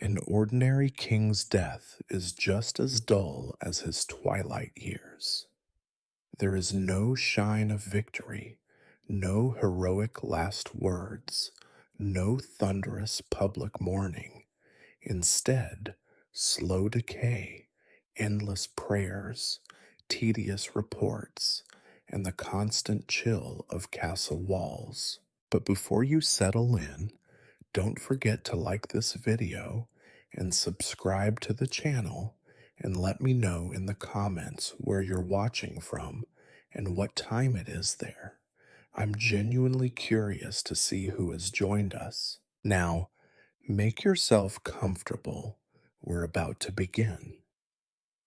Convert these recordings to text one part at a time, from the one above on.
An ordinary king's death is just as dull as his twilight years. There is no shine of victory, no heroic last words, no thunderous public mourning. Instead, slow decay, endless prayers, tedious reports, and the constant chill of castle walls. But before you settle in, don't forget to like this video and subscribe to the channel, and let me know in the comments where you're watching from and what time it is there. I'm genuinely curious to see who has joined us. Now, make yourself comfortable. We're about to begin.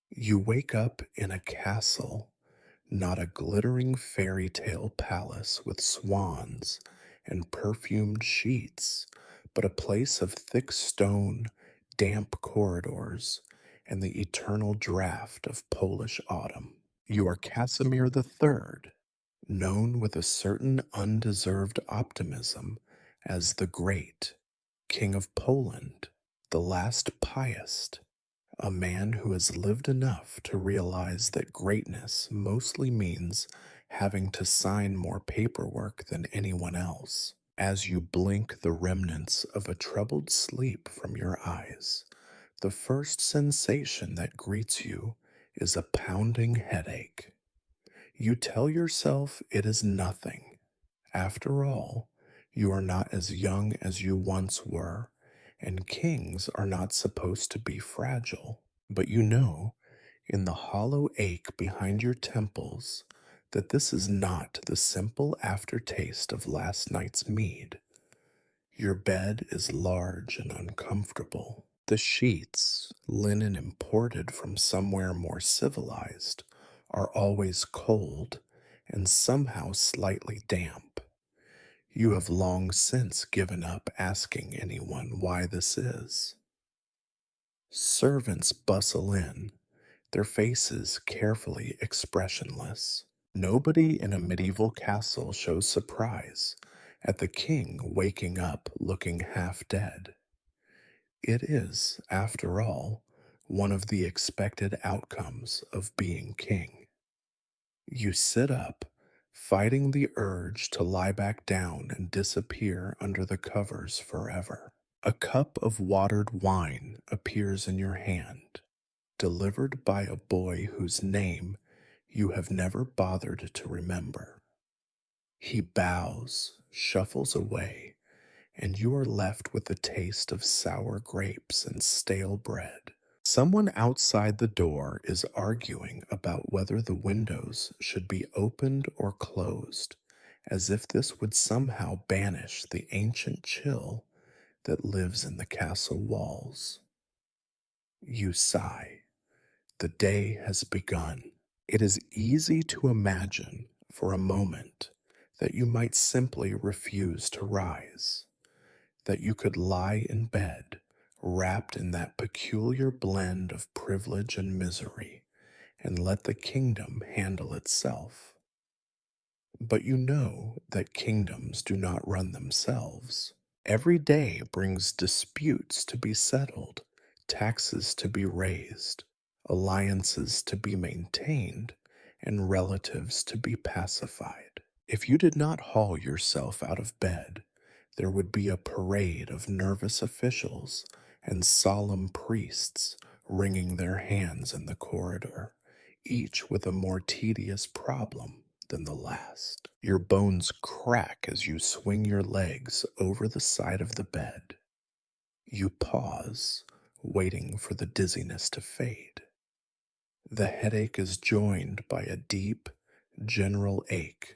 You wake up in a castle, not a glittering fairy tale palace with swans and perfumed sheets, but a place of thick stone, damp corridors, and the eternal draft of Polish autumn. You are Casimir III, known with a certain undeserved optimism as the Great, King of Poland, the last pietist, a man who has lived enough to realize that greatness mostly means having to sign more paperwork than anyone else. As you blink the remnants of a troubled sleep from your eyes, the first sensation that greets you is a pounding headache. You tell yourself it is nothing. After all, you are not as young as you once were, and kings are not supposed to be fragile. But you know, in the hollow ache behind your temples, that this is not the simple aftertaste of last night's mead. Your bed is large and uncomfortable. The sheets, linen imported from somewhere more civilized, are always cold and somehow slightly damp. You have long since given up asking anyone why this is. Servants bustle in, their faces carefully expressionless. Nobody in a medieval castle shows surprise at the king waking up looking half dead. It is, after all, one of the expected outcomes of being king. You sit up, fighting the urge to lie back down and disappear under the covers forever. A cup of watered wine appears in your hand, delivered by a boy whose name you have never bothered to remember. He bows, shuffles away, and you are left with the taste of sour grapes and stale bread. Someone outside the door is arguing about whether the windows should be opened or closed, as if this would somehow banish the ancient chill that lives in the castle walls. You sigh. The day has begun. It is easy to imagine for a moment that you might simply refuse to rise, that you could lie in bed, wrapped in that peculiar blend of privilege and misery, and let the kingdom handle itself. But you know that kingdoms do not run themselves. Every day brings disputes to be settled, taxes to be raised, alliances to be maintained, and relatives to be pacified. If you did not haul yourself out of bed, there would be a parade of nervous officials and solemn priests wringing their hands in the corridor, each with a more tedious problem than the last. Your bones crack as you swing your legs over the side of the bed. You pause, waiting for the dizziness to fade. The headache is joined by a deep, general ache,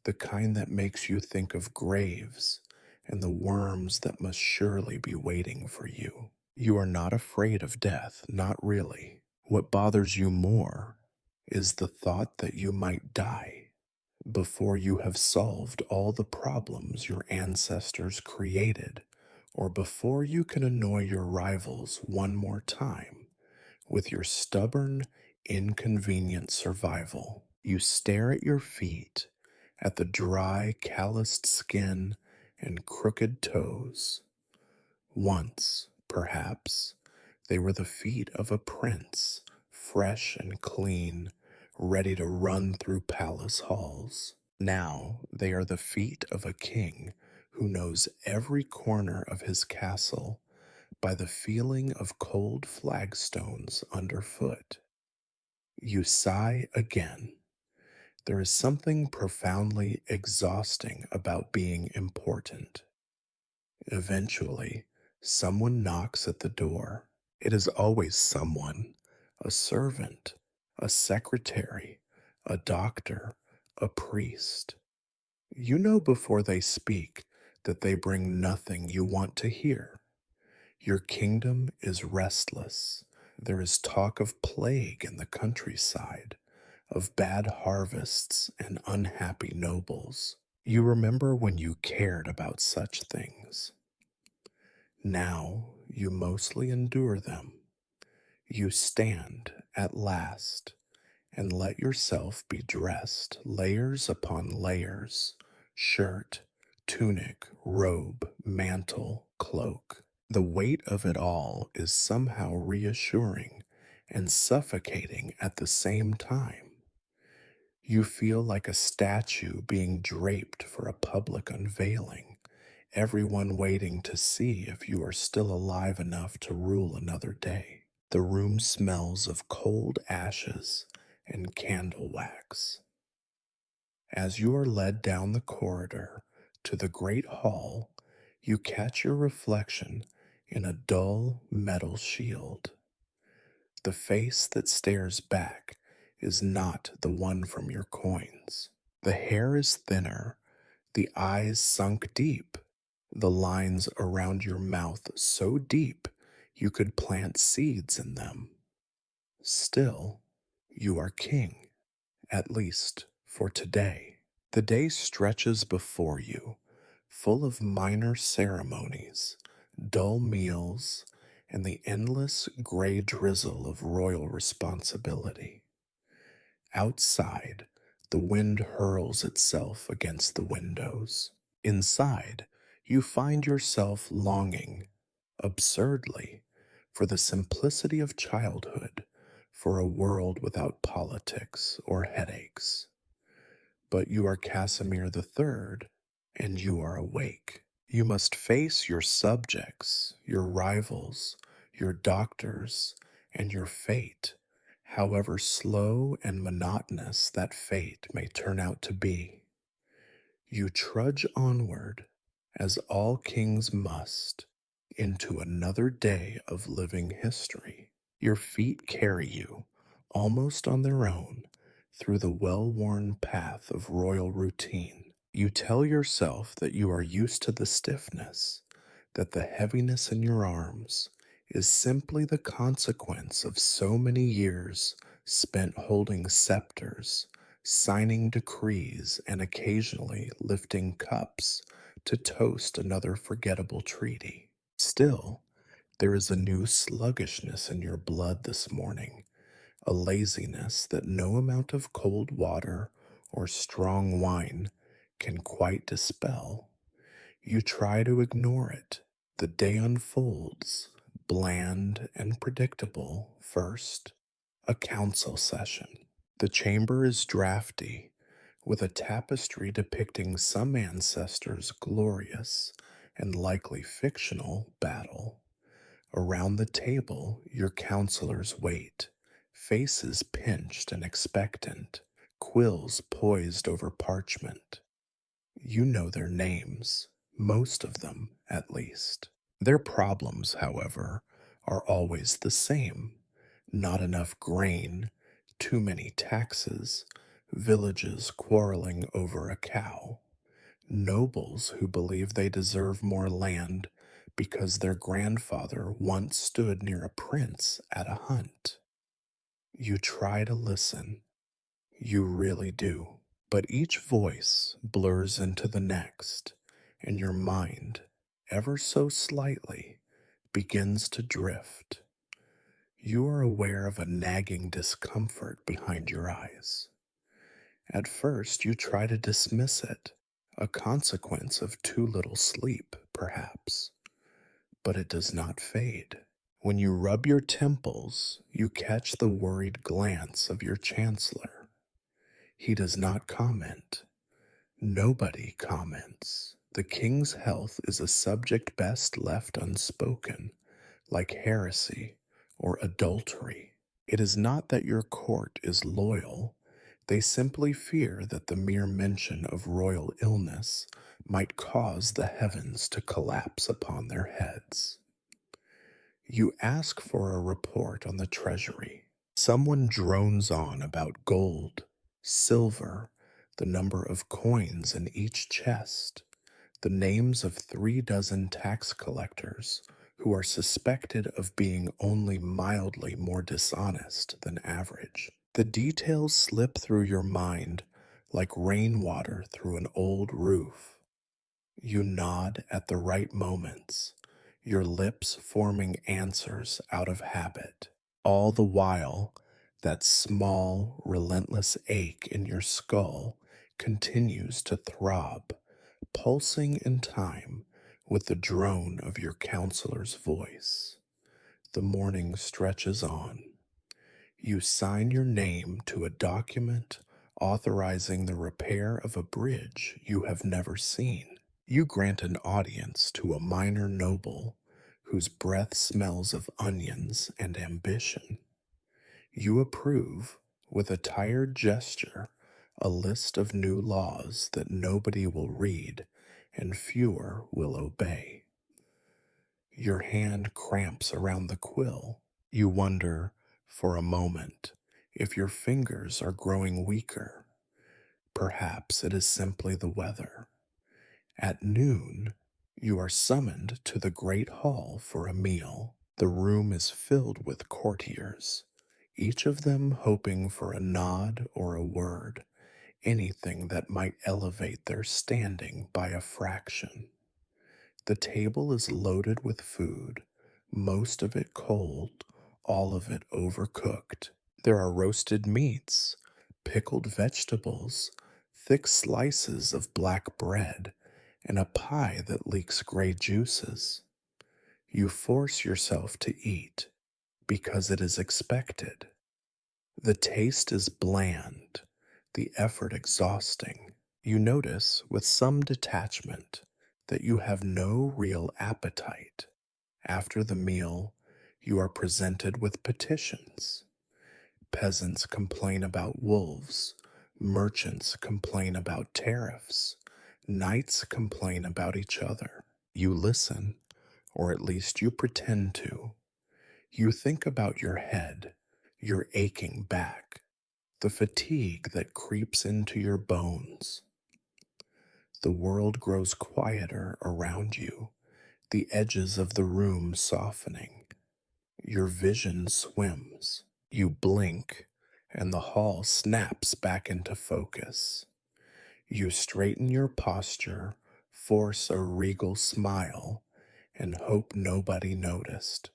the kind that makes you think of graves and the worms that must surely be waiting for you. You are not afraid of death, not really. What bothers you more is the thought that you might die before you have solved all the problems your ancestors created, or before you can annoy your rivals one more time with your stubborn, inconvenient survival. You stare at your feet, at the dry, calloused skin and crooked toes. Once, Perhaps they were the feet of a prince, fresh and clean, ready to run through palace halls. Now they are the feet of a king who knows every corner of his castle by the feeling of cold flagstones underfoot. You sigh again. There is something profoundly exhausting about being important. Eventually, someone knocks at the door. It is always someone: a servant, a secretary, a doctor, a priest. You know before they speak that they bring nothing you want to hear. Your kingdom is restless. There is talk of plague in the countryside, of bad harvests and unhappy nobles. You remember when you cared about such things. Now you mostly endure them. You stand at last and let yourself be dressed layers upon layers: shirt, tunic, robe, mantle, cloak. The weight of it all is somehow reassuring and suffocating at the same time. You feel like a statue being draped for a public unveiling, everyone waiting to see if you are still alive enough to rule another day. The room smells of cold ashes and candle wax. As you are led down the corridor to the great hall, you catch your reflection in a dull metal shield. The face that stares back is not the one from your coins. The hair is thinner, the eyes sunk deep, the lines around your mouth so deep you could plant seeds in them. Still, you are king, at least for today. The day stretches before you, full of minor ceremonies, dull meals, and the endless gray drizzle of royal responsibility. Outside, the wind hurls itself against the windows. Inside, you find yourself longing, absurdly, for the simplicity of childhood, for a world without politics or headaches. But you are Casimir the III, and you are awake. You must face your subjects, your rivals, your doctors, and your fate, however slow and monotonous that fate may turn out to be. You trudge onward, as all kings must, into another day of living history. Your feet carry you, almost on their own, through the well-worn path of royal routine. You tell yourself that you are used to the stiffness, that the heaviness in your arms is simply the consequence of so many years spent holding scepters, signing decrees, and occasionally lifting cups to toast another forgettable treaty. Still, there is a new sluggishness in your blood this morning, a laziness that no amount of cold water or strong wine can quite dispel. You try to ignore it. The day unfolds, bland and predictable. First, a council session. The chamber is drafty, with a tapestry depicting some ancestor's glorious and likely fictional battle. Around the table, your counselors wait, faces pinched and expectant, quills poised over parchment. You know their names, most of them at least. Their problems, however, are always the same: not enough grain, too many taxes, villages quarreling over a cow, nobles who believe they deserve more land because their grandfather once stood near a prince at a hunt. You try to listen, you really do. But each voice blurs into the next, and your mind, ever so slightly, begins to drift. You are aware of a nagging discomfort behind your eyes. At first, you try to dismiss it, a consequence of too little sleep, perhaps. but it does not fade. When you rub your temples, you catch the worried glance of your chancellor. He does not comment. Nobody comments. The king's health is a subject best left unspoken, like heresy or adultery. It is not that your court is loyal. They simply fear that the mere mention of royal illness might cause the heavens to collapse upon their heads. You ask for a report on the treasury. Someone drones on about gold, silver, the number of coins in each chest, the names of 3 dozen tax collectors who are suspected of being only mildly more dishonest than average. The details slip through your mind like rainwater through an old roof. You nod at the right moments, your lips forming answers out of habit. All the while, that small, relentless ache in your skull continues to throb, pulsing in time with the drone of your counselor's voice. The morning stretches on. You sign your name to a document authorizing the repair of a bridge you have never seen. You grant an audience to a minor noble whose breath smells of onions and ambition. You approve, with a tired gesture, a list of new laws that nobody will read and fewer will obey. Your hand cramps around the quill. You wonder, for a moment, if your fingers are growing weaker. Perhaps it is simply the weather. At noon, you are summoned to the great hall for a meal. The room is filled with courtiers, each of them hoping for a nod or a word, anything that might elevate their standing by a fraction. The table is loaded with food, most of it cold, all of it overcooked. There are roasted meats, pickled vegetables, thick slices of black bread, and a pie that leaks gray juices. You force yourself to eat because it is expected. The taste is bland, the effort exhausting. You notice with some detachment that you have no real appetite. After the meal, you are presented with petitions. Peasants complain about wolves, merchants complain about tariffs, knights complain about each other. You listen, or at least you pretend to. You think about your head, your aching back, the fatigue that creeps into your bones. The world grows quieter around you, the edges of the room softening. Your vision swims. You blink, and the hall snaps back into focus. You straighten your posture, force a regal smile, and hope nobody noticed.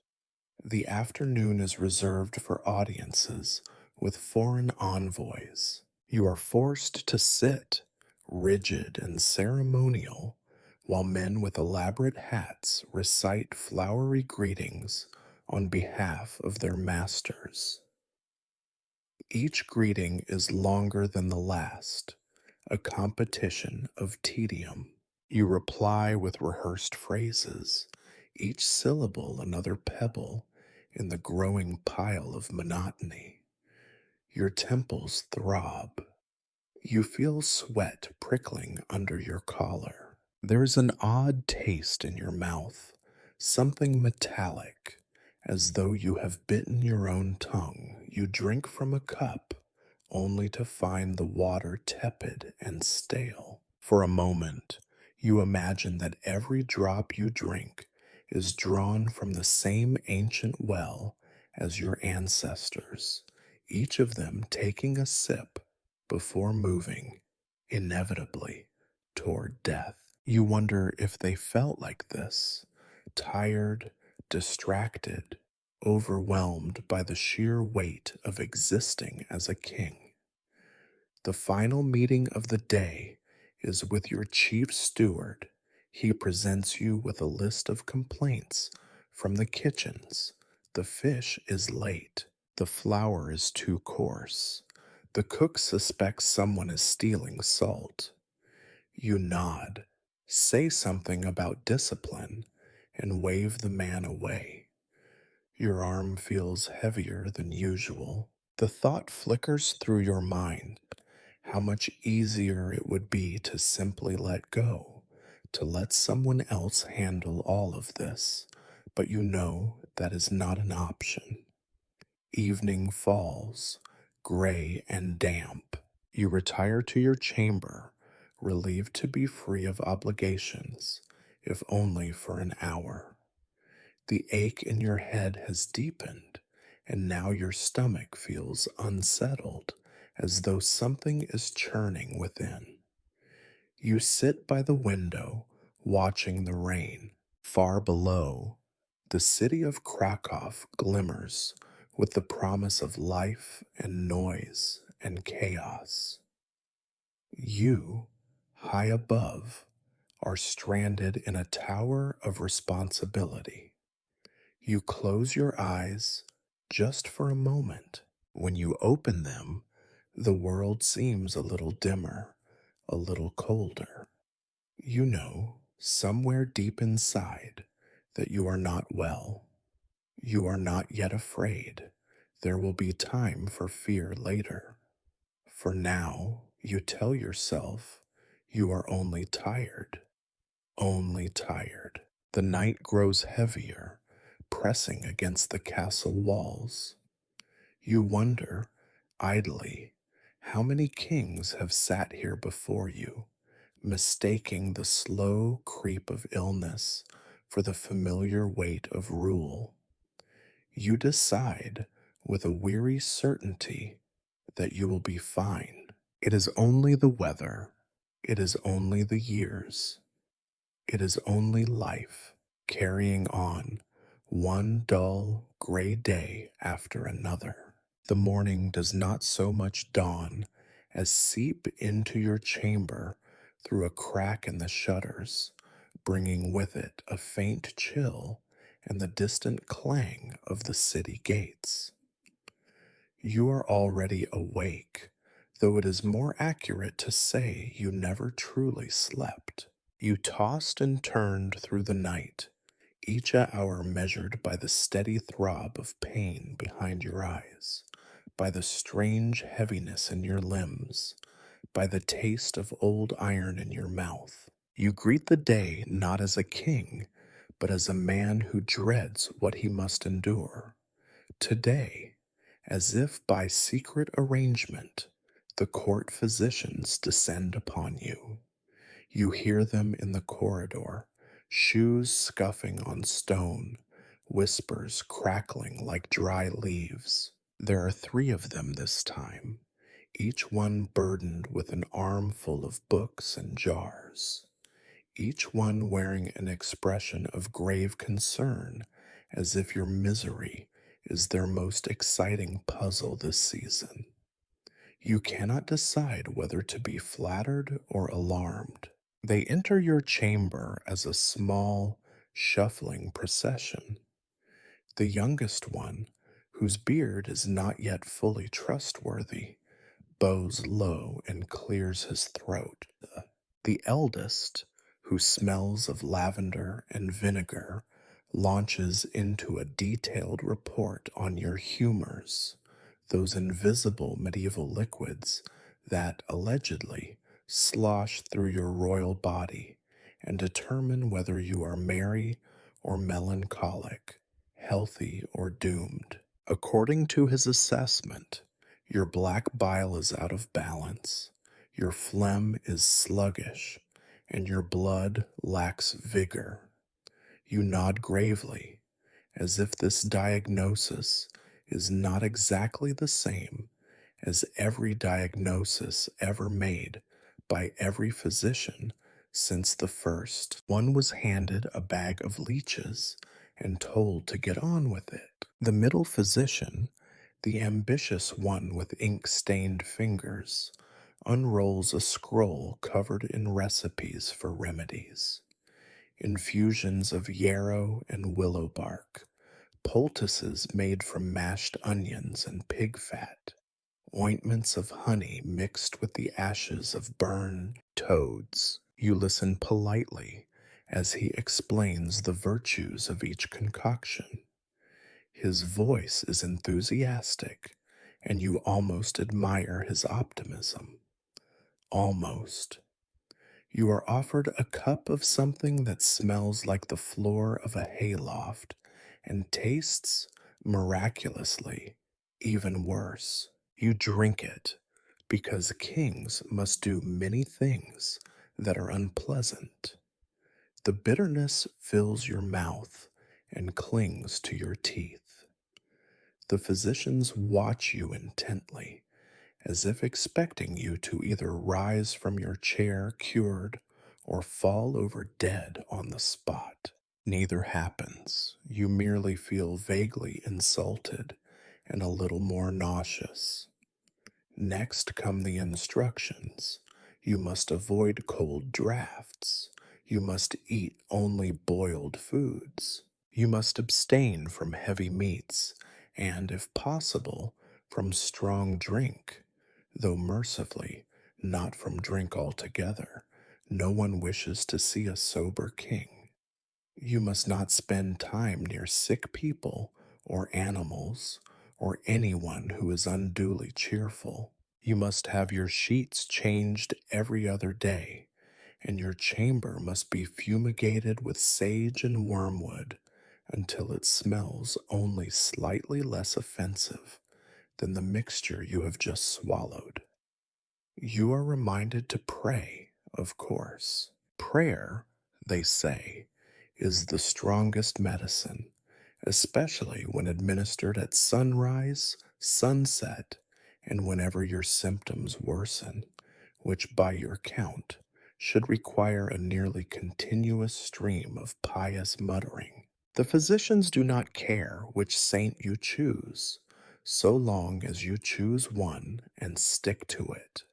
The afternoon is reserved for audiences with foreign envoys. You are forced to sit, rigid and ceremonial, while men with elaborate hats recite flowery greetings on behalf of their masters. Each greeting is longer than the last, a competition of tedium. You reply with rehearsed phrases, each syllable another pebble in the growing pile of monotony. Your temples throb. You feel sweat prickling under your collar. There is an odd taste in your mouth, something metallic, as though you have bitten your own tongue. You drink from a cup, only to find the water tepid and stale. For a moment, you imagine that every drop you drink is drawn from the same ancient well as your ancestors, each of them taking a sip before moving, inevitably, toward death. You wonder if they felt like this, tired, distracted, overwhelmed by the sheer weight of existing as a king. The final meeting of the day is with your chief steward. He presents you with a list of complaints from the kitchens. The fish is late. The flour is too coarse. The cook suspects someone is stealing salt. You nod, say something about discipline, and wave the man away. Your arm feels heavier than usual. The thought flickers through your mind how much easier it would be to simply let go, to let someone else handle all of this. But you know that is not an option. Evening falls, gray and damp. You retire to your chamber, relieved to be free of obligations, if only for an hour. The ache in your head has deepened, and now your stomach feels unsettled, as though something is churning within. You sit by the window, watching the rain. Far below, the city of Krakow glimmers with the promise of life and noise and chaos. You, high above, are stranded in a tower of responsibility. You close your eyes just for a moment. When you open them, the world seems a little dimmer, a little colder. You know, somewhere deep inside, that you are not well. You are not yet afraid. There will be time for fear later. For now, you tell yourself you are only tired. Only tired. The night grows heavier, pressing against the castle walls. You wonder, idly, how many kings have sat here before you, mistaking the slow creep of illness for the familiar weight of rule. You decide with a weary certainty that you will be fine. It is only the weather. It is only the years. It is only life carrying on, one dull, gray day after another. The morning does not so much dawn as seep into your chamber through a crack in the shutters, bringing with it a faint chill and the distant clang of the city gates. You are already awake, though it is more accurate to say you never truly slept. You tossed and turned through the night, each hour measured by the steady throb of pain behind your eyes, by the strange heaviness in your limbs, by the taste of old iron in your mouth. You greet the day not as a king, but as a man who dreads what he must endure. Today, as if by secret arrangement, the court physicians descend upon you. You hear them in the corridor, shoes scuffing on stone, whispers crackling like dry leaves. There are 3 of them this time, each one burdened with an armful of books and jars, each one wearing an expression of grave concern, as if your misery is their most exciting puzzle this season. You cannot decide whether to be flattered or alarmed. They enter your chamber as a small, shuffling procession. The youngest one, whose beard is not yet fully trustworthy, bows low and clears his throat. The eldest, who smells of lavender and vinegar, launches into a detailed report on your humors, those invisible medieval liquids that, allegedly, slosh through your royal body and determine whether you are merry or melancholic, healthy or doomed. According to his assessment, your black bile is out of balance, your phlegm is sluggish, and your blood lacks vigor. You nod gravely, as if this diagnosis is not exactly the same as every diagnosis ever made by every physician since the first. One was handed a bag of leeches and told to get on with it. The middle physician, the ambitious one with ink-stained fingers, unrolls a scroll covered in recipes for remedies. infusions of yarrow and willow bark, poultices made from mashed onions and pig fat, ointments of honey mixed with the ashes of burned toads. You listen politely as he explains the virtues of each concoction. His voice is enthusiastic, and you almost admire his optimism. Almost. You are offered a cup of something that smells like the floor of a hayloft and tastes, miraculously, even worse. You drink it because kings must do many things that are unpleasant. The bitterness fills your mouth and clings to your teeth. The physicians watch you intently, as if expecting you to either rise from your chair cured or fall over dead on the spot. Neither happens. You merely feel vaguely insulted and a little more nauseous. Next come the instructions. You must avoid cold drafts. You must eat only boiled foods. You must abstain from heavy meats and, if possible, from strong drink, though mercifully, not from drink altogether. No one wishes to see a sober king. You must not spend time near sick people or animals or anyone who is unduly cheerful. You must have your sheets changed every other day, and your chamber must be fumigated with sage and wormwood until it smells only slightly less offensive than the mixture you have just swallowed. You are reminded to pray, of course. Prayer, they say, is the strongest medicine, especially when administered at sunrise, sunset, and whenever your symptoms worsen, which by your count should require a nearly continuous stream of pious muttering. The physicians do not care which saint you choose, so long as you choose one and stick to it.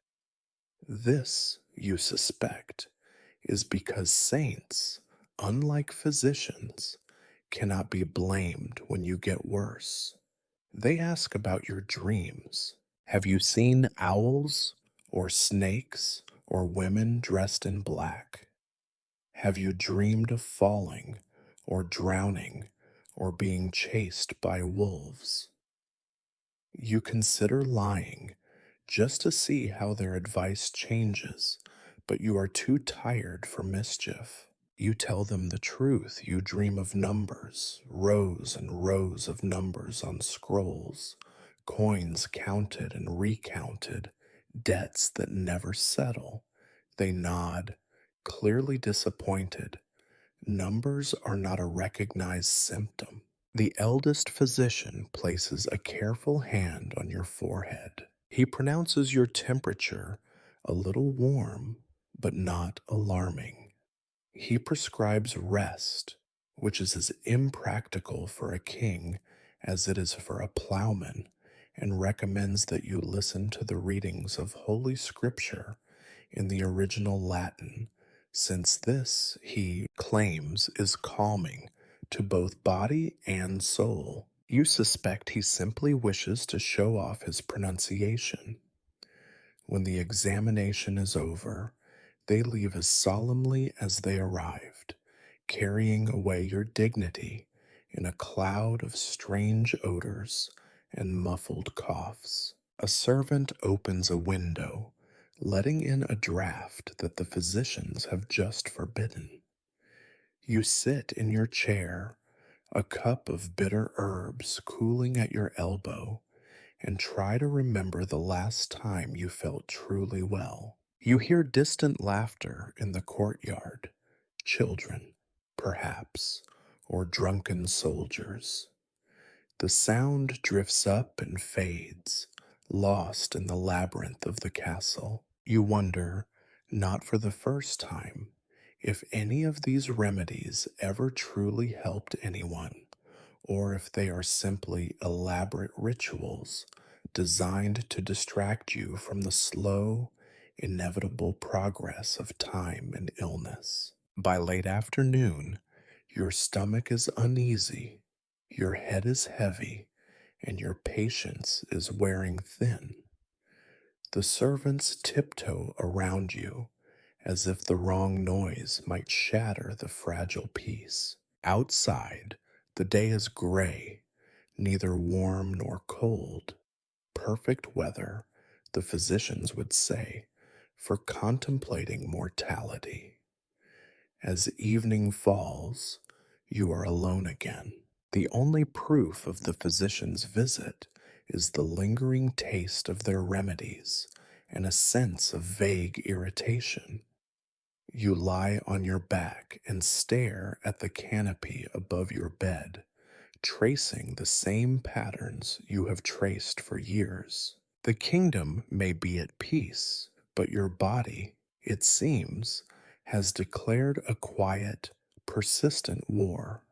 This, you suspect, is because saints, unlike physicians, cannot be blamed when you get worse. They ask about your dreams. Have you seen owls, or snakes, or women dressed in black? Have you dreamed of falling, or drowning, or being chased by wolves? You consider lying just to see how their advice changes, but you are too tired for mischief. You tell them the truth. You dream of numbers, rows and rows of numbers on scrolls, coins counted and recounted, debts that never settle. They nod, clearly disappointed. Numbers are not a recognized symptom. The eldest physician places a careful hand on your forehead. He pronounces your temperature a little warm, but not alarming. He prescribes rest, which is as impractical for a king as it is for a plowman, and recommends that you listen to the readings of Holy Scripture in the original Latin, since this, he claims, is calming to both body and soul. You suspect he simply wishes to show off his pronunciation. When the examination is over, they leave as solemnly as they arrived, carrying away your dignity in a cloud of strange odors and muffled coughs. A servant opens a window, letting in a draught that the physicians have just forbidden. You sit in your chair, a cup of bitter herbs cooling at your elbow, and try to remember the last time you felt truly well. You hear distant laughter in the courtyard, children, perhaps, or drunken soldiers. The sound drifts up and fades, lost in the labyrinth of the castle. You wonder, not for the first time, if any of these remedies ever truly helped anyone, or if they are simply elaborate rituals designed to distract you from the slow, inevitable progress of time and illness. By late afternoon, your stomach is uneasy, your head is heavy, and your patience is wearing thin. The servants tiptoe around you as if the wrong noise might shatter the fragile peace. Outside, the day is gray, neither warm nor cold. Perfect weather, the physicians would say, for contemplating mortality. As evening falls, you are alone again. The only proof of the physician's visit is the lingering taste of their remedies and a sense of vague irritation. You lie on your back and stare at the canopy above your bed, tracing the same patterns you have traced for years. The kingdom may be at peace, but your body, it seems, has declared a quiet, persistent war.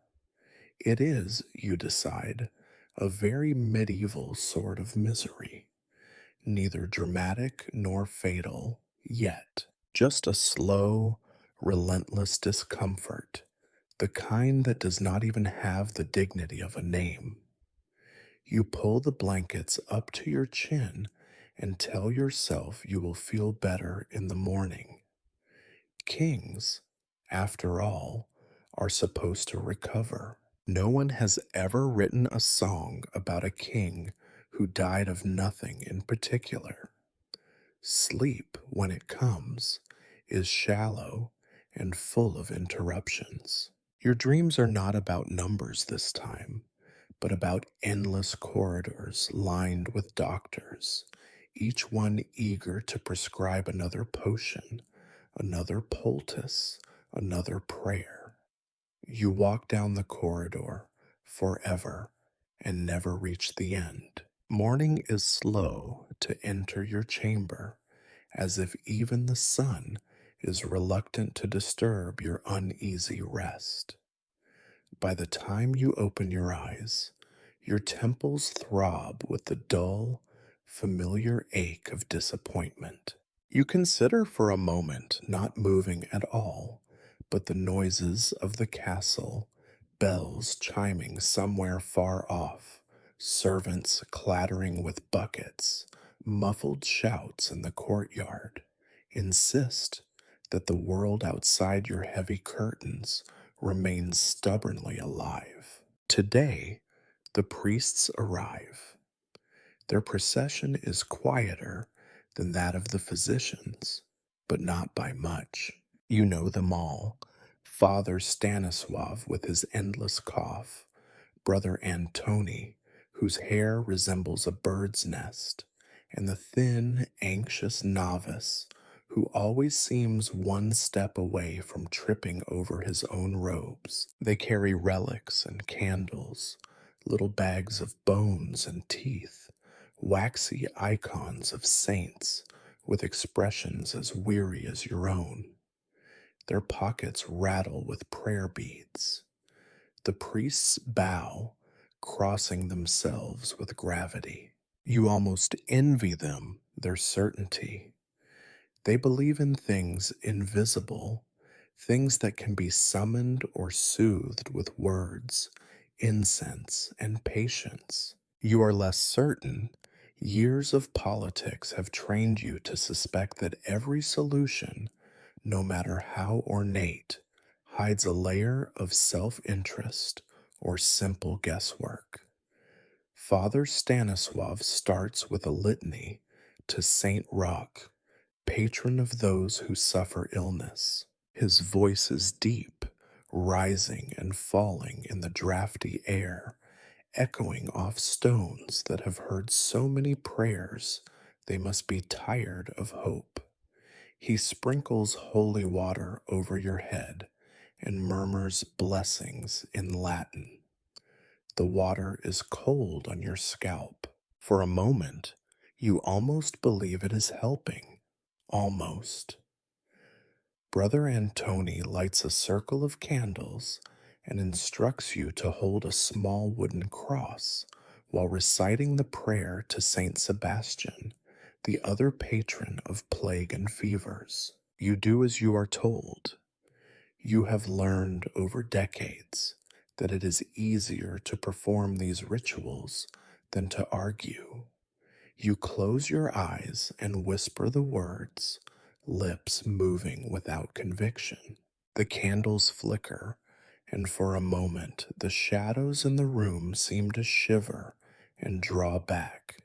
It is, you decide, a very medieval sort of misery, neither dramatic nor fatal yet, just a slow, relentless discomfort, the kind that does not even have the dignity of a name. You pull the blankets up to your chin and tell yourself you will feel better in the morning. Kings, after all, are supposed to recover. No one has ever written a song about a king who died of nothing in particular. Sleep, when it comes, is shallow and full of interruptions. Your dreams are not about numbers this time, but about endless corridors lined with doctors, each one eager to prescribe another potion, another poultice, another prayer. You walk down the corridor forever and never reach the end. Morning is slow to enter your chamber, as if even the sun is reluctant to disturb your uneasy rest. By the time you open your eyes, your temples throb with the dull, familiar ache of disappointment. You consider for a moment not moving at all, but the noises of the castle, bells chiming somewhere far off, servants clattering with buckets, muffled shouts in the courtyard, insist that the world outside your heavy curtains remains stubbornly alive. Today, the priests arrive. Their procession is quieter than that of the physicians, but not by much. You know them all. Father Stanislav with his endless cough, Brother Antoni, whose hair resembles a bird's nest, and the thin, anxious novice who always seems one step away from tripping over his own robes. They carry relics and candles, little bags of bones and teeth, waxy icons of saints with expressions as weary as your own. Their pockets rattle with prayer beads. The priests bow, crossing themselves with gravity. You almost envy them their certainty. They believe in things invisible, things that can be summoned or soothed with words, incense, and patience. You are less certain. Years of politics have trained you to suspect that every solution, no matter how ornate, hides a layer of self interest or simple guesswork. Father Stanislav starts with a litany to Saint Roch, patron of those who suffer illness. His voice is deep, rising and falling in the drafty air, echoing off stones that have heard so many prayers they must be tired of hope. He sprinkles holy water over your head and murmurs blessings in Latin. The water is cold on your scalp. For a moment, you almost believe it is helping. Almost. Brother Antoni lights a circle of candles and instructs you to hold a small wooden cross while reciting the prayer to Saint Sebastian, the other patron of plague and fevers. You do as you are told. You have learned over decades that it is easier to perform these rituals than to argue. You close your eyes and whisper the words, lips moving without conviction. The candles flicker, and for a moment the shadows in the room seem to shiver and draw back.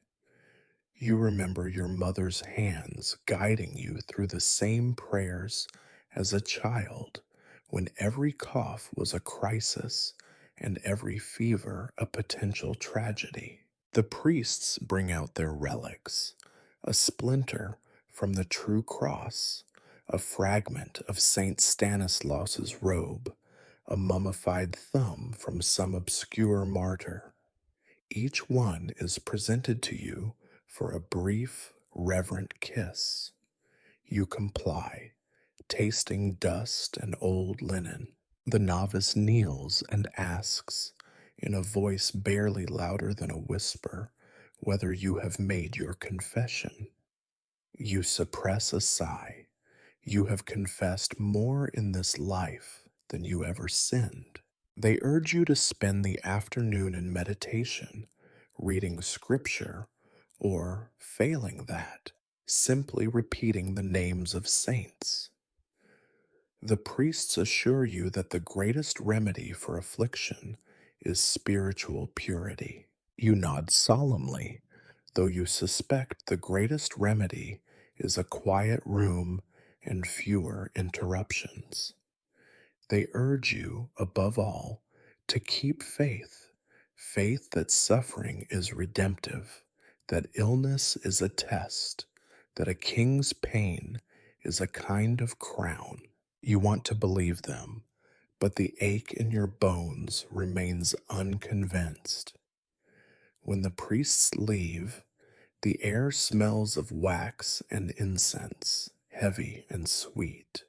You remember your mother's hands guiding you through the same prayers as a child, when every cough was a crisis and every fever a potential tragedy. The priests bring out their relics, a splinter from the true cross, a fragment of Saint Stanislaus's robe, a mummified thumb from some obscure martyr. Each one is presented to you for a brief, reverent kiss. You comply, tasting dust and old linen. The novice kneels and asks, in a voice barely louder than a whisper, whether you have made your confession. You suppress a sigh. You have confessed more in this life than you ever sinned. They urge you to spend the afternoon in meditation, reading scripture, or, failing that, simply repeating the names of saints. The priests assure you that the greatest remedy for affliction is spiritual purity. You nod solemnly, though you suspect the greatest remedy is a quiet room and fewer interruptions. They urge you, above all, to keep faith, faith that suffering is redemptive, that illness is a test, that a king's pain is a kind of crown. You want to believe them, but the ache in your bones remains unconvinced. When the priests leave, the air smells of wax and incense, heavy and sweet.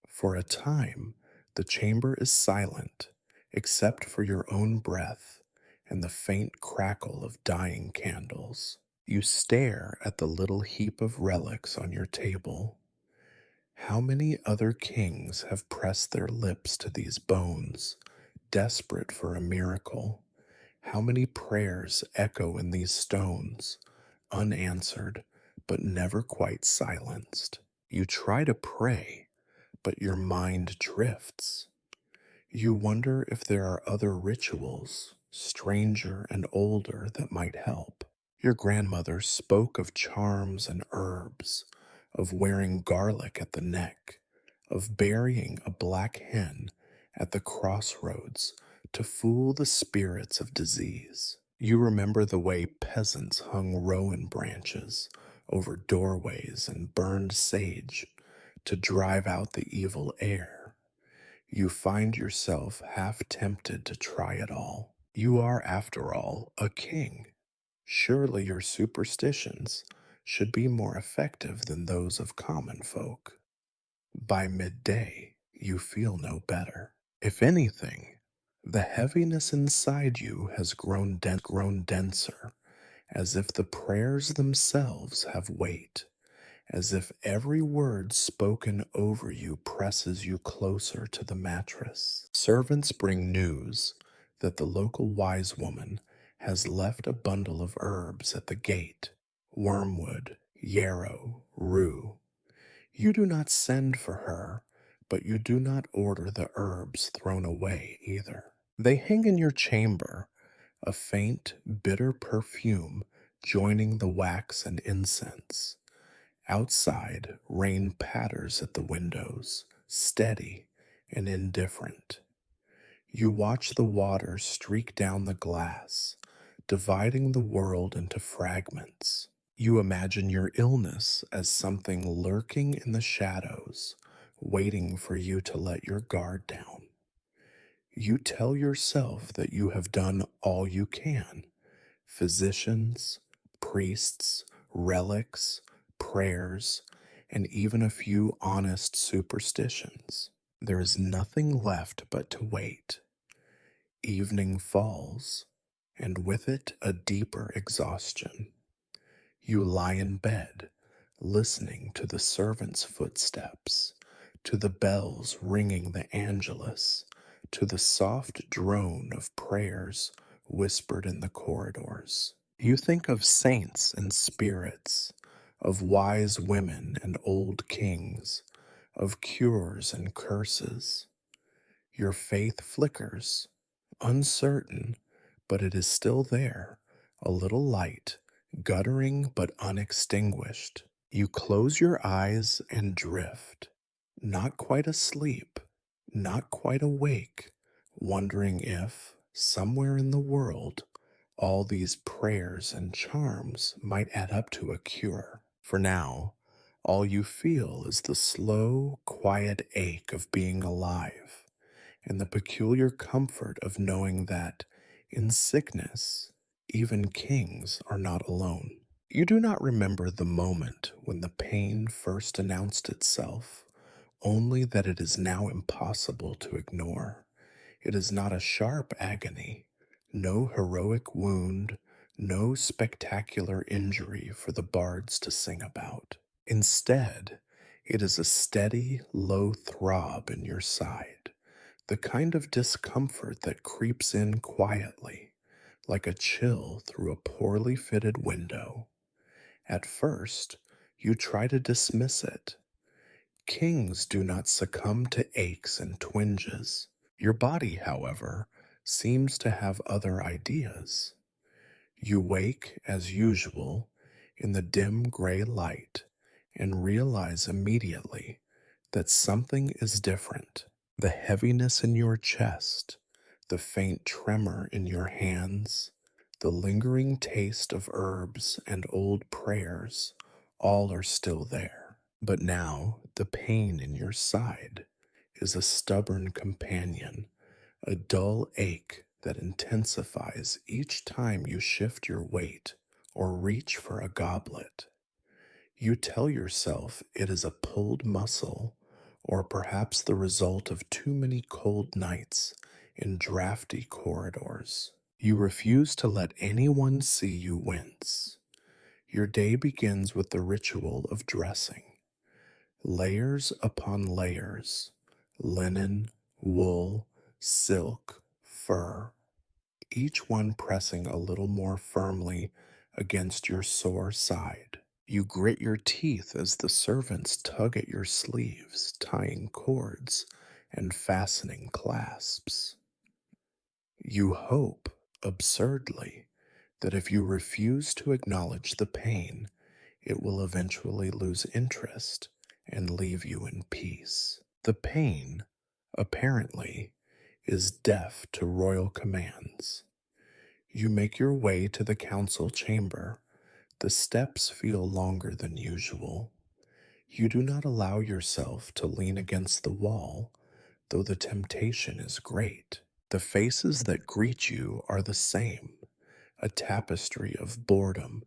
For a time, the chamber is silent, except for your own breath and the faint crackle of dying candles. You stare at the little heap of relics on your table. How many other kings have pressed their lips to these bones, desperate for a miracle? How many prayers echo in these stones, unanswered, but never quite silenced? You try to pray, but your mind drifts. You wonder if there are other rituals, stranger and older, that might help. Your grandmother spoke of charms and herbs, of wearing garlic at the neck, of burying a black hen at the crossroads to fool the spirits of disease. You remember the way peasants hung rowan branches over doorways and burned sage to drive out the evil air. You find yourself half tempted to try it all. You are, after all, a king. Surely your superstitions should be more effective than those of common folk. By midday, you feel no better. If anything, the heaviness inside you has grown denser, as if the prayers themselves have weight, as if every word spoken over you presses you closer to the mattress. Servants bring news that the local wise woman has left a bundle of herbs at the gate: wormwood, yarrow, rue. You do not send for her, but you do not order the herbs thrown away either. They hang in your chamber, a faint, bitter perfume joining the wax and incense. Outside, rain patters at the windows, steady and indifferent. You watch the water streak down the glass, dividing the world into fragments. You imagine your illness as something lurking in the shadows, waiting for you to let your guard down. You tell yourself that you have done all you can: physicians, priests, relics, prayers, and even a few honest superstitions. There is nothing left but to wait. Evening falls, and with it a deeper exhaustion. You lie in bed, listening to the servants' footsteps, to the bells ringing the Angelus, to the soft drone of prayers whispered in the corridors. You think of saints and spirits, of wise women and old kings, of cures and curses. Your faith flickers, uncertain, but it is still there, a little light, guttering but unextinguished. You close your eyes and drift, not quite asleep, not quite awake, wondering if, somewhere in the world, all these prayers and charms might add up to a cure. For now, all you feel is the slow, quiet ache of being alive and the peculiar comfort of knowing that, in sickness, even kings are not alone. You do not remember the moment when the pain first announced itself, only that it is now impossible to ignore. It is not a sharp agony, no heroic wound, no spectacular injury for the bards to sing about. Instead, it is a steady, low throb in your side, the kind of discomfort that creeps in quietly, like a chill through a poorly fitted window. At first, you try to dismiss it. Kings do not succumb to aches and twinges. Your body, however, seems to have other ideas. You wake, as usual, in the dim gray light and realize immediately that something is different. The heaviness in your chest, the faint tremor in your hands, the lingering taste of herbs and old prayers, all are still there. But now the pain in your side is a stubborn companion, a dull ache that intensifies each time you shift your weight or reach for a goblet. You tell yourself it is a pulled muscle, or perhaps the result of too many cold nights in drafty corridors. You refuse to let anyone see you wince. Your day begins with the ritual of dressing. Layers upon layers, linen, wool, silk, fur, each one pressing a little more firmly against your sore side. You grit your teeth as the servants tug at your sleeves, tying cords and fastening clasps. You hope, absurdly, that if you refuse to acknowledge the pain, it will eventually lose interest and leave you in peace. The pain, apparently, is deaf to royal commands. You make your way to the council chamber. The steps feel longer than usual. You do not allow yourself to lean against the wall, though the temptation is great. The faces that greet you are the same, a tapestry of boredom,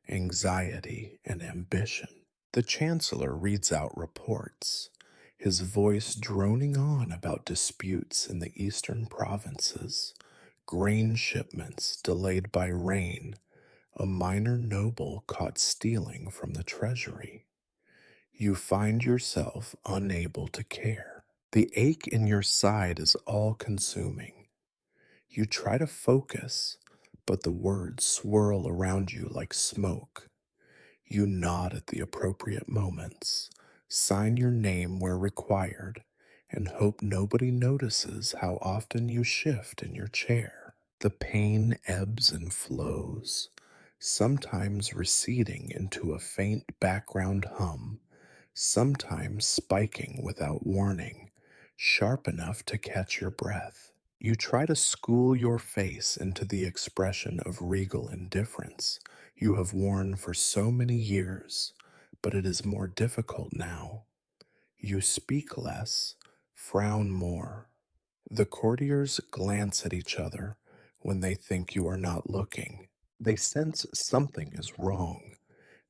anxiety, and ambition. The chancellor reads out reports, his voice droning on about disputes in the eastern provinces, grain shipments delayed by rain, a minor noble caught stealing from the treasury. You find yourself unable to care. The ache in your side is all consuming. You try to focus, but the words swirl around you like smoke. You nod at the appropriate moments, sign your name where required, and hope nobody notices how often you shift in your chair. The pain ebbs and flows, sometimes receding into a faint background hum, sometimes spiking without warning, sharp enough to catch your breath. You try to school your face into the expression of regal indifference you have worn for so many years, but it is more difficult now. You speak less, frown more. The courtiers glance at each other when they think you are not looking. They sense something is wrong.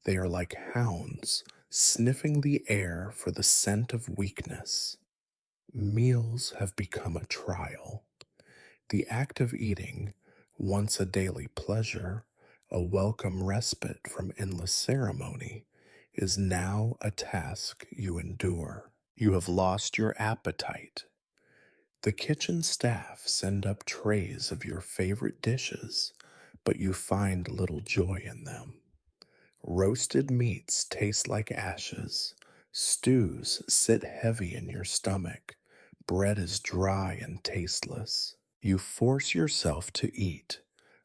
They are like hounds, sniffing the air for the scent of weakness. Meals have become a trial. The act of eating, once a daily pleasure, a welcome respite from endless ceremony, is now a task you endure. You have lost your appetite. The kitchen staff send up trays of your favorite dishes, but you find little joy in them. Roasted meats taste like ashes. Stews sit heavy in your stomach. Bread is dry and tasteless. You force yourself to eat,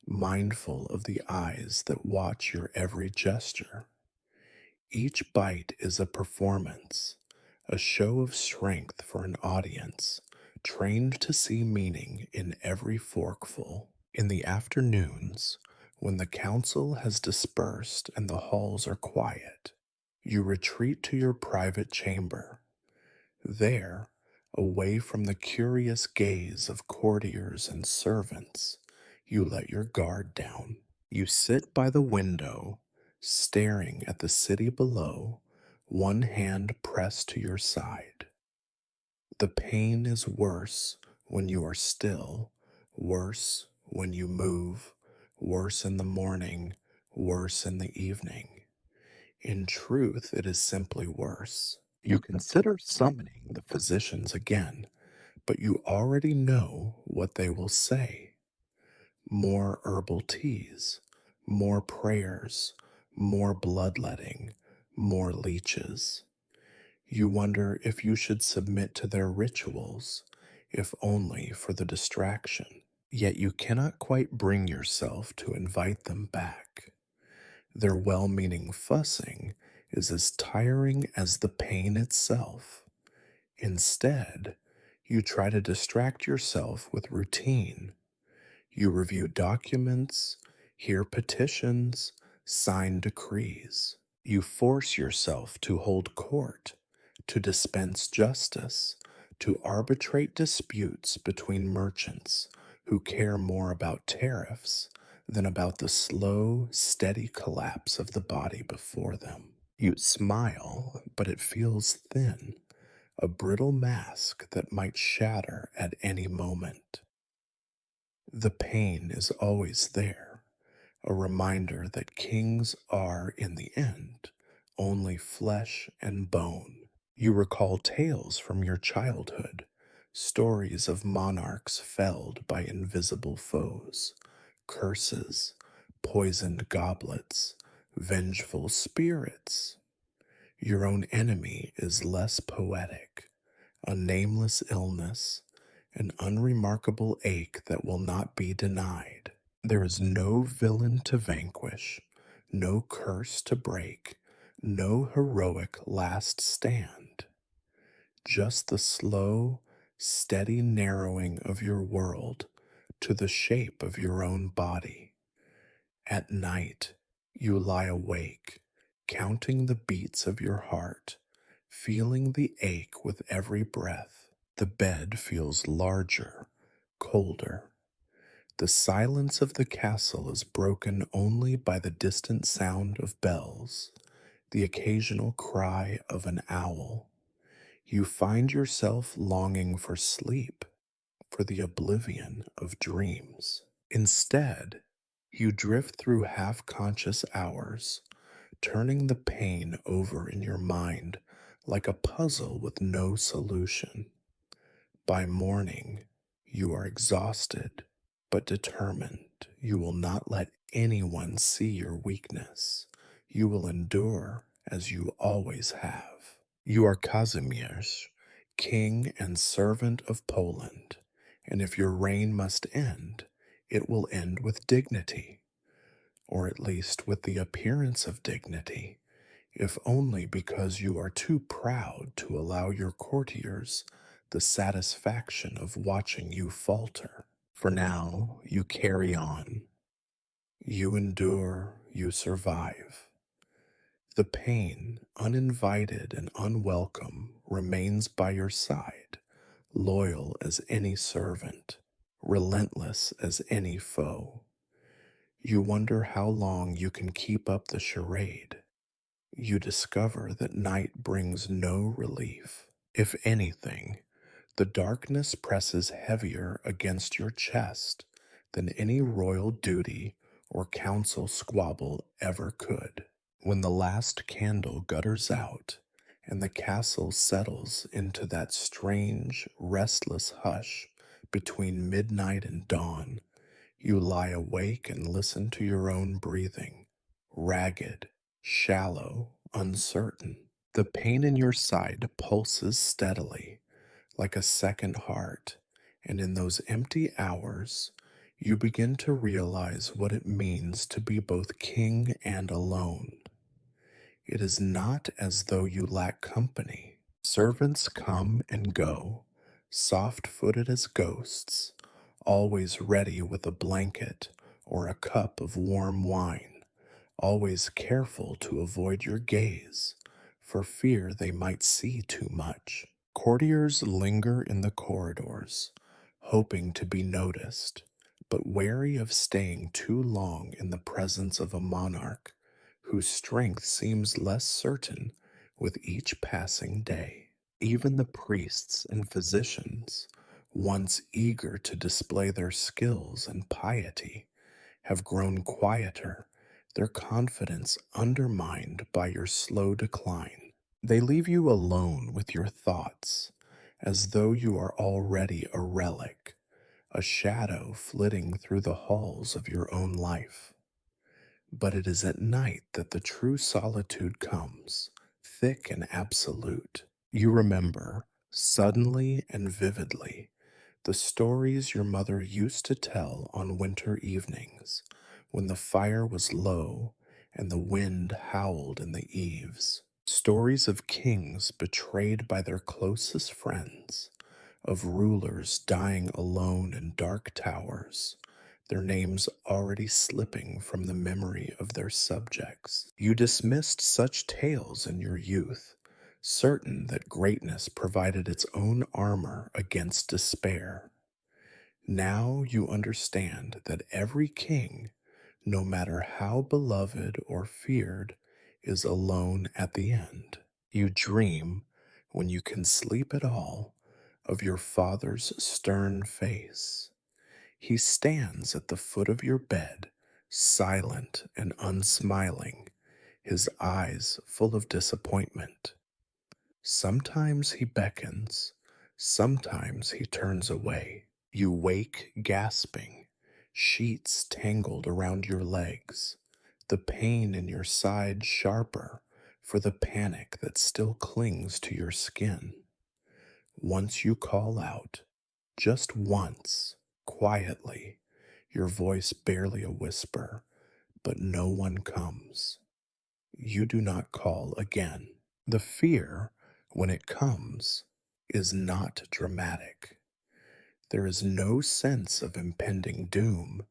mindful of the eyes that watch your every gesture. Each bite is a performance, a show of strength for an audience trained to see meaning in every forkful. In the afternoons, when the council has dispersed and the halls are quiet, you retreat to your private chamber. There, away from the curious gaze of courtiers and servants, you let your guard down. You sit by the window, staring at the city below, one hand pressed to your side. The pain is worse when you are still, worse when you move, worse in the morning, worse in the evening. In truth, it is simply worse. You consider summoning the physicians again, but you already know what they will say. More herbal teas, more prayers, more bloodletting, more leeches. You wonder if you should submit to their rituals, if only for the distraction. Yet you cannot quite bring yourself to invite them back. Their well meaning fussing is as tiring as the pain itself. Instead, you try to distract yourself with routine. You review documents, hear petitions, sign decrees. You force yourself to hold court, to dispense justice, to arbitrate disputes between merchants who care more about tariffs than about the slow, steady collapse of the body before them. You smile, but it feels thin, a brittle mask that might shatter at any moment. The pain is always there, a reminder that kings are, in the end, only flesh and bone. You recall tales from your childhood, stories of monarchs felled by invisible foes, curses, poisoned goblets, vengeful spirits. Your own enemy is less poetic, a nameless illness, an unremarkable ache that will not be denied. There is no villain to vanquish, no curse to break, no heroic last stand. Just the slow, steady narrowing of your world to the shape of your own body. At night, you lie awake, counting the beats of your heart, feeling the ache with every breath. The bed feels larger, colder. The silence of the castle is broken only by the distant sound of bells, the occasional cry of an owl. You find yourself longing for sleep, for the oblivion of dreams. Instead, you drift through half conscious hours, turning the pain over in your mind like a puzzle with no solution. By morning, you are exhausted, but determined. You will not let anyone see your weakness. You will endure as you always have. You are Casimir's, king and servant of Poland, and if your reign must end, it will end with dignity, or at least with the appearance of dignity, if only because you are too proud to allow your courtiers the satisfaction of watching you falter. For now, you carry on. You endure, you survive. The pain, uninvited and unwelcome, remains by your side, loyal as any servant, relentless as any foe. You wonder how long you can keep up the charade. You discover that night brings no relief. If anything, the darkness presses heavier against your chest than any royal duty or council squabble ever could. When the last candle gutters out and the castle settles into that strange, restless hush between midnight and dawn. You lie awake and listen to your own breathing, ragged, shallow, uncertain. The pain in your side pulses steadily, like a second heart, and in those empty hours, you begin to realize what it means to be both king and alone. It is not as though you lack company. Servants come and go, soft footed as ghosts, always ready with a blanket or a cup of warm wine, always careful to avoid your gaze, for fear they might see too much. Courtiers linger in the corridors, hoping to be noticed, but wary of staying too long in the presence of a monarch whose strength seems less certain with each passing day. Even the priests and physicians, once eager to display their skills and piety, have grown quieter, their confidence undermined by your slow decline. They leave you alone with your thoughts, as though you are already a relic, a shadow flitting through the halls of your own life. But it is at night that the true solitude comes, thick and absolute. You remember, suddenly and vividly, the stories your mother used to tell on winter evenings, when the fire was low and the wind howled in the eaves. Stories of kings betrayed by their closest friends, of rulers dying alone in dark towers, their names already slipping from the memory of their subjects. You dismissed such tales in your youth, certain that greatness provided its own armor against despair. Now you understand that every king, no matter how beloved or feared, is alone at the end. You dream, when you can sleep at all, of your father's stern face. He stands at the foot of your bed, silent and unsmiling, his eyes full of disappointment. Sometimes he beckons, sometimes he turns away. You wake gasping, sheets tangled around your legs, the pain in your side sharper for the panic that still clings to your skin. Once you call out, just once, quietly, your voice barely a whisper, but no one comes. You do not call again. The fear, when it comes, is not dramatic. There is no sense of impending doom,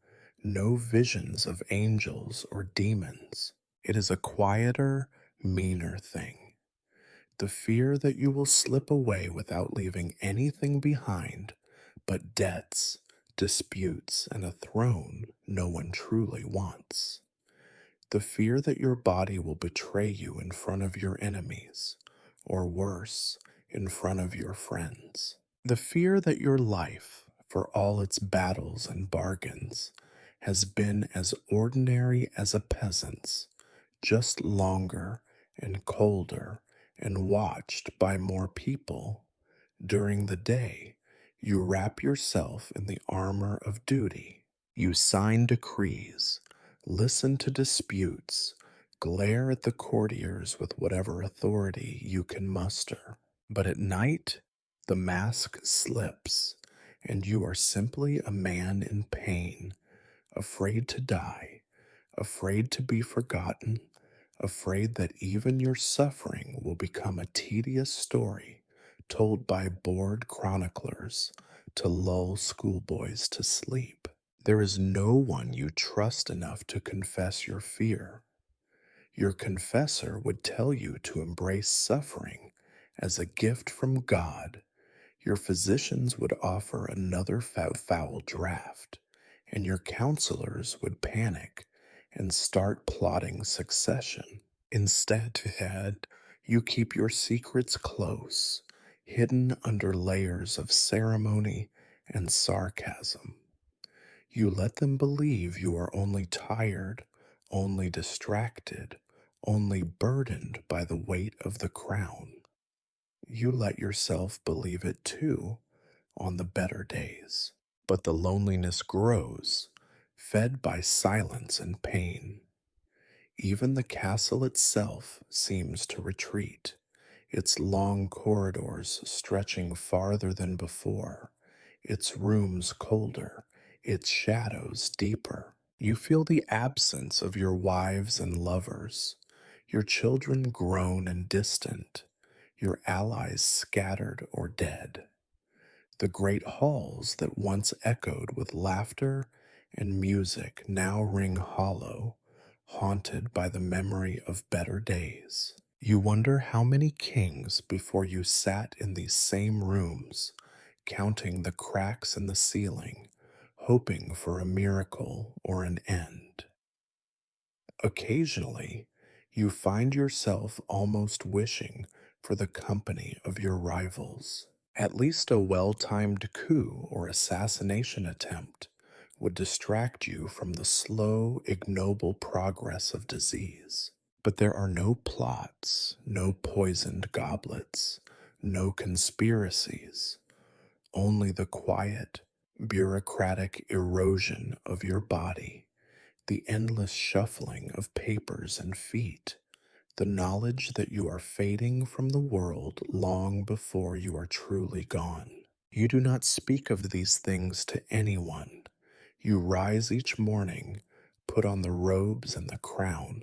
no visions of angels or demons. It is a quieter, meaner thing. The fear that you will slip away without leaving anything behind but debts, disputes, and a throne no one truly wants. The fear that your body will betray you in front of your enemies, or worse, in front of your friends. The fear that your life, for all its battles and bargains, has been as ordinary as a peasant's, just longer and colder and watched by more people. During the day, you wrap yourself in the armor of duty. You sign decrees, listen to disputes, glare at the courtiers with whatever authority you can muster. But at night, the mask slips, and you are simply a man in pain, afraid to die, afraid to be forgotten, afraid that even your suffering will become a tedious story told by bored chroniclers to lull schoolboys to sleep. There is no one you trust enough to confess your fear. Your confessor would tell you to embrace suffering as a gift from God. Your physicians would offer another foul draft, and your counselors would panic and start plotting succession. Instead, you keep your secrets close, hidden under layers of ceremony and sarcasm. You let them believe you are only tired, only distracted, only burdened by the weight of the crown. You let yourself believe it too on the better days. But the loneliness grows, fed by silence and pain. Even the castle itself seems to retreat, its long corridors stretching farther than before, its rooms colder, its shadows deeper. You feel the absence of your wives and lovers, your children grown and distant, your allies scattered or dead. The great halls that once echoed with laughter and music now ring hollow, haunted by the memory of better days. You wonder how many kings before you sat in these same rooms, counting the cracks in the ceiling, hoping for a miracle or an end. Occasionally, you find yourself almost wishing for the company of your rivals. At least a well timed coup or assassination attempt would distract you from the slow, ignoble progress of disease. But there are no plots, no poisoned goblets, no conspiracies, only the quiet, bureaucratic erosion of your body, the endless shuffling of papers and feet, the knowledge that you are fading from the world long before you are truly gone. You do not speak of these things to anyone. You rise each morning, put on the robes and the crown,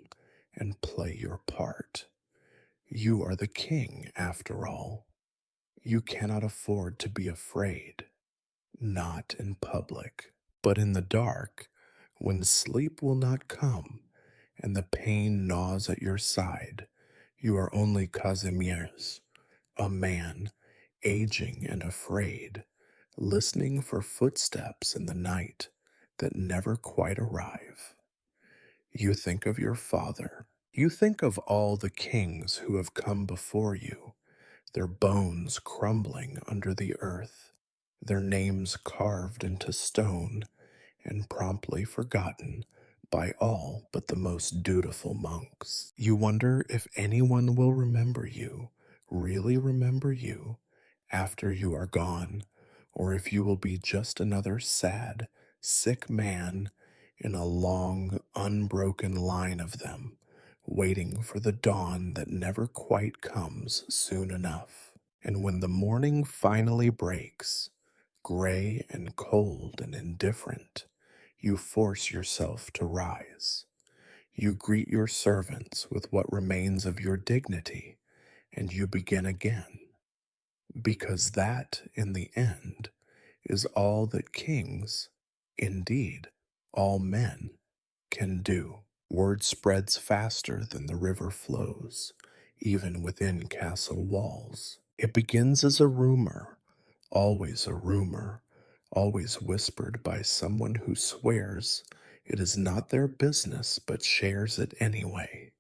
and play your part. You are the king, after all. You cannot afford to be afraid, not in public. But in the dark, when sleep will not come and the pain gnaws at your side, you are only Casimir's, a man, aging and afraid, listening for footsteps in the night that never quite arrive. You think of your father. You think of all the kings who have come before you, their bones crumbling under the earth, their names carved into stone and promptly forgotten by all but the most dutiful monks. You wonder if anyone will remember you, really remember you, after you are gone, or if you will be just another sad, sick man in a long, unbroken line of them, waiting for the dawn that never quite comes soon enough. And when the morning finally breaks, gray and cold and indifferent, you force yourself to rise. You greet your servants with what remains of your dignity, and you begin again, because that, in the end, is all that kings, indeed, all men, can do. Word spreads faster than the river flows, even within castle walls. It begins as a rumor, always whispered by someone who swears it is not their business but shares it anyway,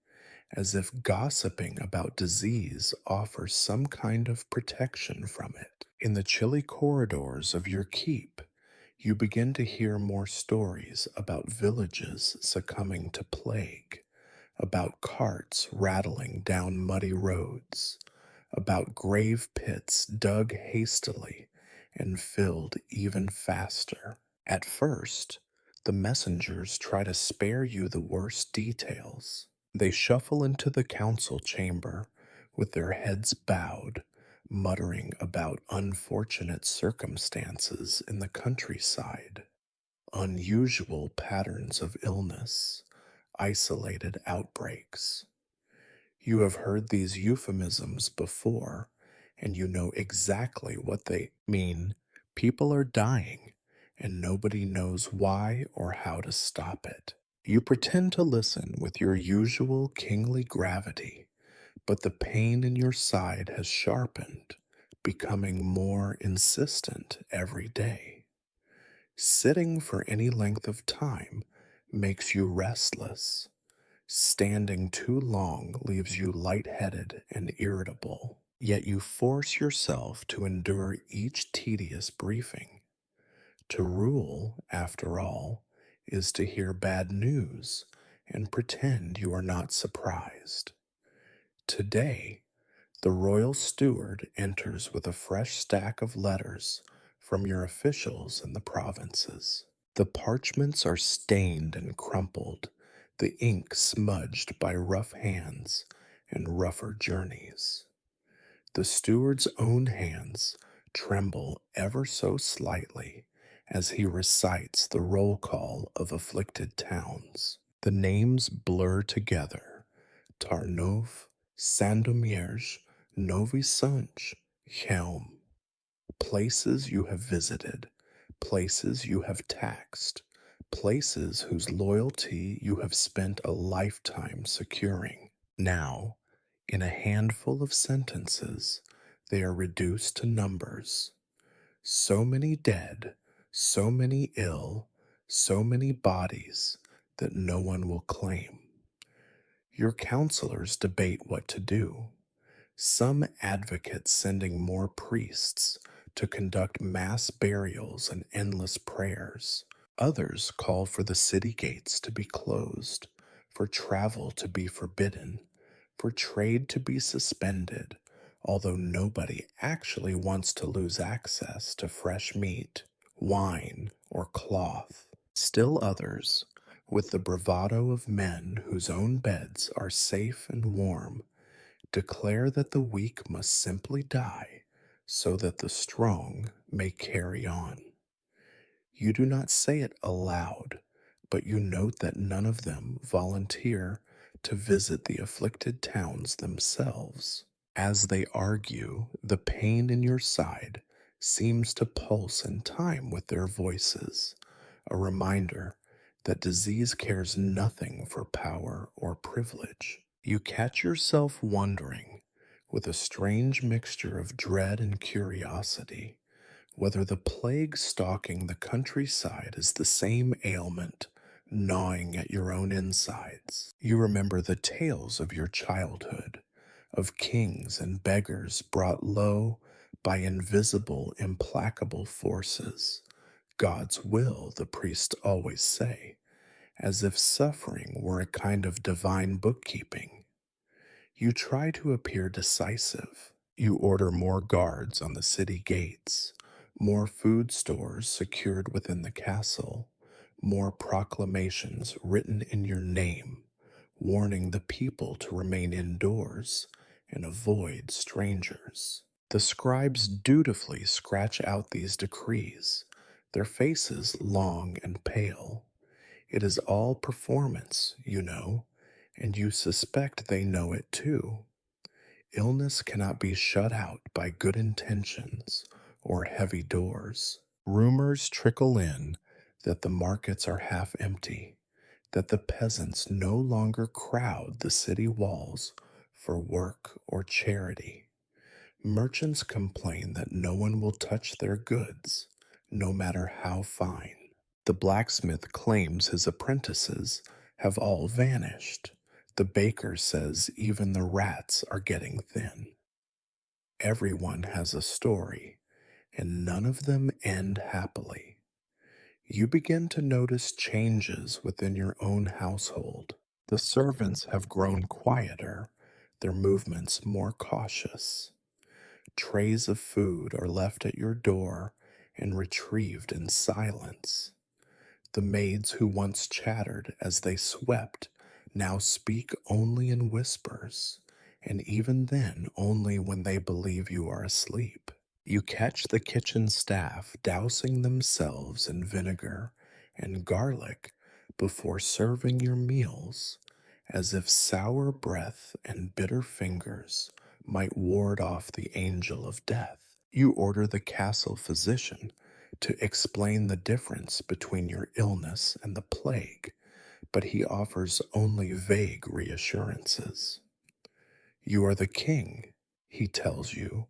as if gossiping about disease offers some kind of protection from it. In the chilly corridors of your keep, you begin to hear more stories about villages succumbing to plague, about carts rattling down muddy roads, about grave pits dug hastily and filled even faster. At first, the messengers try to spare you the worst details. They shuffle into the council chamber with their heads bowed, muttering about unfortunate circumstances in the countryside, unusual patterns of illness, isolated outbreaks. You have heard these euphemisms before, and you know exactly what they mean. People are dying, and nobody knows why or how to stop it. You pretend to listen with your usual kingly gravity, but the pain in your side has sharpened, becoming more insistent every day. Sitting for any length of time makes you restless. Standing too long leaves you lightheaded and irritable, yet you force yourself to endure each tedious briefing. To rule, after all, is to hear bad news and pretend you are not surprised. Today, The royal steward enters with a fresh stack of letters from your officials in the provinces. The parchments are stained and crumpled, the ink smudged by rough hands and rougher journeys. The steward's own hands tremble ever so slightly as he recites the roll call of afflicted towns. The names blur together: Tarnov, Sandomierz, Novi Sunch, Chelm. Places you have visited, places you have taxed, places whose loyalty you have spent a lifetime securing. Now, in a handful of sentences, they are reduced to numbers. So many dead, so many ill, so many bodies that no one will claim. Your counselors debate what to do. Some advocate sending more priests to conduct mass burials and endless prayers. Others call for the city gates to be closed, for travel to be forbidden, for trade to be suspended, although nobody actually wants to lose access to fresh meat, wine, or cloth. Still others, with the bravado of men whose own beds are safe and warm, declare that the weak must simply die so that the strong may carry on. You do not say it aloud, but you note that none of them volunteer to visit the afflicted towns themselves. As they argue, the pain in your side seems to pulse in time with their voices, a reminder that disease cares nothing for power or privilege. You catch yourself wondering, with a strange mixture of dread and curiosity, whether the plague stalking the countryside is the same ailment gnawing at your own insides. You remember the tales of your childhood, of kings and beggars brought low by invisible, implacable forces. God's will, the priests always say, as if suffering were a kind of divine bookkeeping. You try to appear decisive. You order more guards on the city gates, more food stores secured within the castle, more proclamations written in your name, warning the people to remain indoors and avoid strangers. The scribes dutifully scratch out these decrees, their faces long and pale. It is all performance, you know, and you suspect they know it too. Illness cannot be shut out by good intentions or heavy doors. Rumors trickle in that the markets are half empty, that the peasants no longer crowd the city walls for work or charity. Merchants complain that no one will touch their goods, no matter how fine. The blacksmith claims his apprentices have all vanished. The baker says even the rats are getting thin. Everyone has a story, and none of them end happily. You begin to notice changes within your own household. The servants have grown quieter, their movements more cautious. Trays of food are left at your door and retrieved in silence. The maids who once chattered as they swept now speak only in whispers, and even then only when they believe you are asleep. You catch the kitchen staff dousing themselves in vinegar and garlic before serving your meals, as if sour breath and bitter fingers might ward off the angel of death. You order the castle physician to explain the difference between your illness and the plague, but he offers only vague reassurances. You are the king, he tells you,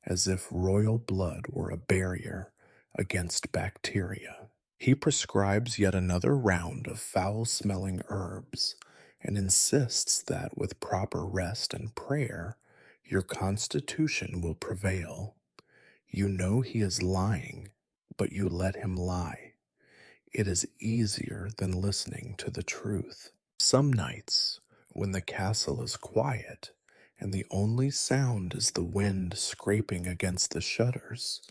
as if royal blood were a barrier against bacteria. He prescribes yet another round of foul-smelling herbs and insists that with proper rest and prayer, your constitution will prevail. You know he is lying, but you let him lie. It is easier than listening to the truth. Some nights, when the castle is quiet and the only sound is the wind scraping against the shutters,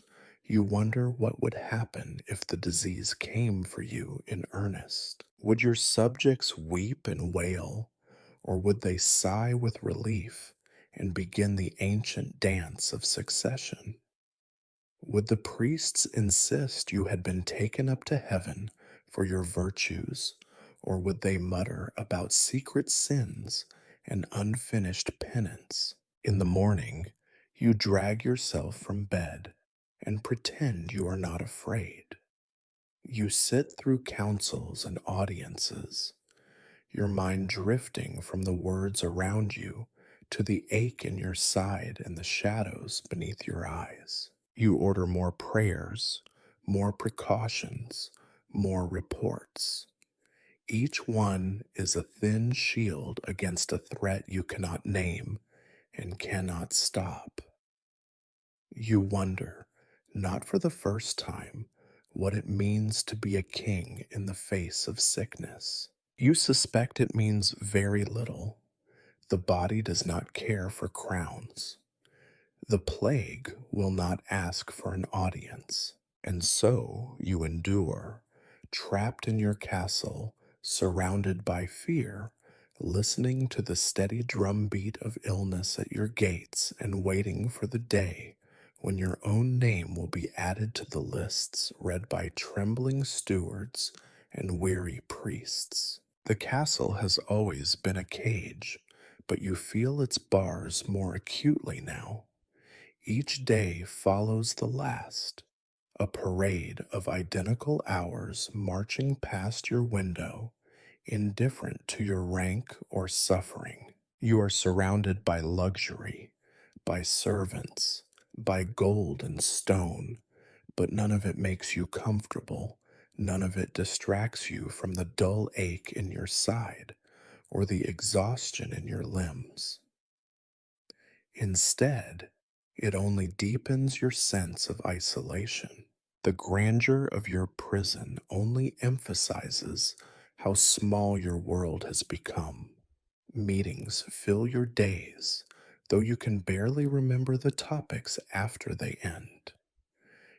you wonder what would happen if the disease came for you in earnest. Would your subjects weep and wail, or would they sigh with relief and begin the ancient dance of succession? Would the priests insist you had been taken up to heaven for your virtues, or would they mutter about secret sins and unfinished penance? In the morning, you drag yourself from bed and pretend you are not afraid. You sit through councils and audiences, your mind drifting from the words around you to the ache in your side and the shadows beneath your eyes. You order more prayers, more precautions, more reports. Each one is a thin shield against a threat you cannot name and cannot stop. You wonder, not for the first time, what it means to be a king in the face of sickness. You suspect it means very little. The body does not care for crowns. The plague will not ask for an audience. And so you endure, trapped in your castle, surrounded by fear, listening to the steady drumbeat of illness at your gates and waiting for the day when your own name will be added to the lists read by trembling stewards and weary priests. The castle has always been a cage, but you feel its bars more acutely now. Each day follows the last, a parade of identical hours marching past your window, indifferent to your rank or suffering. You are surrounded by luxury, by servants, by gold and stone, but none of it makes you comfortable. None of it distracts you from the dull ache in your side or the exhaustion in your limbs. Instead, it only deepens your sense of isolation. The grandeur of your prison only emphasizes how small your world has become. Meetings fill your days, though you can barely remember the topics after they end.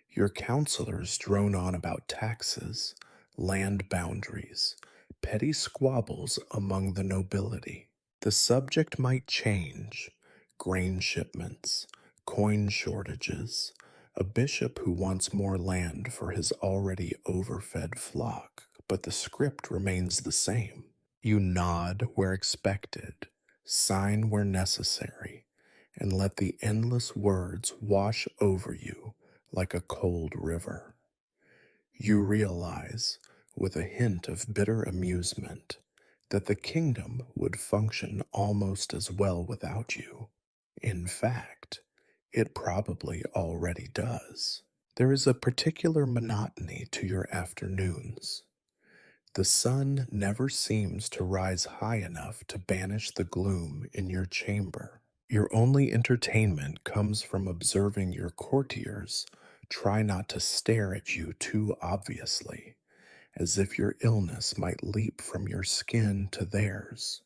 Your counselors drone on about taxes, land boundaries, petty squabbles among the nobility. The subject might change: grain shipments, coin shortages, a bishop who wants more land for his already overfed flock, but the script remains the same. You nod where expected, sign where necessary, and let the endless words wash over you like a cold river. You realize, with a hint of bitter amusement, that the kingdom would function almost as well without you. In fact, it probably already does. There is a particular monotony to your afternoons. The sun never seems to rise high enough to banish the gloom in your chamber. Your only entertainment comes from observing your courtiers try not to stare at you too obviously, as if your illness might leap from your skin to theirs.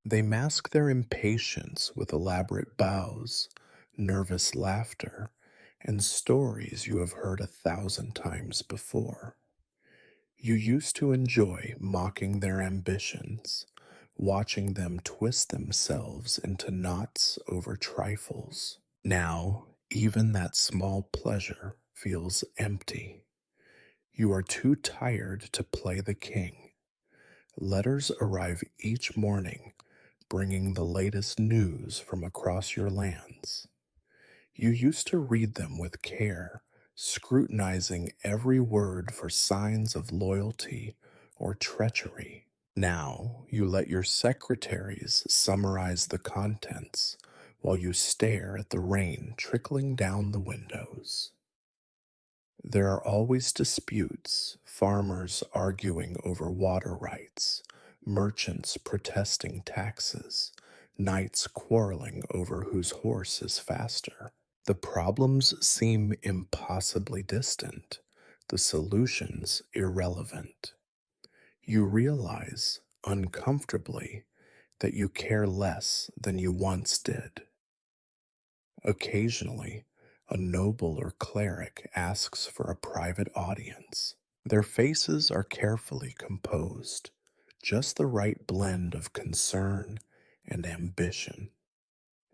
They mask their impatience with elaborate bows, nervous laughter, and stories you have heard 1,000 times before. You used to enjoy mocking their ambitions, watching them twist themselves into knots over trifles. Now, even that small pleasure feels empty. You are too tired to play the king. Letters arrive each morning, bringing the latest news from across your lands. You used to read them with care, scrutinizing every word for signs of loyalty or treachery. Now you let your secretaries summarize the contents while you stare at the rain trickling down the windows. There are always disputes, farmers arguing over water rights, merchants protesting taxes, knights quarreling over whose horse is faster. The problems seem impossibly distant, the solutions irrelevant. You realize, uncomfortably, that you care less than you once did. Occasionally, a noble or cleric asks for a private audience. Their faces are carefully composed, just the right blend of concern and ambition.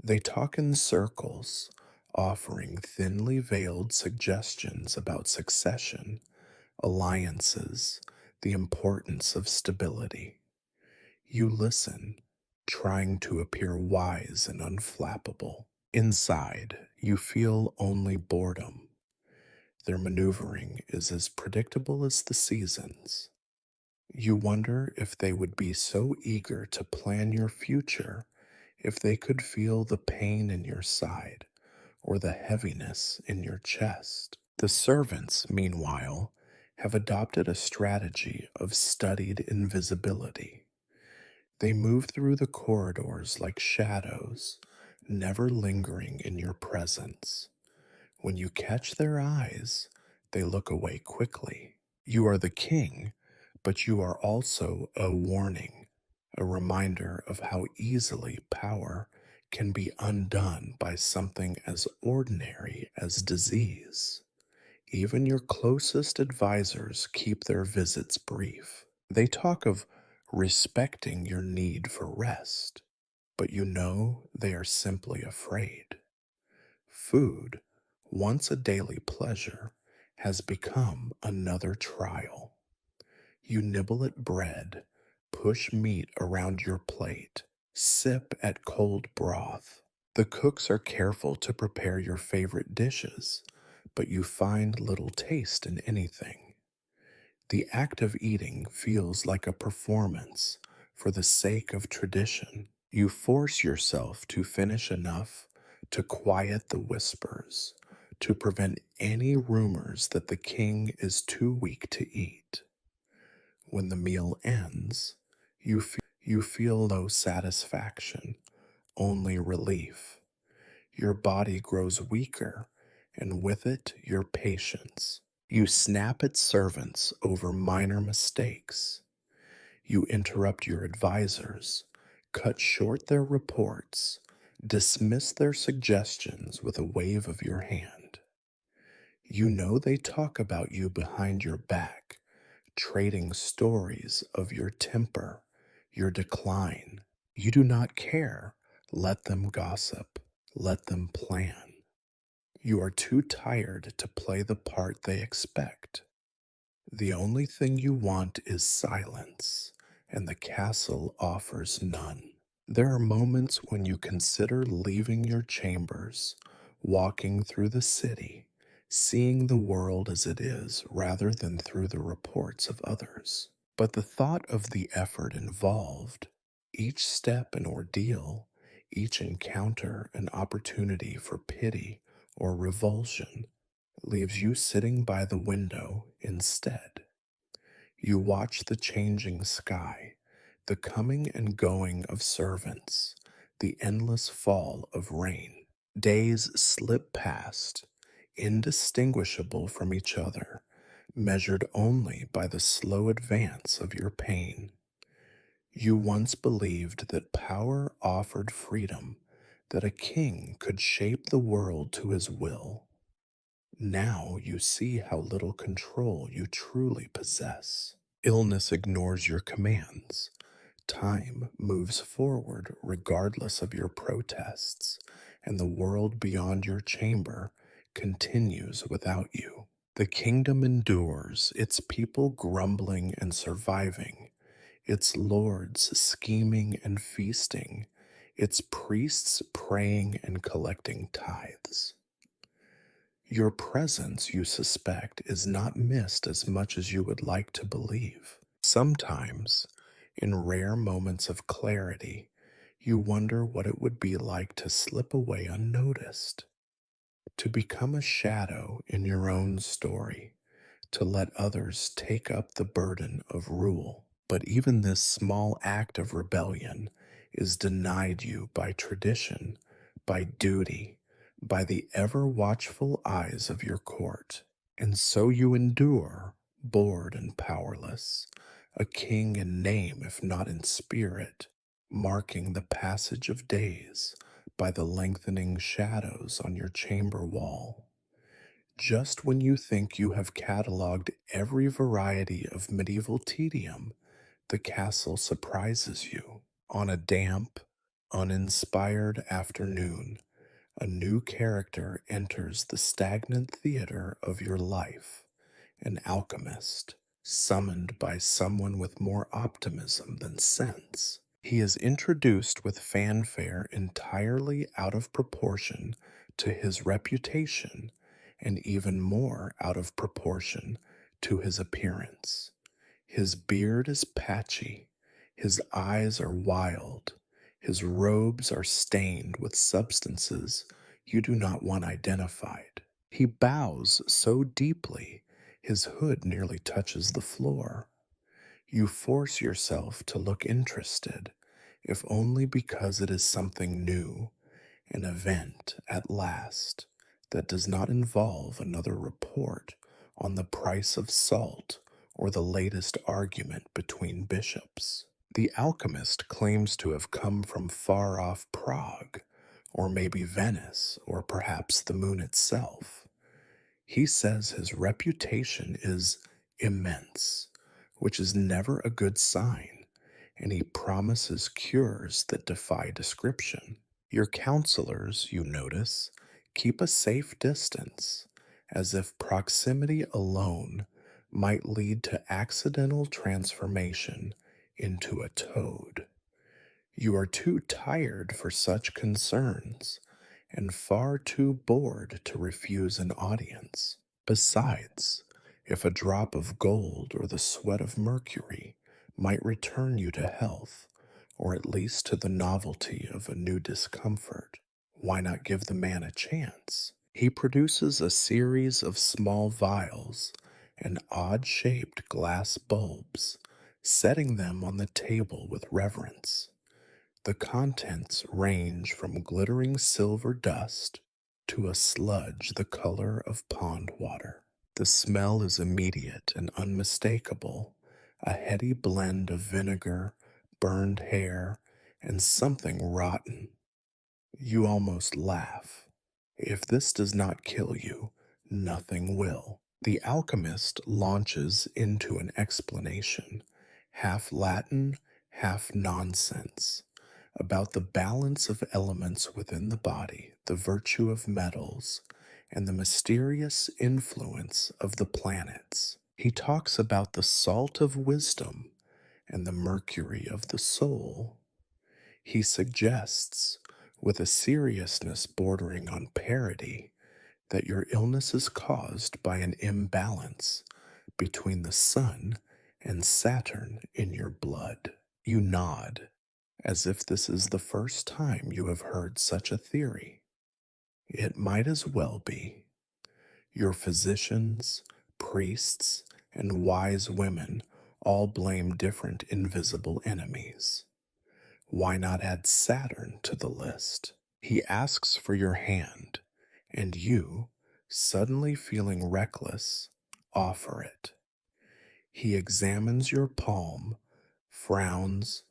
They talk in circles, offering thinly veiled suggestions about succession, alliances, the importance of stability. You listen, trying to appear wise and unflappable. Inside, you feel only boredom. Their maneuvering is as predictable as the seasons. You wonder if they would be so eager to plan your future if they could feel the pain in your side or the heaviness in your chest. The servants, meanwhile, have adopted a strategy of studied invisibility. They move through the corridors like shadows, never lingering in your presence. When you catch their eyes, they look away quickly. You are the king, but you are also a warning, a reminder of how easily power can be undone by something as ordinary as disease. Even your closest advisors keep their visits brief. They talk of respecting your need for rest, but you know they are simply afraid. Food, once a daily pleasure, has become another trial. You nibble at bread, push meat around your plate, sip at cold broth. The cooks are careful to prepare your favorite dishes, but you find little taste in anything. The act of eating feels like a performance for the sake of tradition. You force yourself to finish enough to quiet the whispers, to prevent any rumors that the king is too weak to eat. When the meal ends, you feel no satisfaction, only relief. Your body grows weaker, and with it, your patience. You snap at servants over minor mistakes. You interrupt your advisors, cut short their reports, dismiss their suggestions with a wave of your hand. You know they talk about you behind your back, trading stories of your temper, your decline. You do not care. Let them gossip. Let them plan. You are too tired to play the part they expect. The only thing you want is silence, and the castle offers none. There are moments when you consider leaving your chambers, walking through the city, seeing the world as it is rather than through the reports of others. But the thought of the effort involved, each step an ordeal, each encounter an opportunity for pity or revulsion, leaves you sitting by the window instead. You watch the changing sky, the coming and going of servants, the endless fall of rain. Days slip past, indistinguishable from each other, measured only by the slow advance of your pain. You once believed that power offered freedom, that a king could shape the world to his will. Now you see how little control you truly possess. Illness ignores your commands. Time moves forward regardless of your protests, and the world beyond your chamber continues without you. The kingdom endures, its people grumbling and surviving, its lords scheming and feasting, its priests praying and collecting tithes. Your presence, you suspect, is not missed as much as you would like to believe. Sometimes, in rare moments of clarity, you wonder what it would be like to slip away unnoticed, to become a shadow in your own story, to let others take up the burden of rule. But even this small act of rebellion is denied you by tradition, by duty, by the ever watchful eyes of your court. And so you endure, bored and powerless, a king in name if not in spirit, marking the passage of days, by the lengthening shadows on your chamber wall. Just when you think you have cataloged every variety of medieval tedium, the castle surprises you. On a damp, uninspired afternoon, a new character enters the stagnant theater of your life, an alchemist, summoned by someone with more optimism than sense. He is introduced with fanfare entirely out of proportion to his reputation and even more out of proportion to his appearance. His beard is patchy, his eyes are wild, his robes are stained with substances you do not want identified. He bows so deeply, his hood nearly touches the floor. You force yourself to look interested, if only because it is something new, an event at last that does not involve another report on the price of salt or the latest argument between bishops. The alchemist claims to have come from far off Prague, or maybe Venice, or perhaps the moon itself. He says his reputation is immense, which is never a good sign, and he promises cures that defy description. Your counselors, you notice, keep a safe distance, as if proximity alone might lead to accidental transformation into a toad. You are too tired for such concerns and far too bored to refuse an audience. Besides, if a drop of gold or the sweat of mercury might return you to health, or at least to the novelty of a new discomfort, why not give the man a chance? He produces a series of small vials and odd shaped glass bulbs, setting them on the table with reverence. The contents range from glittering silver dust to a sludge the color of pond water. The smell is immediate and unmistakable, a heady blend of vinegar, burned hair, and something rotten. You almost laugh. If this does not kill you, nothing will. The alchemist launches into an explanation, half Latin, half nonsense, about the balance of elements within the body, the virtue of metals, and the mysterious influence of the planets. He talks about the salt of wisdom and the mercury of the soul. He suggests, with a seriousness bordering on parody, that your illness is caused by an imbalance between the sun and Saturn in your blood. You nod, as if this is the first time you have heard such a theory. It might as well be. Your physicians, priests, and wise women all blame different invisible enemies. Why not add Saturn to the list? He asks for your hand, and you, suddenly feeling reckless, offer it. He examines your palm, frowns,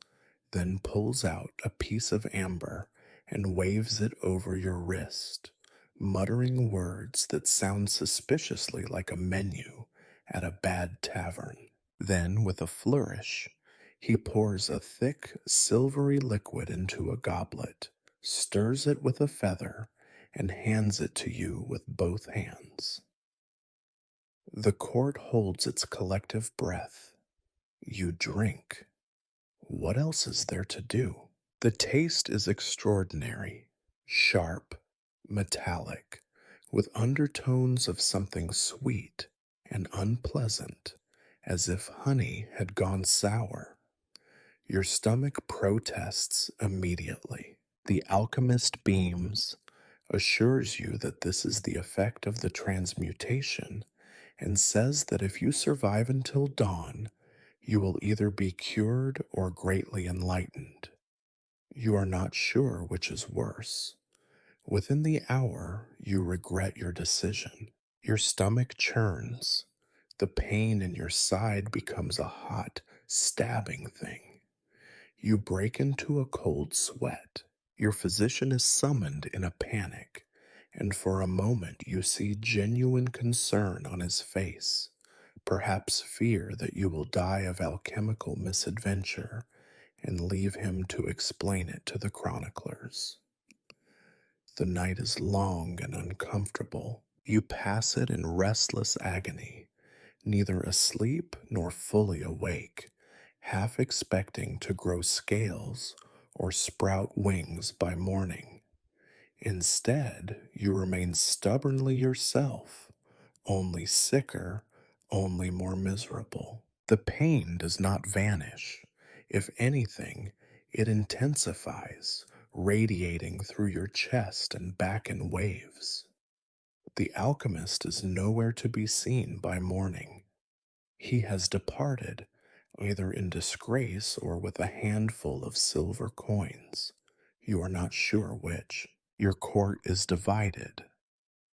then pulls out a piece of amber and waves it over your wrist, muttering words that sound suspiciously like a menu at a bad tavern. Then, with a flourish, he pours a thick, silvery liquid into a goblet, stirs it with a feather, and hands it to you with both hands. The court holds its collective breath. You drink. What else is there to do? The taste is extraordinary, sharp, metallic, with undertones of something sweet and unpleasant, as if honey had gone sour. Your stomach protests immediately. The alchemist beams, assures you that this is the effect of the transmutation, and says that if you survive until dawn, you will either be cured or greatly enlightened. You are not sure which is worse. Within the hour, you regret your decision. Your stomach churns. The pain in your side becomes a hot, stabbing thing. You break into a cold sweat. Your physician is summoned in a panic, and for a moment you see genuine concern on his face, perhaps fear that you will die of alchemical misadventure, and leave him to explain it to the chroniclers. The night is long and uncomfortable. You pass it in restless agony, neither asleep nor fully awake, half expecting to grow scales or sprout wings by morning. Instead, you remain stubbornly yourself, only sicker, only more miserable. The pain does not vanish. If anything, it intensifies, radiating through your chest and back in waves. The alchemist is nowhere to be seen by morning. He has departed, either in disgrace or with a handful of silver coins. You are not sure which. Your court is divided.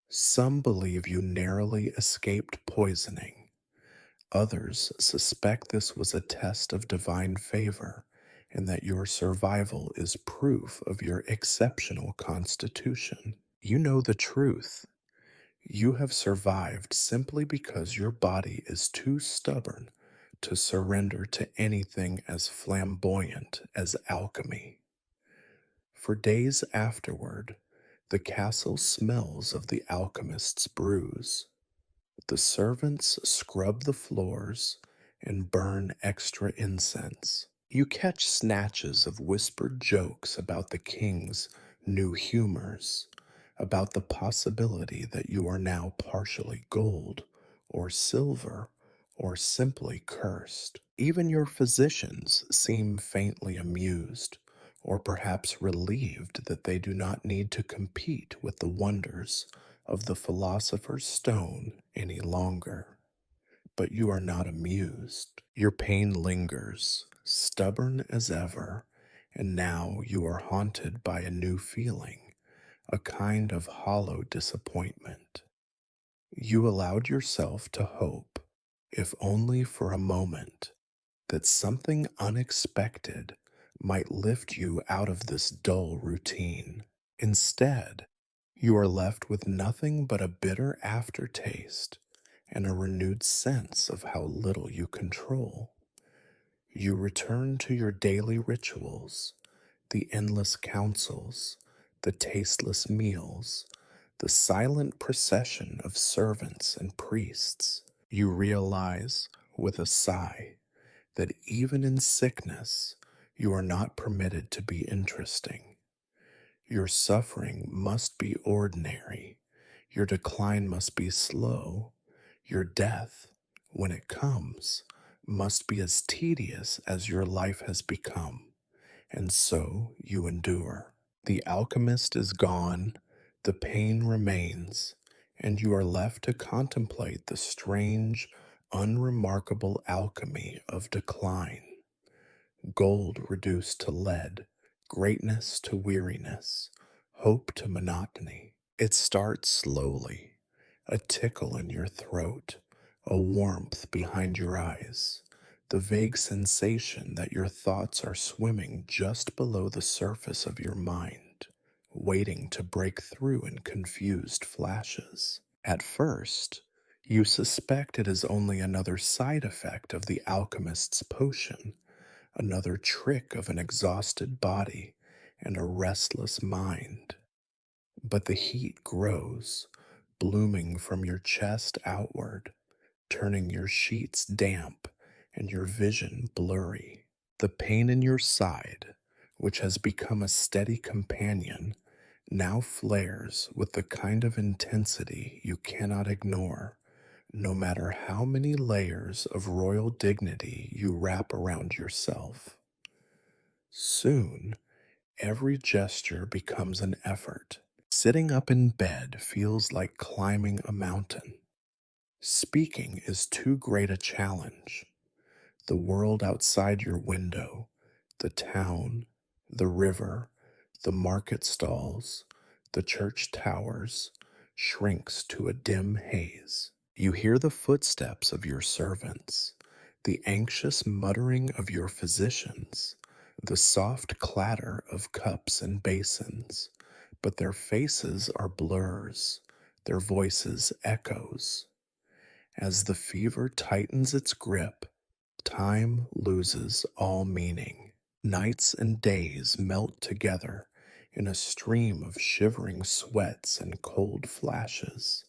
Some believe you narrowly escaped poisoning. Others suspect this was a test of divine favor and that your survival is proof of your exceptional constitution. You know the truth. You have survived simply because your body is too stubborn to surrender to anything as flamboyant as alchemy. For days afterward, the castle smells of the alchemist's brews. The servants scrub the floors and burn extra incense. You catch snatches of whispered jokes about the king's new humors, about the possibility that you are now partially gold or silver or simply cursed. Even your physicians seem faintly amused, or perhaps relieved that they do not need to compete with the wonders of the philosopher's stone any longer. But you are not amused. Your pain lingers, stubborn as ever, and now you are haunted by a new feeling, a kind of hollow disappointment. You allowed yourself to hope, if only for a moment, that something unexpected might lift you out of this dull routine. Instead, you are left with nothing but a bitter aftertaste and a renewed sense of how little you control. You return to your daily rituals, the endless councils, the tasteless meals, the silent procession of servants and priests. You realize, with a sigh, that even in sickness, you are not permitted to be interesting. Your suffering must be ordinary. Your decline must be slow. Your death, when it comes, must be as tedious as your life has become. And so you endure. The alchemist is gone, the pain remains, and you are left to contemplate the strange, unremarkable alchemy of decline. Gold reduced to lead, greatness to weariness, hope to monotony. It starts slowly, a tickle in your throat, a warmth behind your eyes, the vague sensation that your thoughts are swimming just below the surface of your mind, waiting to break through in confused flashes. At first, you suspect it is only another side effect of the alchemist's potion, another trick of an exhausted body and a restless mind. But the heat grows, blooming from your chest outward, turning your sheets damp and your vision blurry. The pain in your side, which has become a steady companion, now flares with the kind of intensity you cannot ignore, no matter how many layers of royal dignity you wrap around yourself. Soon, every gesture becomes an effort. Sitting up in bed feels like climbing a mountain. Speaking is too great a challenge. The world outside your window, the town, the river, the market stalls, the church towers, shrinks to a dim haze. You hear the footsteps of your servants, the anxious muttering of your physicians, the soft clatter of cups and basins, but their faces are blurs, their voices echoes. As the fever tightens its grip, time loses all meaning. Nights and days melt together in a stream of shivering sweats and cold flashes,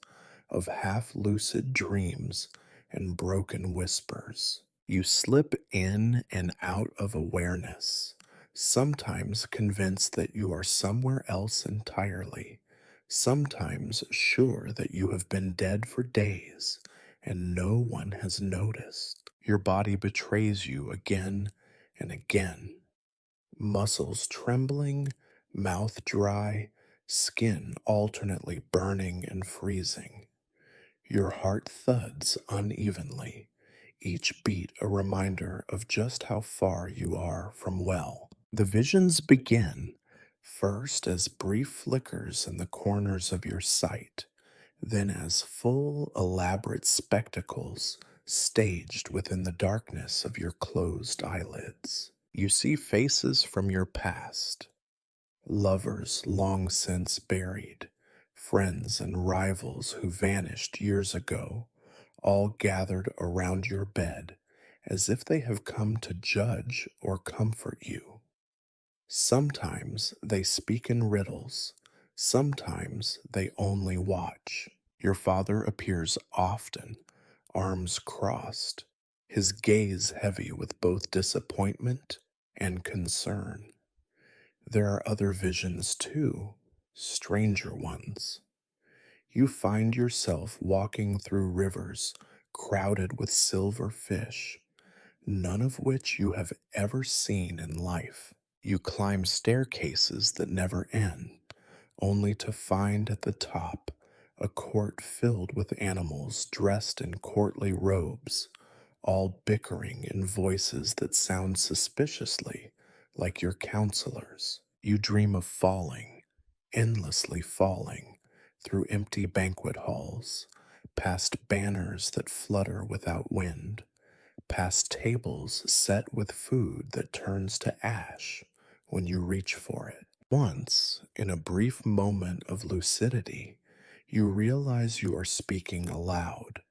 of half lucid dreams and broken whispers. You slip in and out of awareness, sometimes convinced that you are somewhere else entirely, sometimes sure that you have been dead for days and no one has noticed. Your body betrays you again and again, muscles trembling, mouth dry, skin alternately burning and freezing. Your heart thuds unevenly, each beat a reminder of just how far you are from well. The visions begin, first as brief flickers in the corners of your sight, then as full, elaborate spectacles staged within the darkness of your closed eyelids. You see faces from your past, lovers long since buried, friends and rivals who vanished years ago, all gathered around your bed as if they have come to judge or comfort you. Sometimes they speak in riddles, sometimes they only watch. Your father appears often, arms crossed, his gaze heavy with both disappointment and concern. There are other visions too, stranger ones. You find yourself walking through rivers crowded with silver fish, none of which you have ever seen in life. You climb staircases that never end, only to find at the top a court filled with animals dressed in courtly robes, all bickering in voices that sound suspiciously like your counselors. You dream of falling, endlessly falling, through empty banquet halls, past banners that flutter without wind, past tables set with food that turns to ash when you reach for it. Once, in a brief moment of lucidity, you realize you are speaking aloud,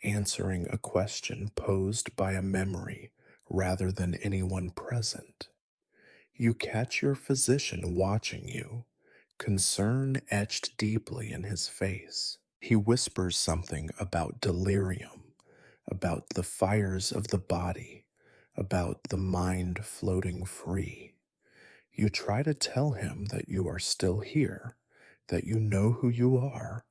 answering a question posed by a memory rather than anyone present. You catch your physician watching you, concern etched deeply in his face. He whispers something about delirium, about the fires of the body, about the mind floating free. You try to tell him that you are still here, that you know who you are,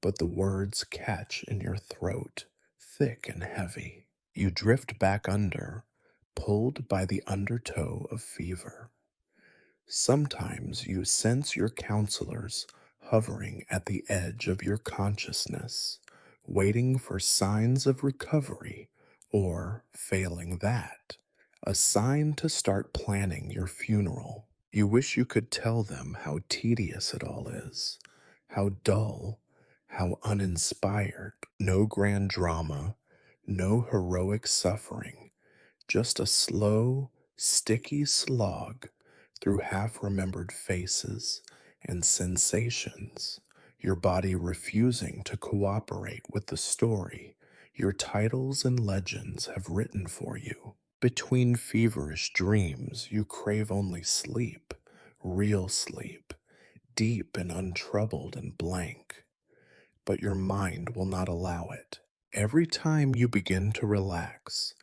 but the words catch in your throat, thick and heavy. You drift back under, pulled by the undertow of fever. Sometimes you sense your counselors hovering at the edge of your consciousness, waiting for signs of recovery, or, failing that, a sign to start planning your funeral. You wish you could tell them how tedious it all is, how dull, how uninspired. No grand drama, no heroic suffering, just a slow, sticky slog through half remembered faces and sensations, your body refusing to cooperate with the story your titles and legends have written for you. Between feverish dreams, you crave only sleep, real sleep, deep and untroubled and blank, but your mind will not allow it. Every time you begin to relax,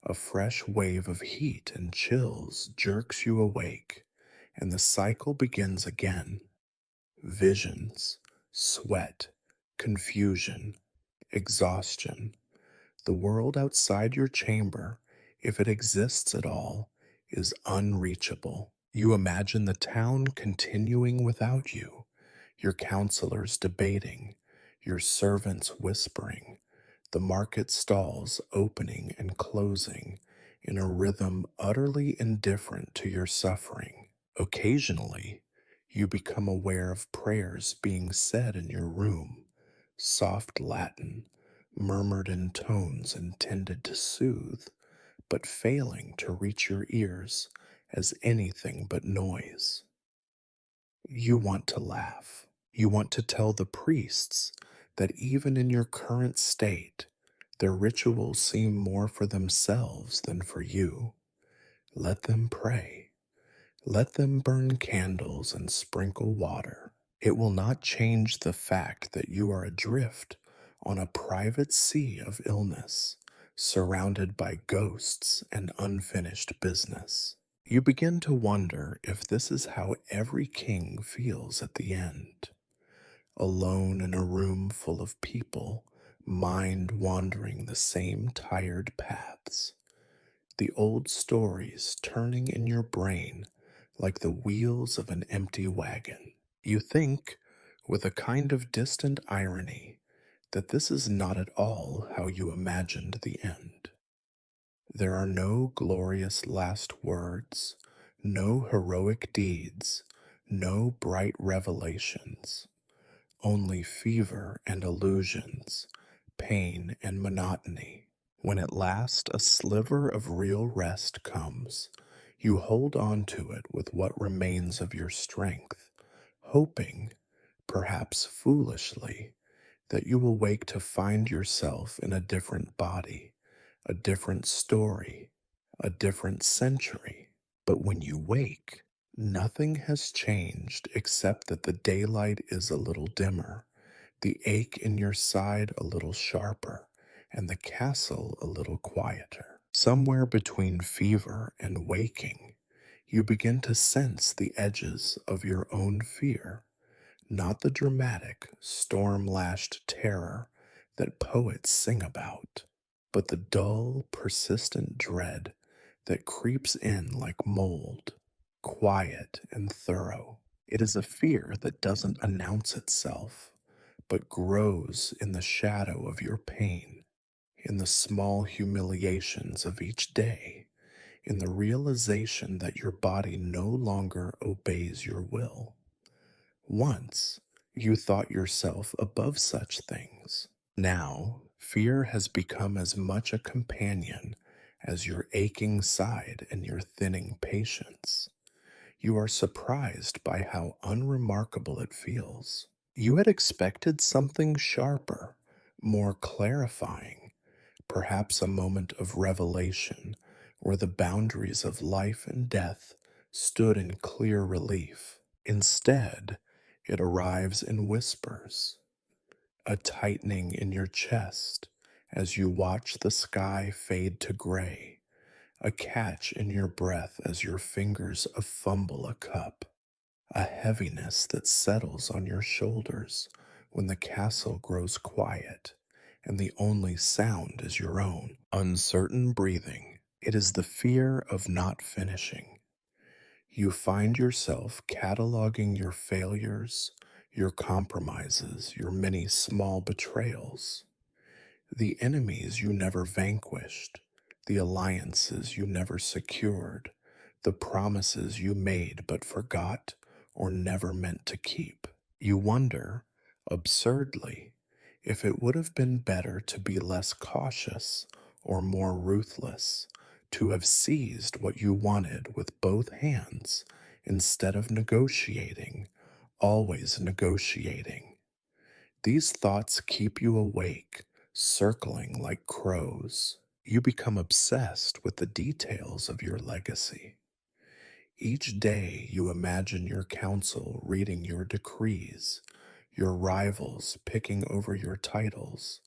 a fresh wave of heat and chills jerks you awake, and the cycle begins again. Visions, sweat, confusion, exhaustion. The world outside your chamber, if it exists at all, is unreachable. You imagine the town continuing without you, your counselors debating, your servants whispering, the market stalls opening and closing in a rhythm utterly indifferent to your suffering. Occasionally, you become aware of prayers being said in your room, soft Latin, murmured in tones intended to soothe, but failing to reach your ears as anything but noise. You want to laugh. You want to tell the priests that even in your current state, their rituals seem more for themselves than for you. Let them pray. Let them burn candles and sprinkle water. It will not change the fact that you are adrift on a private sea of illness, surrounded by ghosts and unfinished business. You begin to wonder if this is how every king feels at the end, alone in a room full of people, mind wandering the same tired paths, the old stories turning in your brain like the wheels of an empty wagon. You think, with a kind of distant irony, that this is not at all how you imagined the end. There are no glorious last words, no heroic deeds, no bright revelations, only fever and illusions, pain and monotony. When at last a sliver of real rest comes, you hold on to it with what remains of your strength, hoping, perhaps foolishly, that you will wake to find yourself in a different body, a different story, a different century. But when you wake, nothing has changed except that the daylight is a little dimmer, the ache in your side a little sharper, and the castle a little quieter. Somewhere between fever and waking, you begin to sense the edges of your own fear, not the dramatic, storm lashed terror that poets sing about, but the dull, persistent dread that creeps in like mold, quiet and thorough. It is a fear that doesn't announce itself, but grows in the shadow of your pain, in the small humiliations of each day, in the realization that your body no longer obeys your will. Once, you thought yourself above such things. Now, fear has become as much a companion as your aching side and your thinning patience. You are surprised by how unremarkable it feels. You had expected something sharper, more clarifying, perhaps a moment of revelation where the boundaries of life and death stood in clear relief. Instead, it arrives in whispers, a tightening in your chest as you watch the sky fade to gray, a catch in your breath as your fingers fumble a cup, a heaviness that settles on your shoulders when the castle grows quiet and the only sound is your own uncertain breathing. It is the fear of not finishing. You find yourself cataloging your failures, your compromises, your many small betrayals, the enemies you never vanquished, the alliances you never secured, the promises you made but forgot or never meant to keep. You wonder, absurdly, if it would have been better to be less cautious or more ruthless, to have seized what you wanted with both hands instead of negotiating, always negotiating. These thoughts keep you awake, circling like crows. You become obsessed with the details of your legacy. Each day you imagine your council reading your decrees, your rivals picking over your titles,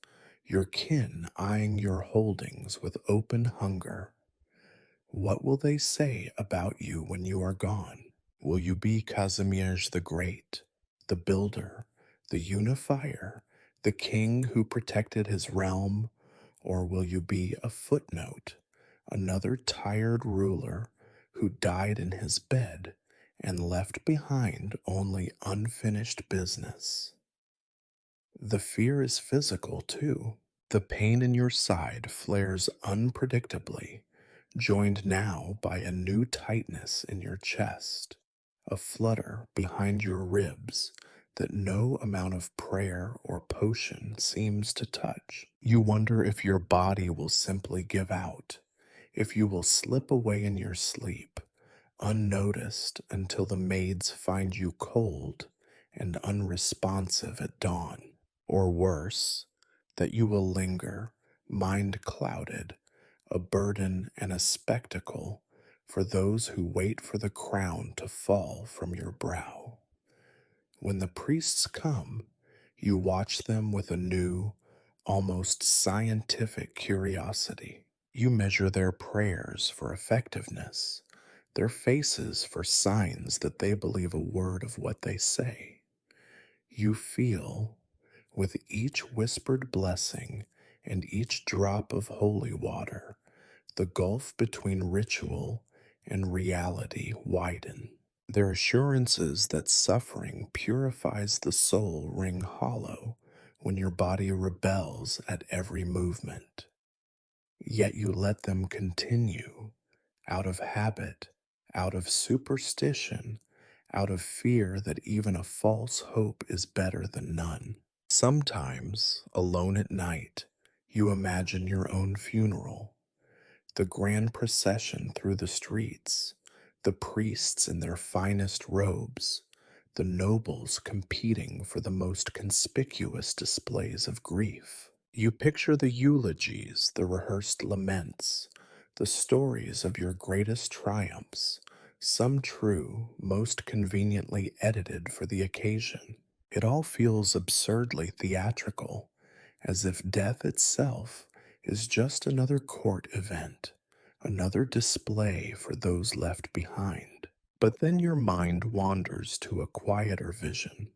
your kin eyeing your holdings with open hunger. What will they say about you when you are gone? Will you be Casimir the Great, the builder, the unifier, the king who protected his realm, or will you be a footnote, another tired ruler who died in his bed and left behind only unfinished business? The fear is physical too. The pain in your side flares unpredictably, joined now by a new tightness in your chest, a flutter behind your ribs that no amount of prayer or potion seems to touch. You wonder if your body will simply give out, if you will slip away in your sleep, unnoticed until the maids find you cold and unresponsive at dawn, or worse, that you will linger, mind clouded, a burden and a spectacle for those who wait for the crown to fall from your brow. When the priests come, you watch them with a new, almost scientific curiosity. You measure their prayers for effectiveness, their faces for signs that they believe a word of what they say. You feel, with each whispered blessing and each drop of holy water, the gulf between ritual and reality widen. Their assurances that suffering purifies the soul ring hollow when your body rebels at every movement. Yet you let them continue out of habit, out of superstition, out of fear that even a false hope is better than none. Sometimes, alone at night, you imagine your own funeral, the grand procession through the streets, the priests in their finest robes, the nobles competing for the most conspicuous displays of grief. You picture the eulogies, the rehearsed laments, the stories of your greatest triumphs, some true, most conveniently edited for the occasion. It all feels absurdly theatrical, as if death itself is just another court event, another display for those left behind. But then your mind wanders to a quieter vision.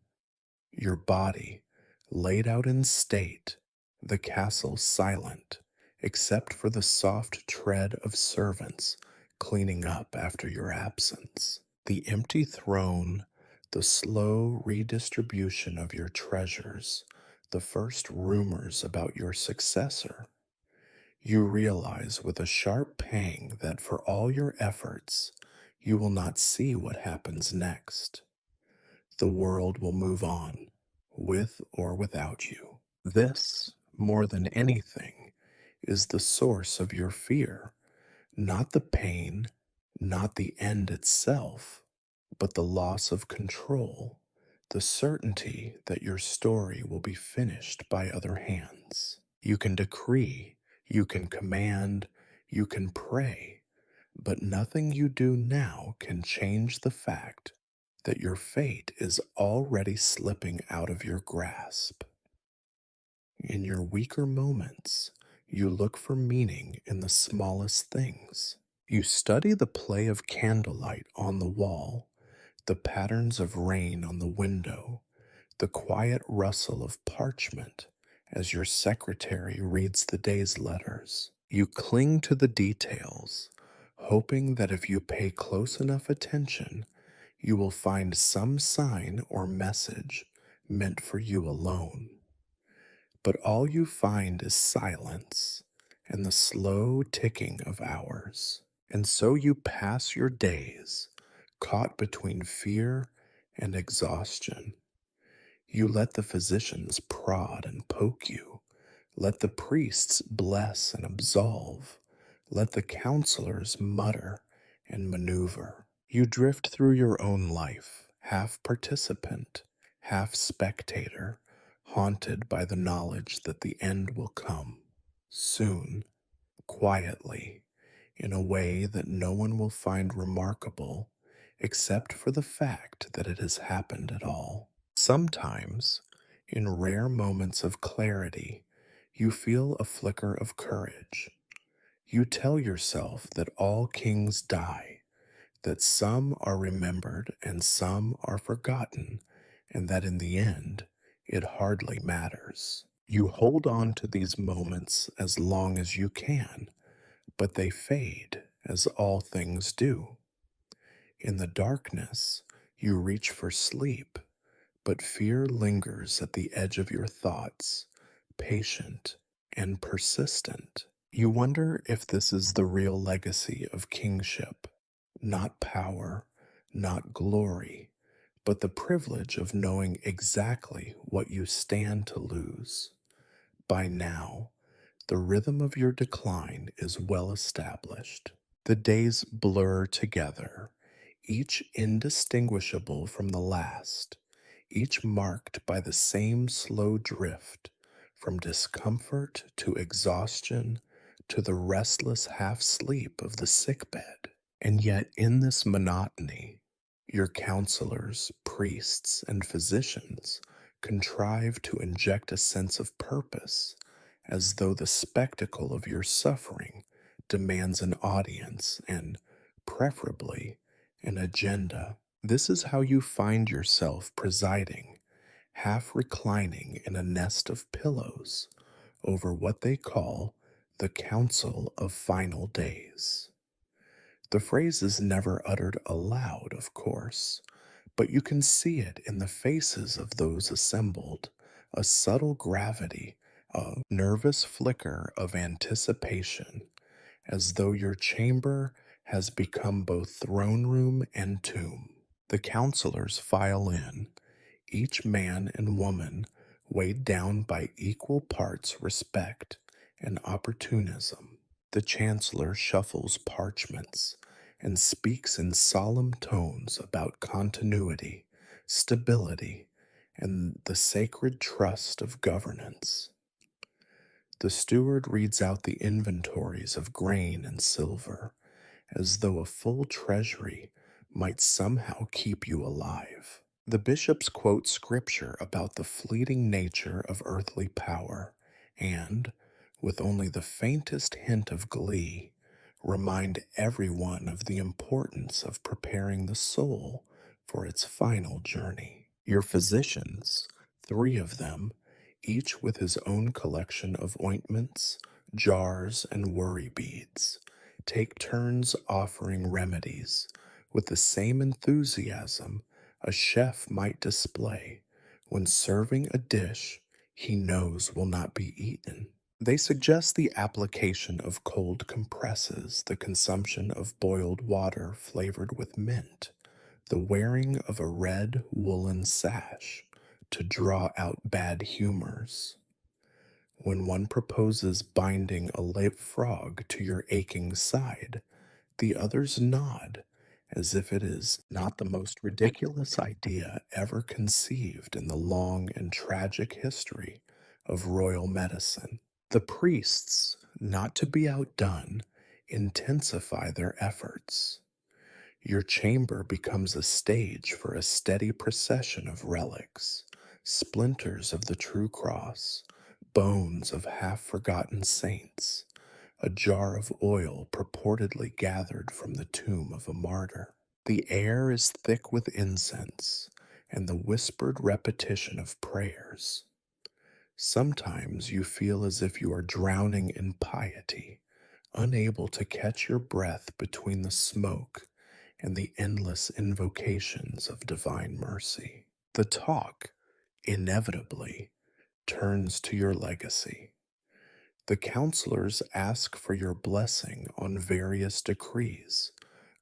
Your body, laid out in state, the castle silent, except for the soft tread of servants cleaning up after your absence. The empty throne, the slow redistribution of your treasures, the first rumors about your successor. You realize with a sharp pang that for all your efforts, you will not see what happens next. The world will move on, with or without you. This, more than anything, is the source of your fear, not the pain, not the end itself, but the loss of control, the certainty that your story will be finished by other hands. You can decree, you can command, you can pray, but nothing you do now can change the fact that your fate is already slipping out of your grasp. In your weaker moments, you look for meaning in the smallest things. You study the play of candlelight on the wall, the patterns of rain on the window, the quiet rustle of parchment as your secretary reads the day's letters. You cling to the details, hoping that if you pay close enough attention, you will find some sign or message meant for you alone. But all you find is silence and the slow ticking of hours. And so you pass your days, caught between fear and exhaustion. You let the physicians prod and poke you. Let the priests bless and absolve. Let the counselors mutter and maneuver. You drift through your own life, half participant, half spectator, haunted by the knowledge that the end will come soon, quietly, in a way that no one will find remarkable except for the fact that it has happened at all. Sometimes, in rare moments of clarity, you feel a flicker of courage. You tell yourself that all kings die, that some are remembered and some are forgotten, and that in the end, it hardly matters. You hold on to these moments as long as you can, but they fade, as all things do. In the darkness, you reach for sleep, but fear lingers at the edge of your thoughts, patient and persistent. You wonder if this is the real legacy of kingship, not power, not glory, but the privilege of knowing exactly what you stand to lose. By now, the rhythm of your decline is well established. The days blur together, each indistinguishable from the last, each marked by the same slow drift from discomfort to exhaustion to the restless half sleep of the sickbed. And yet, in this monotony, your counselors, priests, and physicians contrive to inject a sense of purpose, as though the spectacle of your suffering demands an audience and, preferably, an agenda. This is how you find yourself presiding, half reclining in a nest of pillows, over what they call the Council of Final Days. The phrase is never uttered aloud, of course, but you can see it in the faces of those assembled, a subtle gravity, a nervous flicker of anticipation, as though your chamber has become both throne room and tomb. The counselors file in, each man and woman weighed down by equal parts respect and opportunism. The chancellor shuffles parchments and speaks in solemn tones about continuity, stability, and the sacred trust of governance. The steward reads out the inventories of grain and silver, as though a full treasury might somehow keep you alive. The bishops quote scripture about the fleeting nature of earthly power and, with only the faintest hint of glee, remind everyone of the importance of preparing the soul for its final journey. Your physicians, three of them, each with his own collection of ointments, jars, and worry beads, take turns offering remedies with the same enthusiasm a chef might display when serving a dish he knows will not be eaten. They suggest the application of cold compresses, the consumption of boiled water flavored with mint, the wearing of a red woolen sash to draw out bad humors. When one proposes binding a live frog to your aching side, the others nod as if it is not the most ridiculous idea ever conceived in the long and tragic history of royal medicine. The priests, not to be outdone, intensify their efforts. Your chamber becomes a stage for a steady procession of relics, splinters of the true cross, bones of half forgotten saints, a jar of oil purportedly gathered from the tomb of a martyr. The air is thick with incense and the whispered repetition of prayers. Sometimes you feel as if you are drowning in piety, unable to catch your breath between the smoke and the endless invocations of divine mercy. The talk, inevitably, turns to your legacy. The counselors ask for your blessing on various decrees,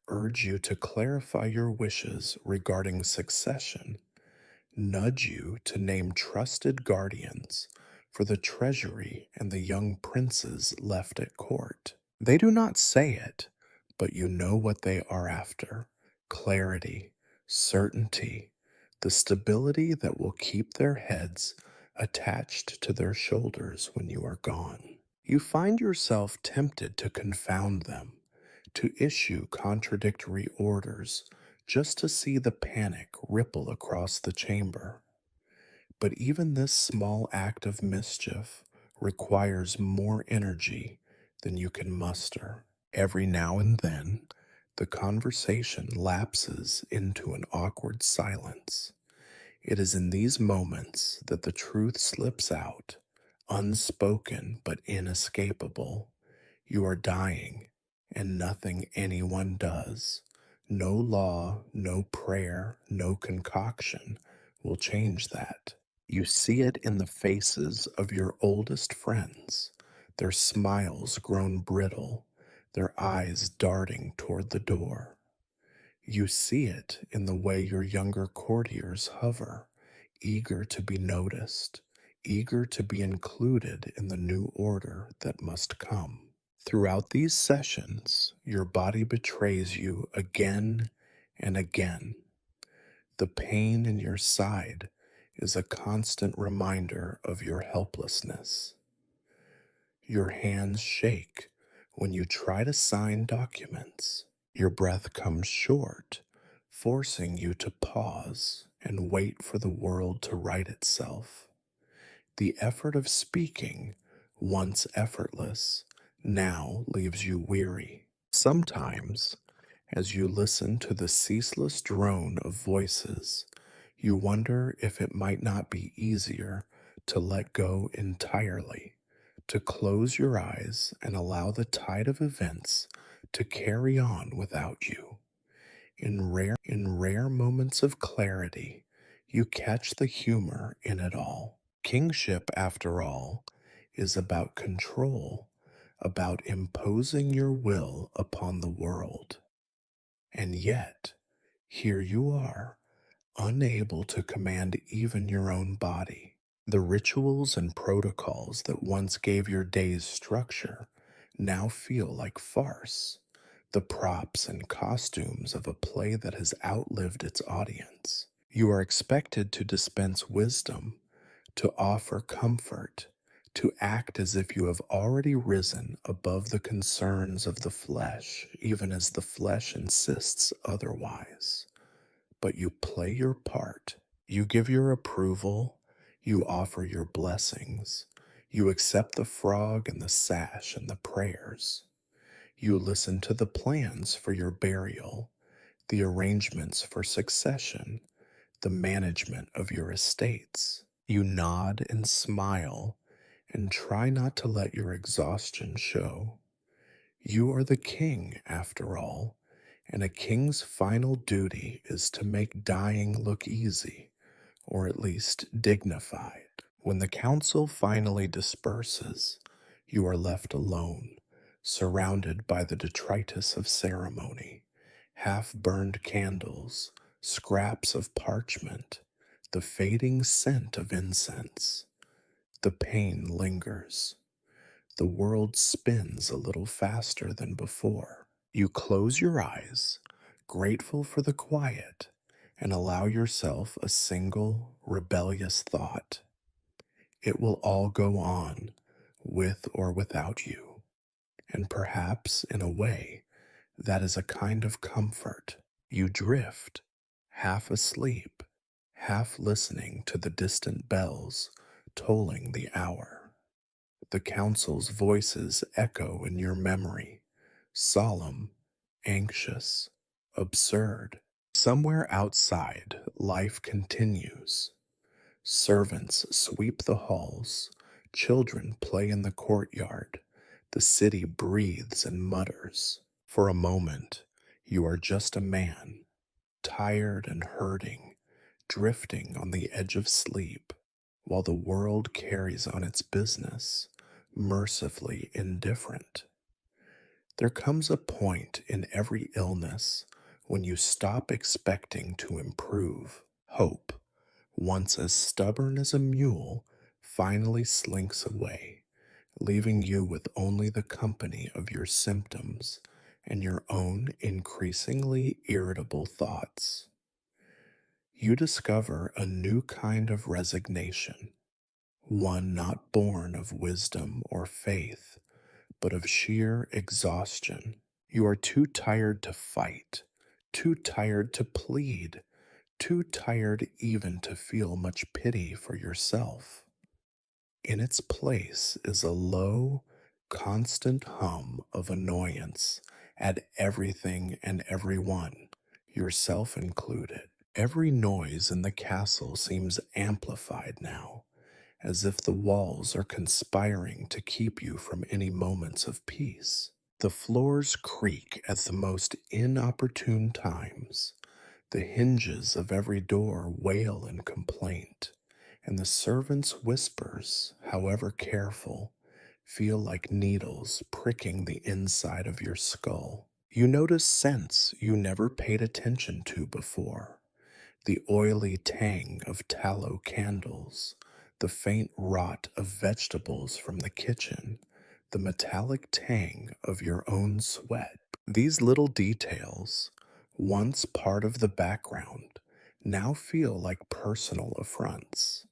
urge you to clarify your wishes regarding succession, nudge you to name trusted guardians for the treasury and the young princes left at court. They do not say it, but you know what they are after: clarity, certainty, the stability that will keep their heads attached to their shoulders when you are gone. You find yourself tempted to confound them, to issue contradictory orders just to see the panic ripple across the chamber. But even this small act of mischief requires more energy than you can muster. Every now and then, the conversation lapses into an awkward silence. It is in these moments that the truth slips out, unspoken but inescapable. You are dying, and nothing anyone does, no law, no prayer, no concoction, will change that. You see it in the faces of your oldest friends, their smiles grown brittle, their eyes darting toward the door. You see it in the way your younger courtiers hover, eager to be noticed, eager to be included in the new order that must come. Throughout these sessions, your body betrays you again And again, the pain in your side is a constant reminder of your helplessness. Your hands shake when you try to sign documents. Your breath comes short, forcing you to pause and wait for the world to right itself. The effort of speaking, once effortless, now leaves you weary. Sometimes, as you listen to the ceaseless drone of voices, you wonder if it might not be easier to let go entirely, to close your eyes and allow the tide of events to carry on without you. In rare moments of clarity, you catch the humor in it all. Kingship, after all, is about control, about imposing your will upon the world. And yet, here you are, unable to command even your own body. The rituals and protocols that once gave your days structure now feel like farce, the props and costumes of a play that has outlived its audience. You are expected to dispense wisdom, to offer comfort, to act as if you have already risen above the concerns of the flesh, even as the flesh insists otherwise. But you play your part. You give your approval. You offer your blessings. You accept the frog and the sash and the prayers. You listen to the plans for your burial, the arrangements for succession, the management of your estates. You nod and smile and try not to let your exhaustion show. You are the king, after all, and a king's final duty is to make dying look easy, or at least dignified. When the council finally disperses, you are left alone, surrounded by the detritus of ceremony, half burned candles, scraps of parchment, the fading scent of incense. The pain lingers. The world spins a little faster than before. You close your eyes, grateful for the quiet, and allow yourself a single rebellious thought. It will all go on, with or without you. And perhaps, in a way, that is a kind of comfort. You drift, half asleep, half listening to the distant bells tolling the hour. The council's voices echo in your memory, solemn, anxious, absurd. Somewhere outside, life continues. Servants sweep the halls, children play in the courtyard, the city breathes and mutters. For a moment, you are just a man, tired and hurting, drifting on the edge of sleep, while the world carries on its business, mercifully indifferent. There comes a point in every illness when you stop expecting to improve. Hope, once as stubborn as a mule, finally slinks away, leaving you with only the company of your symptoms and your own increasingly irritable thoughts. You discover a new kind of resignation, one not born of wisdom or faith, but of sheer exhaustion. You are too tired to fight, too tired to plead, too tired even to feel much pity for yourself. In its place is a low, constant hum of annoyance at everything and everyone, yourself included. Every noise in the castle seems amplified now, as if the walls are conspiring to keep you from any moments of peace. The floors creak at the most inopportune times. The hinges of every door wail in complaint, and the servants' whispers, however careful, feel like needles pricking the inside of your skull. You notice scents you never paid attention to before: the oily tang of tallow candles, the faint rot of vegetables from the kitchen, the metallic tang of your own sweat. These little details, once part of the background, now feel like personal affronts.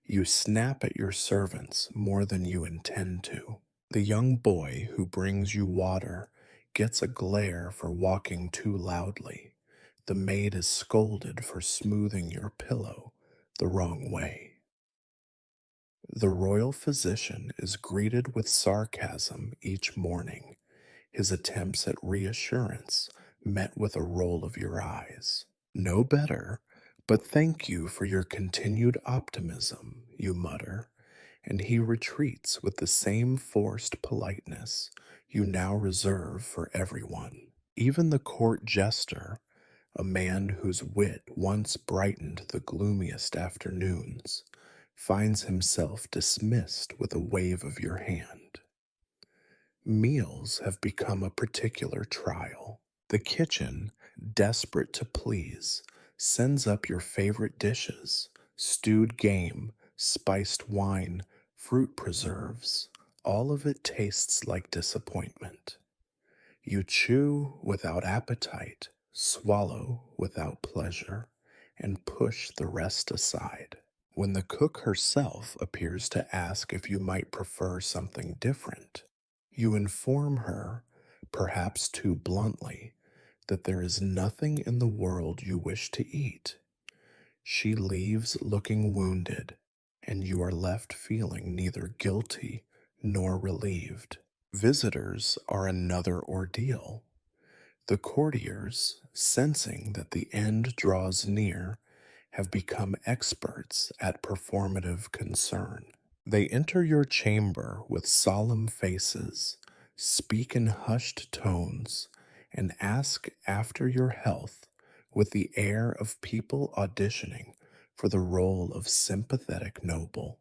You snap at your servants more than you intend to. The young boy who brings you water gets a glare for walking too loudly. The maid is scolded for smoothing your pillow the wrong way. The royal physician is greeted with sarcasm each morning, his attempts at reassurance met with a roll of your eyes. No better, but thank you for your continued optimism, you mutter, and he retreats with the same forced politeness you now reserve for everyone. Even the court jester, a man whose wit once brightened the gloomiest afternoons, finds himself dismissed with a wave of your hand. Meals have become a particular trial. The kitchen, desperate to please, sends up your favorite dishes: stewed game, spiced wine, fruit preserves. All of it tastes like disappointment. You chew without appetite, swallow without pleasure, and push the rest aside. When the cook herself appears to ask if you might prefer something different, you inform her, perhaps too bluntly, that there is nothing in the world you wish to eat. She leaves looking wounded, and you are left feeling neither guilty nor relieved. Visitors are another ordeal. The courtiers, sensing that the end draws near, have become experts at performative concern. They enter your chamber with solemn faces, speak in hushed tones, and ask after your health with the air of people auditioning for the role of sympathetic noble.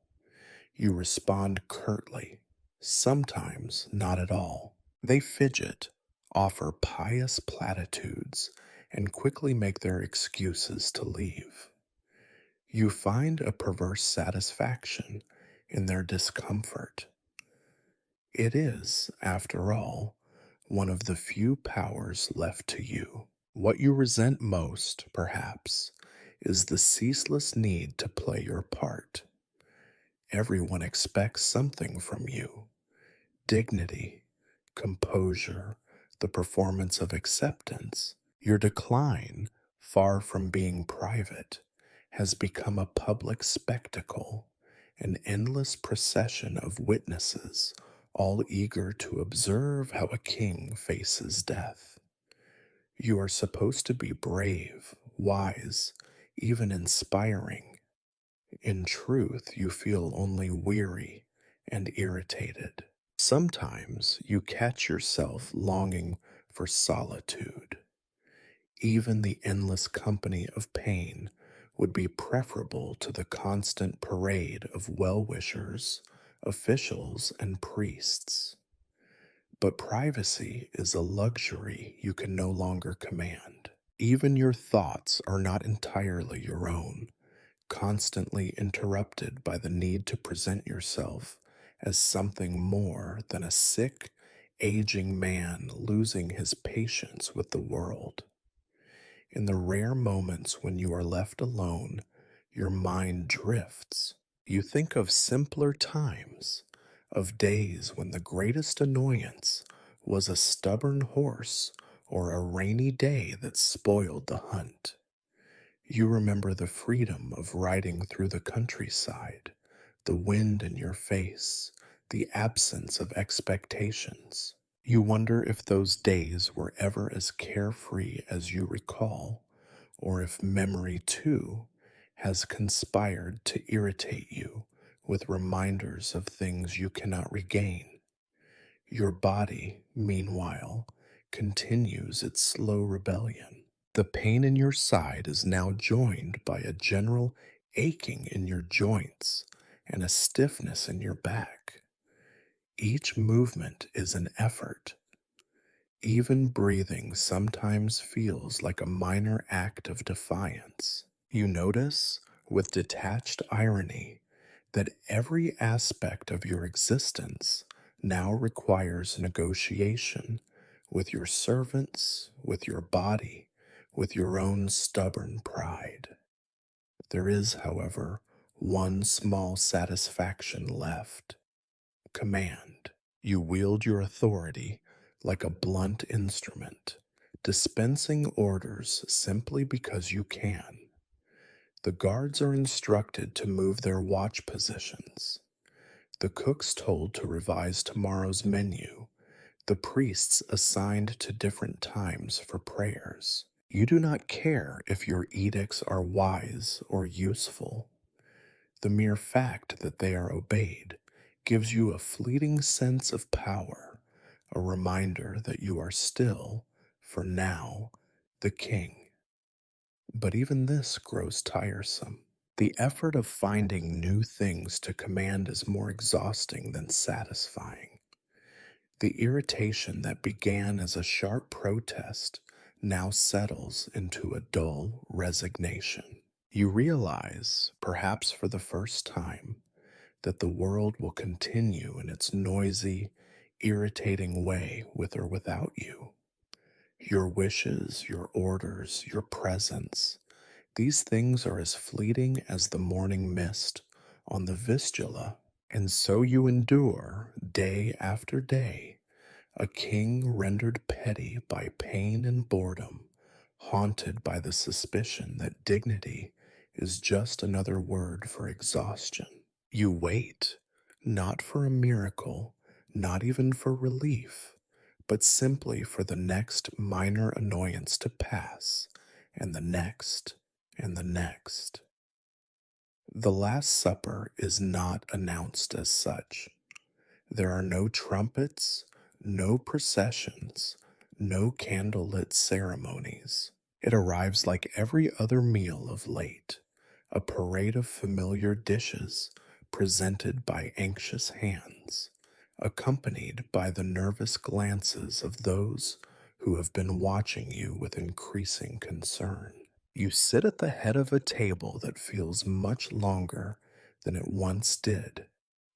You respond curtly, sometimes not at all. They fidget, offer pious platitudes, and quickly make their excuses to leave. You find a perverse satisfaction in their discomfort. It is, after all, one of the few powers left to you. What you resent most, perhaps, is the ceaseless need to play your part. Everyone expects something from you: dignity, composure, the performance of acceptance. Your decline, far from being private, has become a public spectacle, an endless procession of witnesses, all eager to observe how a king faces death. You are supposed to be brave, wise, even inspiring. In truth, you feel only weary and irritated. Sometimes you catch yourself longing for solitude. Even the endless company of pain would be preferable to the constant parade of well-wishers, officials, and priests. But privacy is a luxury you can no longer command. Even your thoughts are not entirely your own, constantly interrupted by the need to present yourself as something more than a sick, aging man losing his patience with the world. In the rare moments when you are left alone, your mind drifts. You think of simpler times, of days when the greatest annoyance was a stubborn horse or a rainy day that spoiled the hunt. You remember the freedom of riding through the countryside, the wind in your face, the absence of expectations. You wonder if those days were ever as carefree as you recall, or if memory, too, has conspired to irritate you with reminders of things you cannot regain. Your body, meanwhile, continues its slow rebellion. The pain in your side is now joined by a general aching in your joints and a stiffness in your back. Each movement is an effort. Even breathing sometimes feels like a minor act of defiance. You notice, with detached irony, that every aspect of your existence now requires negotiation with your servants, with your body, with your own stubborn pride. There is, however, one small satisfaction left: command. You wield your authority like a blunt instrument, dispensing orders simply because you can. The guards are instructed to move their watch positions, the cooks told to revise tomorrow's menu, the priests assigned to different times for prayers. You do not care if your edicts are wise or useful. The mere fact that they are obeyed gives you a fleeting sense of power, a reminder that you are still, for now, the king. But even this grows tiresome. The effort of finding new things to command is more exhausting than satisfying. The irritation that began as a sharp protest now settles into a dull resignation. You realize, perhaps for the first time, that the world will continue in its noisy, irritating way with or without you. Your wishes, your orders, your presence, these things are as fleeting as the morning mist on the Vistula, and so you endure day after day, a king rendered petty by pain and boredom, haunted by the suspicion that dignity is just another word for exhaustion. You wait, not for a miracle, not even for relief, but simply for the next minor annoyance to pass, and the next, and the next. The Last Supper is not announced as such. There are no trumpets, no processions, no candlelit ceremonies. It arrives like every other meal of late, a parade of familiar dishes presented by anxious hands, accompanied by the nervous glances of those who have been watching you with increasing concern. You sit at the head of a table that feels much longer than it once did,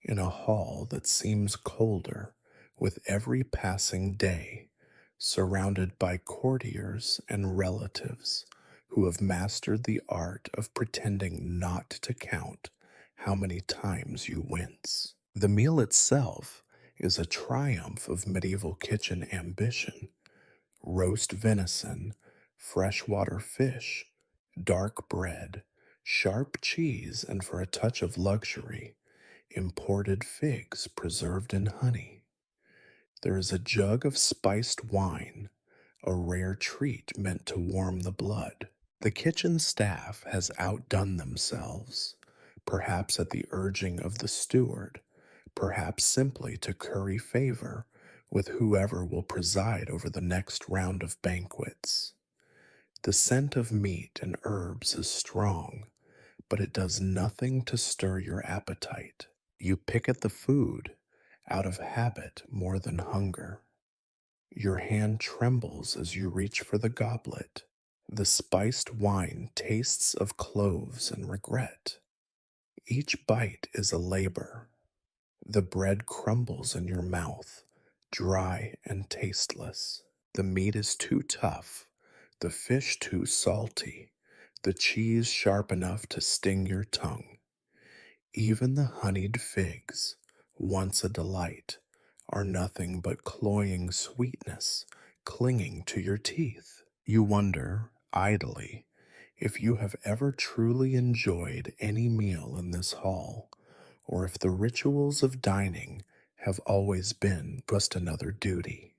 in a hall that seems colder with every passing day, surrounded by courtiers and relatives who have mastered the art of pretending not to count how many times you wince. The meal itself is a triumph of medieval kitchen ambition: roast venison, freshwater fish, dark bread, sharp cheese, and for a touch of luxury, imported figs preserved in honey. There is a jug of spiced wine, a rare treat meant to warm the blood. The kitchen staff has outdone themselves, perhaps at the urging of the steward, perhaps simply to curry favor with whoever will preside over the next round of banquets. The scent of meat and herbs is strong, but it does nothing to stir your appetite. You pick at the food out of habit more than hunger. Your hand trembles as you reach for the goblet. The spiced wine tastes of cloves and regret. Each bite is a labor. The bread crumbles in your mouth, dry and tasteless. The meat is too tough, the fish too salty, the cheese sharp enough to sting your tongue. Even the honeyed figs, once a delight, are nothing but cloying sweetness clinging to your teeth. You wonder, idly, if you have ever truly enjoyed any meal in this hall, or if the rituals of dining have always been just another duty.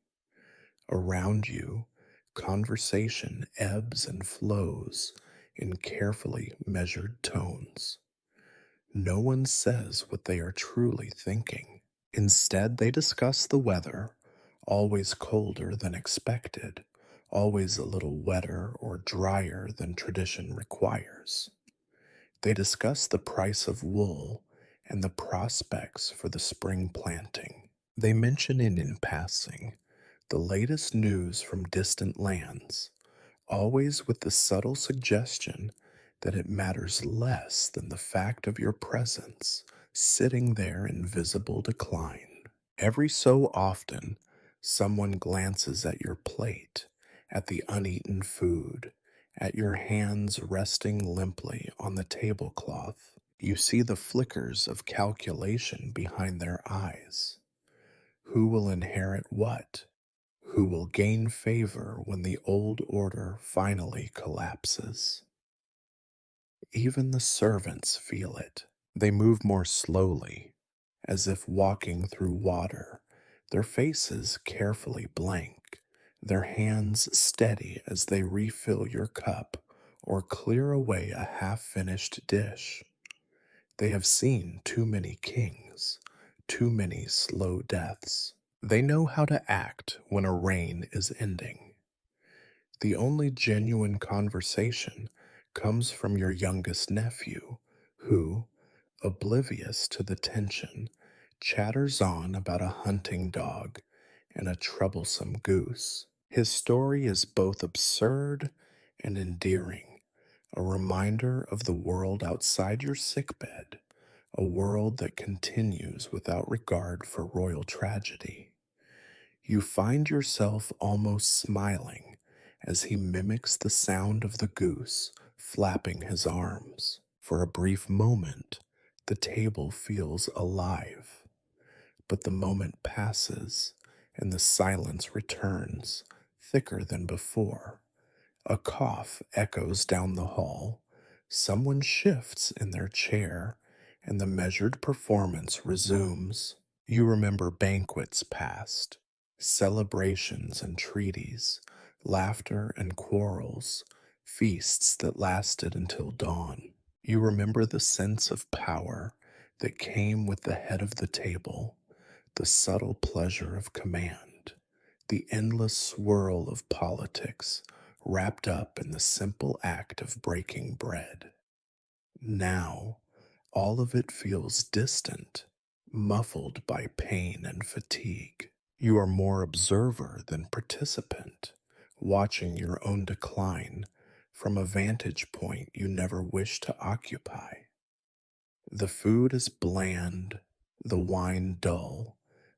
Around you, conversation ebbs and flows in carefully measured tones. No one says what they are truly thinking. Instead, they discuss the weather, always colder than expected, always a little wetter or drier than tradition requires. They discuss the price of wool and the prospects for the spring planting. They mention in passing the latest news from distant lands, always with the subtle suggestion that it matters less than the fact of your presence sitting there in visible decline. Every so often, someone glances at your plate, at the uneaten food, At your hands resting limply on the tablecloth, you see the flickers of calculation behind their eyes. Who will inherit what? Who will gain favor when the old order finally collapses? Even the servants feel it. They move more slowly, as if walking through water, their faces carefully blank, their hands steady as they refill your cup or clear away a half finished dish. They have seen too many kings, too many slow deaths. They know how to act when a reign is ending. The only genuine conversation comes from your youngest nephew, who, oblivious to the tension, chatters on about a hunting dog and a troublesome goose. His story is both absurd and endearing, a reminder of the world outside your sickbed, a world that continues without regard for royal tragedy. You find yourself almost smiling as he mimics the sound of the goose flapping his arms. For a brief moment, the table feels alive, but the moment passes and the silence returns, thicker than before. A cough echoes down the hall. Someone shifts in their chair, and the measured performance resumes. You remember banquets past, celebrations and treaties, laughter and quarrels, feasts that lasted until dawn. You remember the sense of power that came with the head of the table, the subtle pleasure of command, the endless swirl of politics wrapped up in the simple act of breaking bread. Now, all of it feels distant, muffled by pain and fatigue. You are more observer than participant, watching your own decline from a vantage point you never wished to occupy. The food is bland, the wine dull,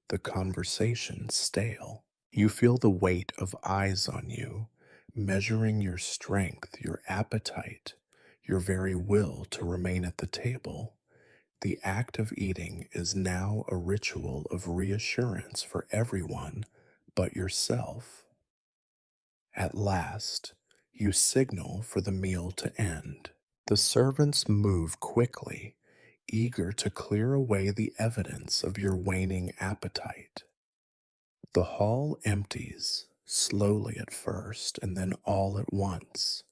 the conversation stale. You feel the weight of eyes on you, measuring your strength, your appetite, your very will to remain at the table. The act of eating is now a ritual of reassurance for everyone but yourself. At last, you signal for the meal to end. The servants move quickly, eager to clear away the evidence of your waning appetite. The hall empties, slowly at first and then all at once,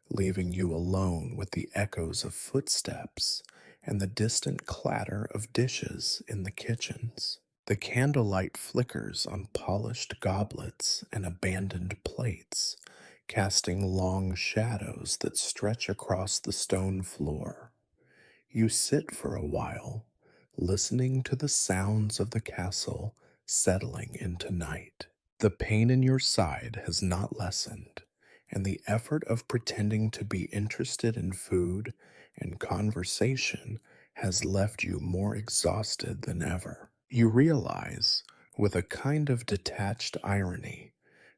leaving you alone with the echoes of footsteps and the distant clatter of dishes in the kitchens. The candlelight flickers on polished goblets and abandoned plates, casting long shadows that stretch across the stone floor. You sit for a while, listening to the sounds of the castle settling into night. The pain in your side has not lessened, and the effort of pretending to be interested in food and conversation has left you more exhausted than ever. You realize, with a kind of detached irony,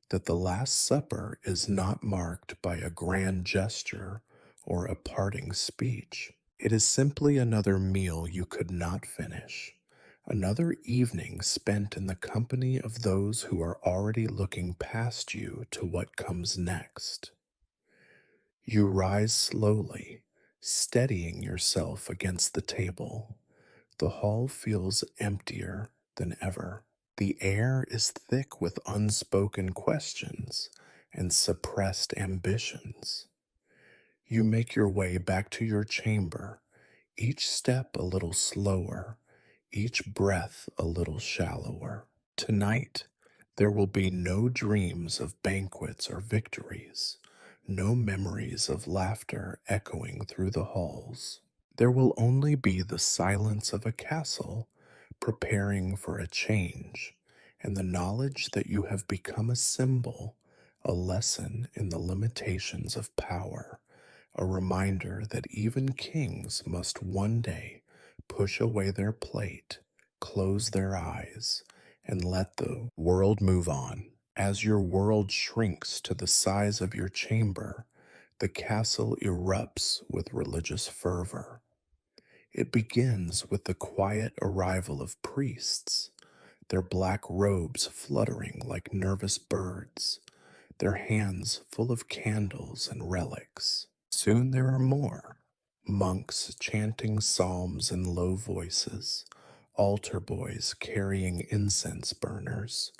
that the Last Supper is not marked by a grand gesture or a parting speech. It is simply another meal you could not finish, another evening spent in the company of those who are already looking past you to what comes next. You rise slowly, steadying yourself against the table. The hall feels emptier than ever. The air is thick with unspoken questions and suppressed ambitions. You make your way back to your chamber, each step a little slower, each breath a little shallower. Tonight, there will be no dreams of banquets or victories, no memories of laughter echoing through the halls. There will only be the silence of a castle preparing for a change, and the knowledge that you have become a symbol, a lesson in the limitations of power, a reminder that even kings must one day push away their plate, close their eyes, and let the world move on. As your world shrinks to the size of your chamber, The castle erupts with religious fervor. It begins with the quiet arrival of priests, their black robes fluttering like nervous birds, their hands full of candles and relics. Soon there are more monks chanting psalms in low voices, altar boys carrying incense burners,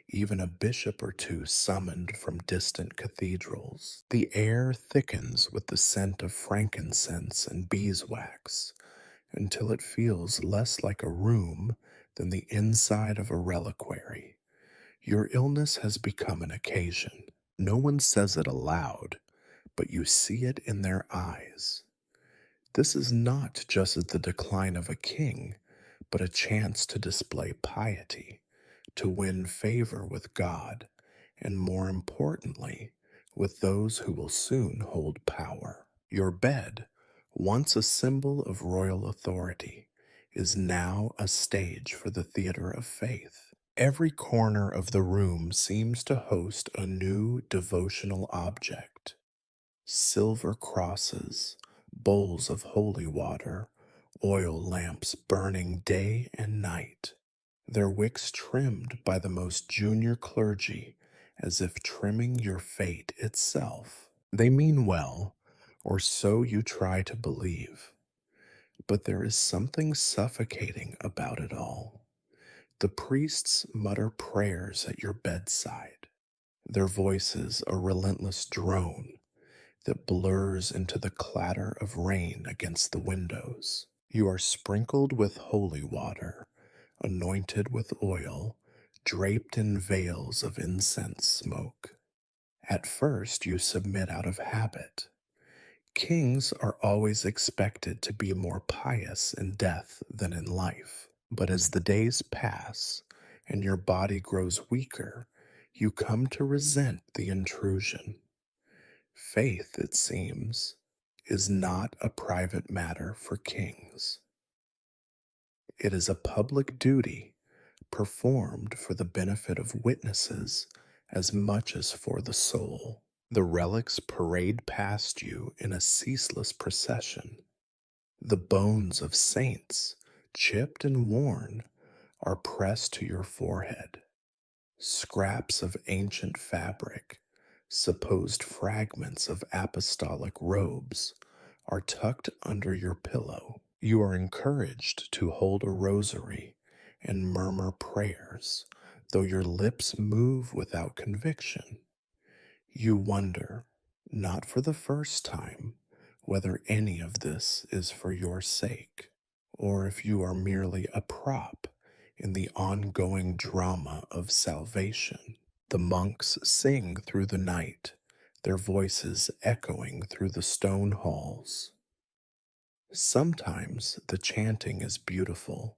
even a bishop or two summoned from distant cathedrals. The air thickens with the scent of frankincense and beeswax until it feels less like a room than the inside of a reliquary. Your illness has become an occasion. No one says it aloud, but you see it in their eyes. This is not just the decline of a king, but a chance to display piety, to win favor with God, and more importantly, with those who will soon hold power. Your bed, once a symbol of royal authority, is now a stage for the theater of faith. Every corner of the room seems to host a new devotional object: silver crosses, bowls of holy water, oil lamps burning day and night, their wicks trimmed by the most junior clergy, as if trimming your fate itself. They mean well, or so you try to believe, but there is something suffocating about it all. The priests mutter prayers at your bedside, their voices a relentless drone that blurs into the clatter of rain against the windows. You are sprinkled with holy water, anointed with oil, draped in veils of incense smoke. At first, you submit out of habit. Kings are always expected to be more pious in death than in life. But as the days pass and your body grows weaker, you come to resent the intrusion. Faith, it seems, is not a private matter for kings. It is a public duty performed for the benefit of witnesses as much as for the soul. The relics parade past you in a ceaseless procession. The bones of saints, chipped and worn, are pressed to your forehead. Scraps of ancient fabric, supposed fragments of apostolic robes, are tucked under your pillow. You are encouraged to hold a rosary and murmur prayers, though your lips move without conviction. You wonder, not for the first time, whether any of this is for your sake, or if you are merely a prop in the ongoing drama of salvation. The monks sing through the night, their voices echoing through the stone halls. Sometimes the chanting is beautiful,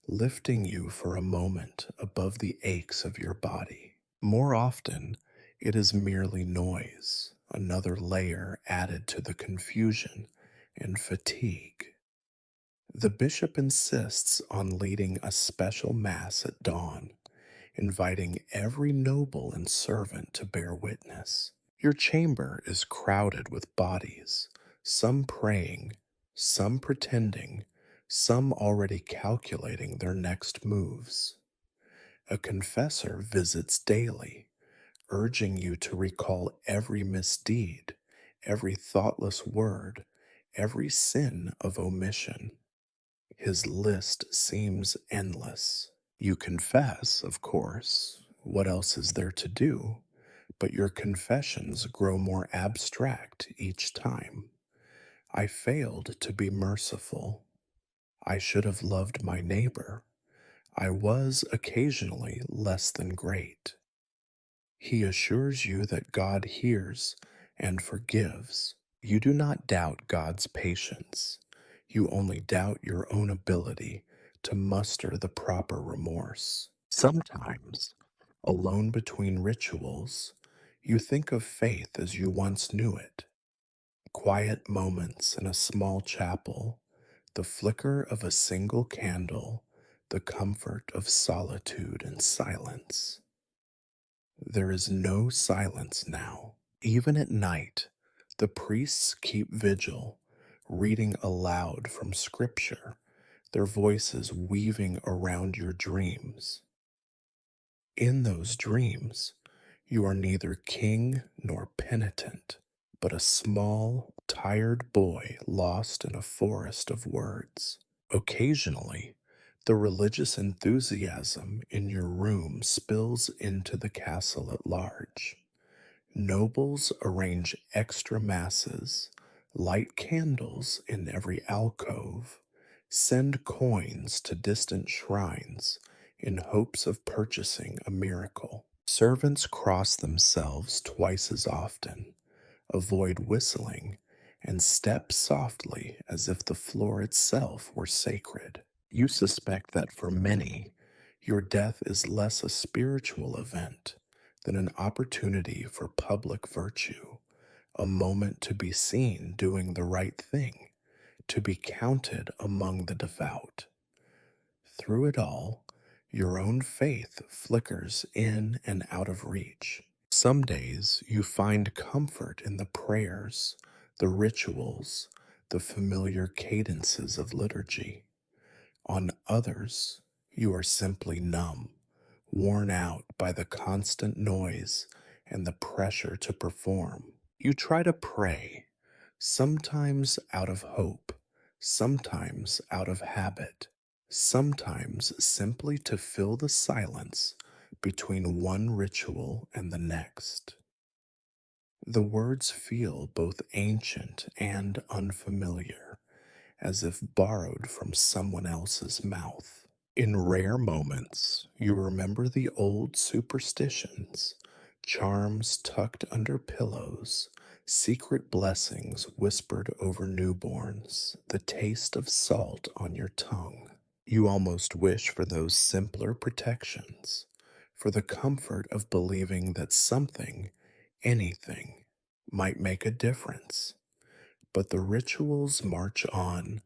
lifting you for a moment above the aches of your body. More often, it is merely noise, another layer added to the confusion and fatigue. The bishop insists on leading a special mass at dawn, inviting every noble and servant to bear witness. Your chamber is crowded with bodies, some praying, some pretending, some already calculating their next moves. A confessor visits daily, urging you to recall every misdeed, every thoughtless word, every sin of omission. His list seems endless. You confess, of course. What else is there to do? But your confessions grow more abstract each time. I failed to be merciful. I should have loved my neighbor. I was occasionally less than great. He assures you that God hears and forgives. You do not doubt God's patience. You only doubt your own ability to muster the proper remorse. Sometimes, alone between rituals, you think of faith as you once knew it. Quiet moments in a small chapel, the flicker of a single candle, the comfort of solitude and silence. There is no silence now. Even at night, The priests keep vigil, reading aloud from scripture, their voices weaving around your dreams. In those dreams, you are neither king nor penitent, but a small, tired boy lost in a forest of words. Occasionally, the religious enthusiasm in your room spills into the castle at large. Nobles arrange extra masses, light candles in every alcove, send coins to distant shrines in hopes of purchasing a miracle. Servants cross themselves twice as often, avoid whistling, and step softly as if the floor itself were sacred. You suspect that for many, your death is less a spiritual event than an opportunity for public virtue, a moment to be seen doing the right thing, to be counted among the devout. Through it all, your own faith flickers in and out of reach. Some days you find comfort in the prayers, the rituals, the familiar cadences of liturgy. On others, you are simply numb, worn out by the constant noise and the pressure to perform. You try to pray, sometimes out of hope, sometimes out of habit, sometimes simply to fill the silence between one ritual and the next. The words feel both ancient and unfamiliar, as if borrowed from someone else's mouth. In rare moments, you remember the old superstitions, charms tucked under pillows, secret blessings whispered over newborns, the taste of salt on your tongue. You almost wish for those simpler protections, for the comfort of believing that something, anything, might make a difference. But the rituals march on,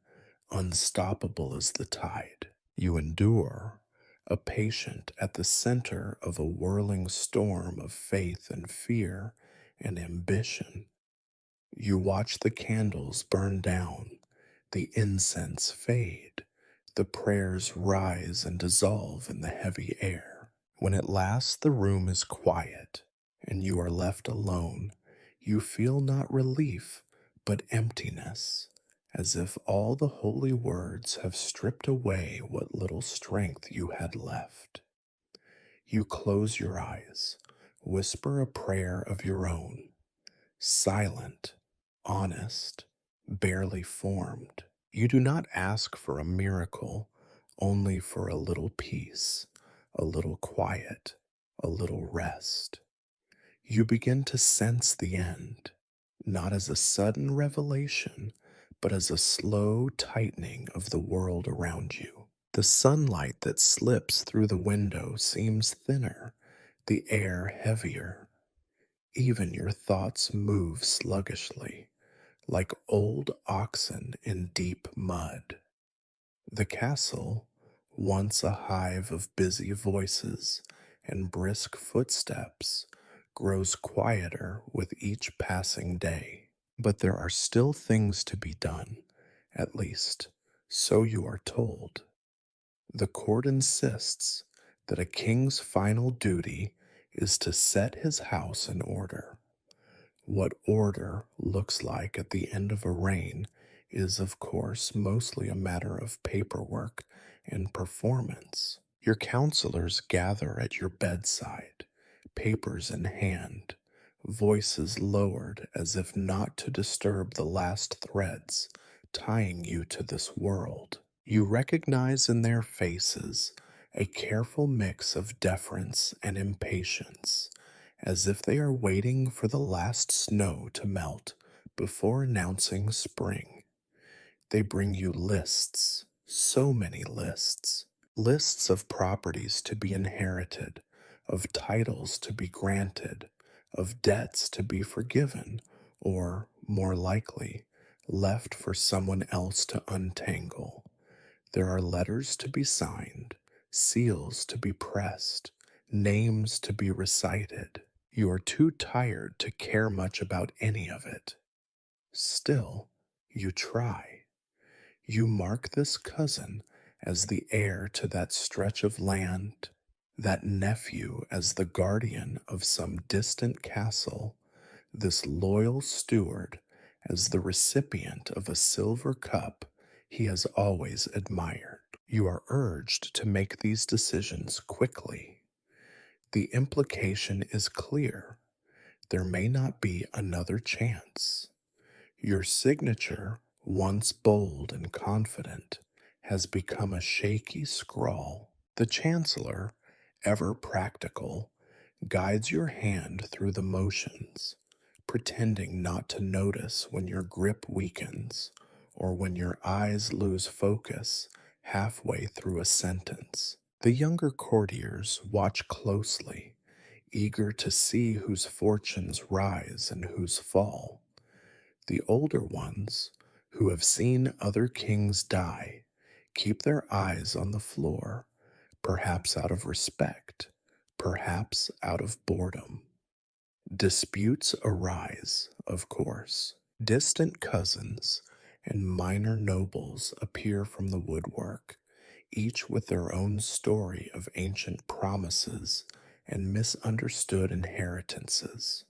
unstoppable as the tide. You endure, a patient at the center of a whirling storm of faith and fear and ambition. You watch the candles burn down, the incense fade, the prayers rise and dissolve in the heavy air. When at last the room is quiet and you are left alone, you feel not relief but emptiness, as if all the holy words have stripped away what little strength you had left. You close your eyes, whisper a prayer of your own, silent, honest, barely formed. You do not ask for a miracle, only for a little peace, a little quiet, a little rest. You begin to sense the end, not as a sudden revelation, but as a slow tightening of the world around you. The sunlight that slips through the window seems thinner, the air heavier. Even your thoughts move sluggishly, like old oxen in deep mud. The castle, once a hive of busy voices and brisk footsteps, grows quieter with each passing day. But there are still things to be done, at least, so you are told. The court insists that a king's final duty is to set his house in order. What order looks like at the end of a reign is, of course, mostly a matter of paperwork and performance. Your counselors gather at your bedside, papers in hand, voices lowered as if not to disturb the last threads tying you to this world. You recognize in their faces a careful mix of deference and impatience, as if they are waiting for the last snow to melt before announcing spring. They bring you lists, so many lists, lists of properties to be inherited, of titles to be granted, of debts to be forgiven, or, more likely, left for someone else to untangle. There are letters to be signed, seals to be pressed, names to be recited. You are too tired to care much about any of it. Still, you try. You mark this cousin as the heir to that stretch of land, that nephew as the guardian of some distant castle, this loyal steward as the recipient of a silver cup he has always admired. You are urged to make these decisions quickly. The implication is clear. There may not be another chance. Your signature, once bold and confident, has become a shaky scrawl. The Chancellor, ever practical, guides your hand through the motions, pretending not to notice when your grip weakens or when your eyes lose focus halfway through a sentence. The younger courtiers watch closely, eager to see whose fortunes rise and whose fall. The older ones, who have seen other kings die, keep their eyes on the floor, perhaps out of respect, perhaps out of boredom. Disputes arise, of course. Distant cousins and minor nobles appear from the woodwork, each with their own story of ancient promises and misunderstood inheritances.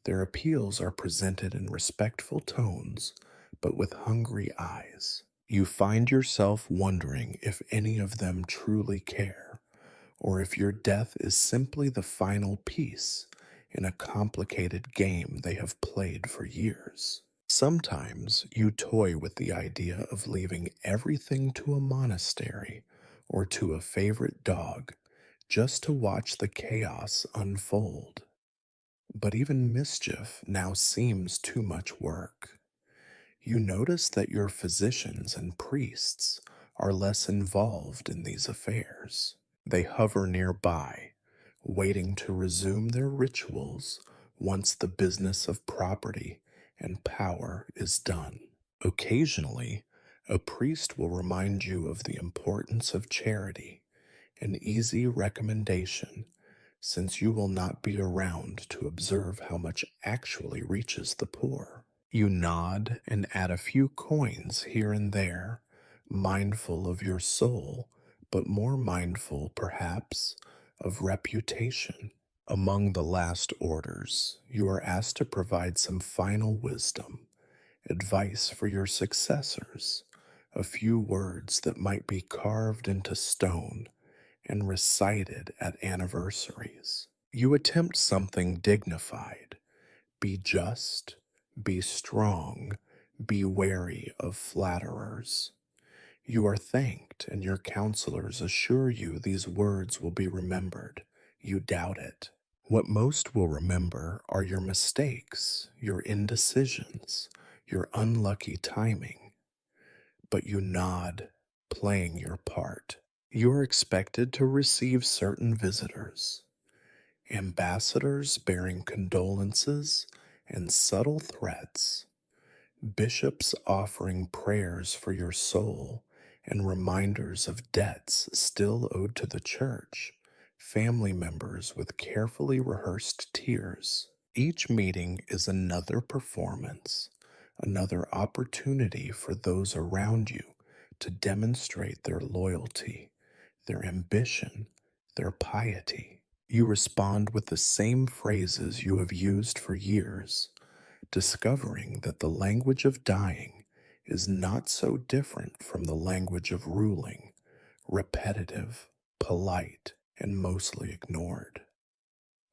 Their appeals are presented in respectful tones, but with hungry eyes. You find yourself wondering if any of them truly care, or if your death is simply the final piece in a complicated game they have played for years. Sometimes you toy with the idea of leaving everything to a monastery or to a favorite dog just to watch the chaos unfold. But even mischief now seems too much work. You notice that your physicians and priests are less involved in these affairs. They hover nearby, waiting to resume their rituals once the business of property and power is done. Occasionally, a priest will remind you of the importance of charity, an easy recommendation, since you will not be around to observe how much actually reaches the poor. You nod and add a few coins here and there, mindful of your soul, but more mindful, perhaps, of reputation. Among the last orders, you are asked to provide some final wisdom, advice for your successors, a few words that might be carved into stone and recited at anniversaries. You attempt something dignified. Be just, be strong, be wary of flatterers. You are thanked, and your counselors assure you these words will be remembered. You doubt it. What most will remember are your mistakes, your indecisions, your unlucky timing. But you nod, playing your part. You are expected to receive certain visitors, ambassadors bearing condolences and subtle threats, bishops offering prayers for your soul and reminders of debts still owed to the church, family members with carefully rehearsed tears. Each meeting is another performance, another opportunity for those around you to demonstrate their loyalty, their ambition, their piety. You respond with the same phrases you have used for years, discovering that the language of dying is not so different from the language of ruling, repetitive, polite, and mostly ignored.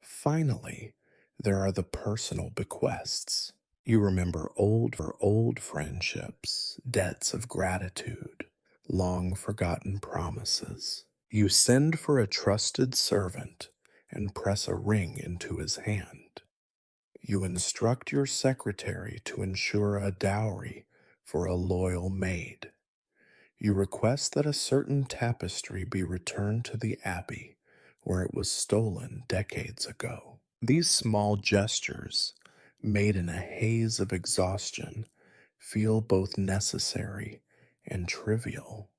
Finally, there are the personal bequests. You remember old friendships, debts of gratitude, long forgotten promises. You send for a trusted servant and press a ring into his hand. You instruct your secretary to ensure a dowry for a loyal maid. You request that a certain tapestry be returned to the abbey where it was stolen decades ago. These small gestures, made in a haze of exhaustion, feel both necessary and trivial.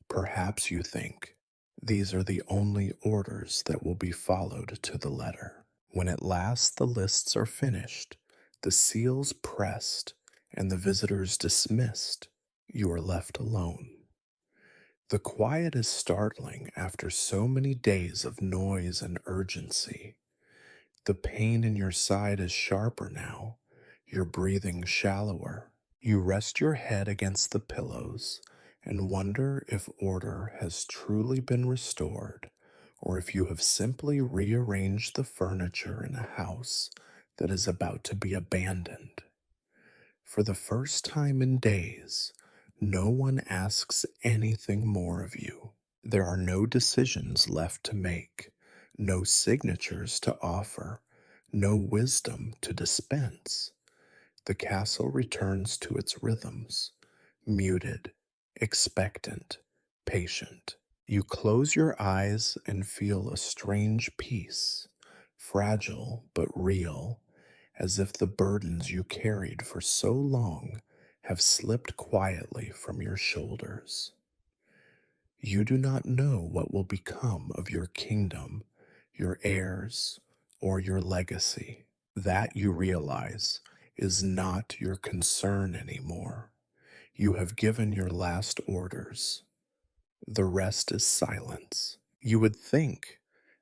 Perhaps you think these are the only orders that will be followed to the letter. When at last the lists are finished, The seals pressed and the visitors dismissed, you are left alone. The quiet is startling after so many days of noise and urgency. The pain in your side is sharper now, your breathing shallower. You rest your head against the pillows and wonder if order has truly been restored, or if you have simply rearranged the furniture in a house that is about to be abandoned. For the first time in days, no one asks anything more of you. There are no decisions left to make, no signatures to offer, no wisdom to dispense. The castle returns to its rhythms, muted, expectant, patient. You close your eyes and feel a strange peace, fragile but real, as if the burdens you carried for so long have slipped quietly from your shoulders. You do not know what will become of your kingdom, your heirs, or your legacy. That, you realize, is not your concern anymore. You have given your last orders. The rest is silence. You would think,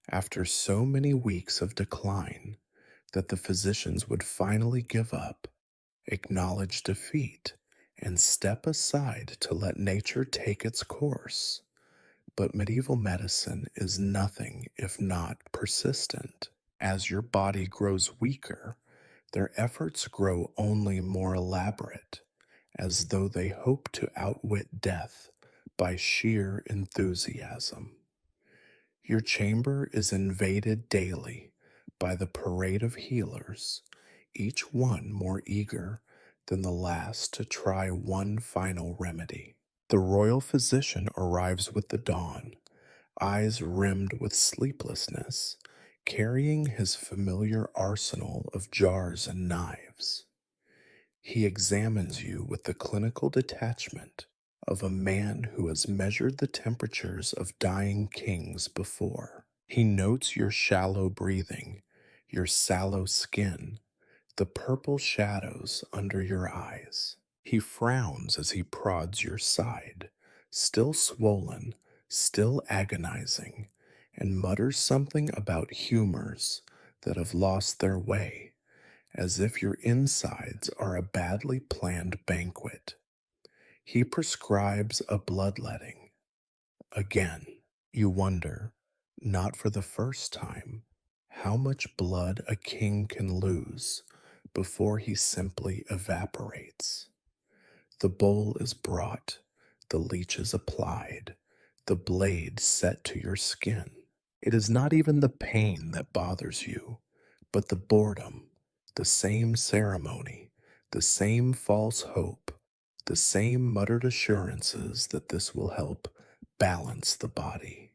after so many weeks of decline, that the physicians would finally give up, acknowledge defeat, and step aside to let nature take its course. But medieval medicine is nothing if not persistent. As your body grows weaker, their efforts grow only more elaborate, as though they hope to outwit death by sheer enthusiasm. Your chamber is invaded daily by the parade of healers, each one more eager than the last to try one final remedy. The royal physician arrives with the dawn, eyes rimmed with sleeplessness, carrying his familiar arsenal of jars and knives. He examines you with the clinical detachment of a man who has measured the temperatures of dying kings before. He notes your shallow breathing, your sallow skin, the purple shadows under your eyes. He frowns as he prods your side, still swollen, still agonizing, and mutters something about humors that have lost their way, as if your insides are a badly planned banquet. He prescribes a bloodletting. Again, you wonder, not for the first time, how much blood a king can lose before he simply evaporates. The bowl is brought, the leeches applied, the blade set to your skin. It is not even the pain that bothers you, but the boredom, the same ceremony, the same false hope, the same muttered assurances that this will help balance the body.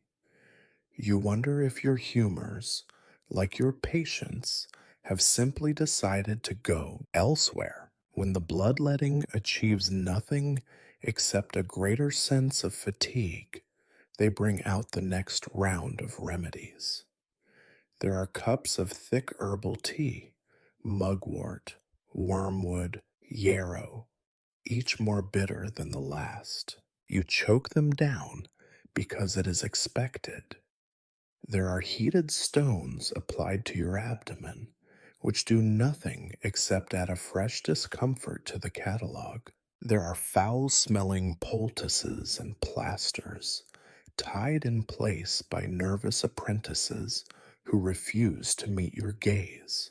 You wonder if your humors, like your patients, have simply decided to go elsewhere when the bloodletting achieves nothing except a greater sense of fatigue. They bring out the next round of remedies. There are cups of thick herbal tea, mugwort, wormwood, yarrow, each more bitter than the last. You choke them down because it is expected. There are heated stones applied to your abdomen, which do nothing except add a fresh discomfort to the catalog. There are foul-smelling poultices and plasters, tied in place by nervous apprentices who refuse to meet your gaze.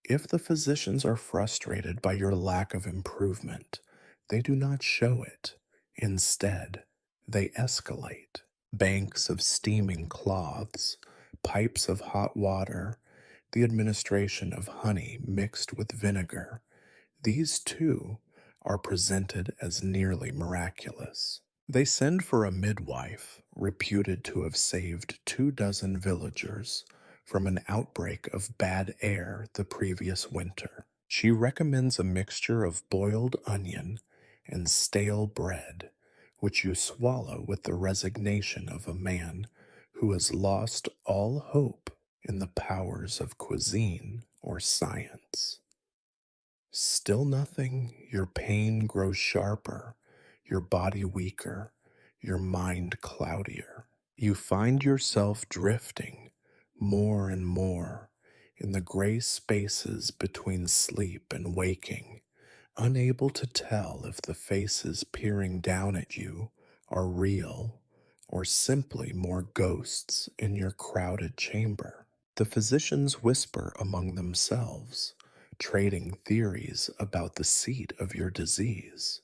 If the physicians are frustrated by your lack of improvement, they do not show it. Instead, they escalate. Banks of steaming cloths, pipes of hot water, the administration of honey mixed with vinegar, these too are presented as nearly miraculous. They send for a midwife, reputed to have saved 24 villagers from an outbreak of bad air the previous winter. She recommends a mixture of boiled onion and stale bread, which you swallow with the resignation of a man who has lost all hope in the powers of cuisine or science. Still nothing, your pain grows sharper, your body weaker, your mind cloudier. You find yourself drifting more and more in the gray spaces between sleep and waking, unable to tell if the faces peering down at you are real or simply more ghosts in your crowded chamber. The physicians whisper among themselves, trading theories about the seat of your disease: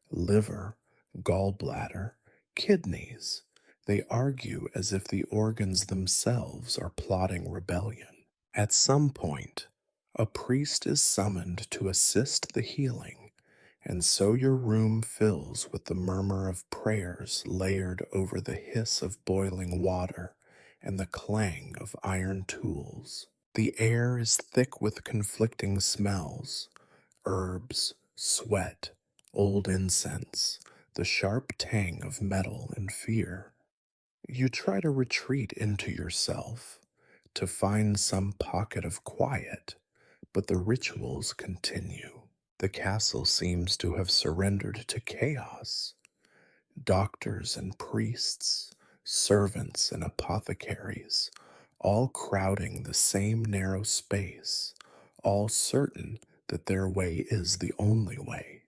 liver, gallbladder, kidneys. They argue as if the organs themselves are plotting rebellion. At some point, a priest is summoned to assist the healing, and so your room fills with the murmur of prayers layered over the hiss of boiling water and the clang of iron tools. The air is thick with conflicting smells: herbs, sweat, old incense, the sharp tang of metal and fear. You try to retreat into yourself, to find some pocket of quiet, but the rituals continue. The castle seems to have surrendered to chaos. Doctors and priests, servants and apothecaries, all crowding the same narrow space, all certain that their way is the only way.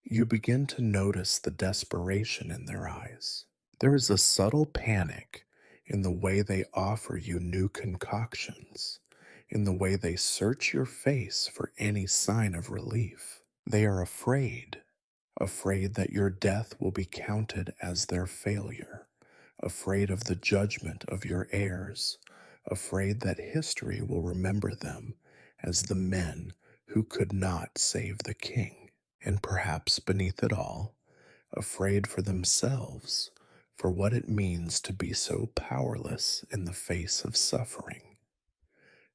You begin to notice the desperation in their eyes. There is a subtle panic in the way they offer you new concoctions, in the way they search your face for any sign of relief. They are afraid, afraid that your death will be counted as their failure, afraid of the judgment of your heirs, afraid that history will remember them as the men who could not save the king. And perhaps beneath it all, afraid for themselves, for what it means to be so powerless in the face of suffering.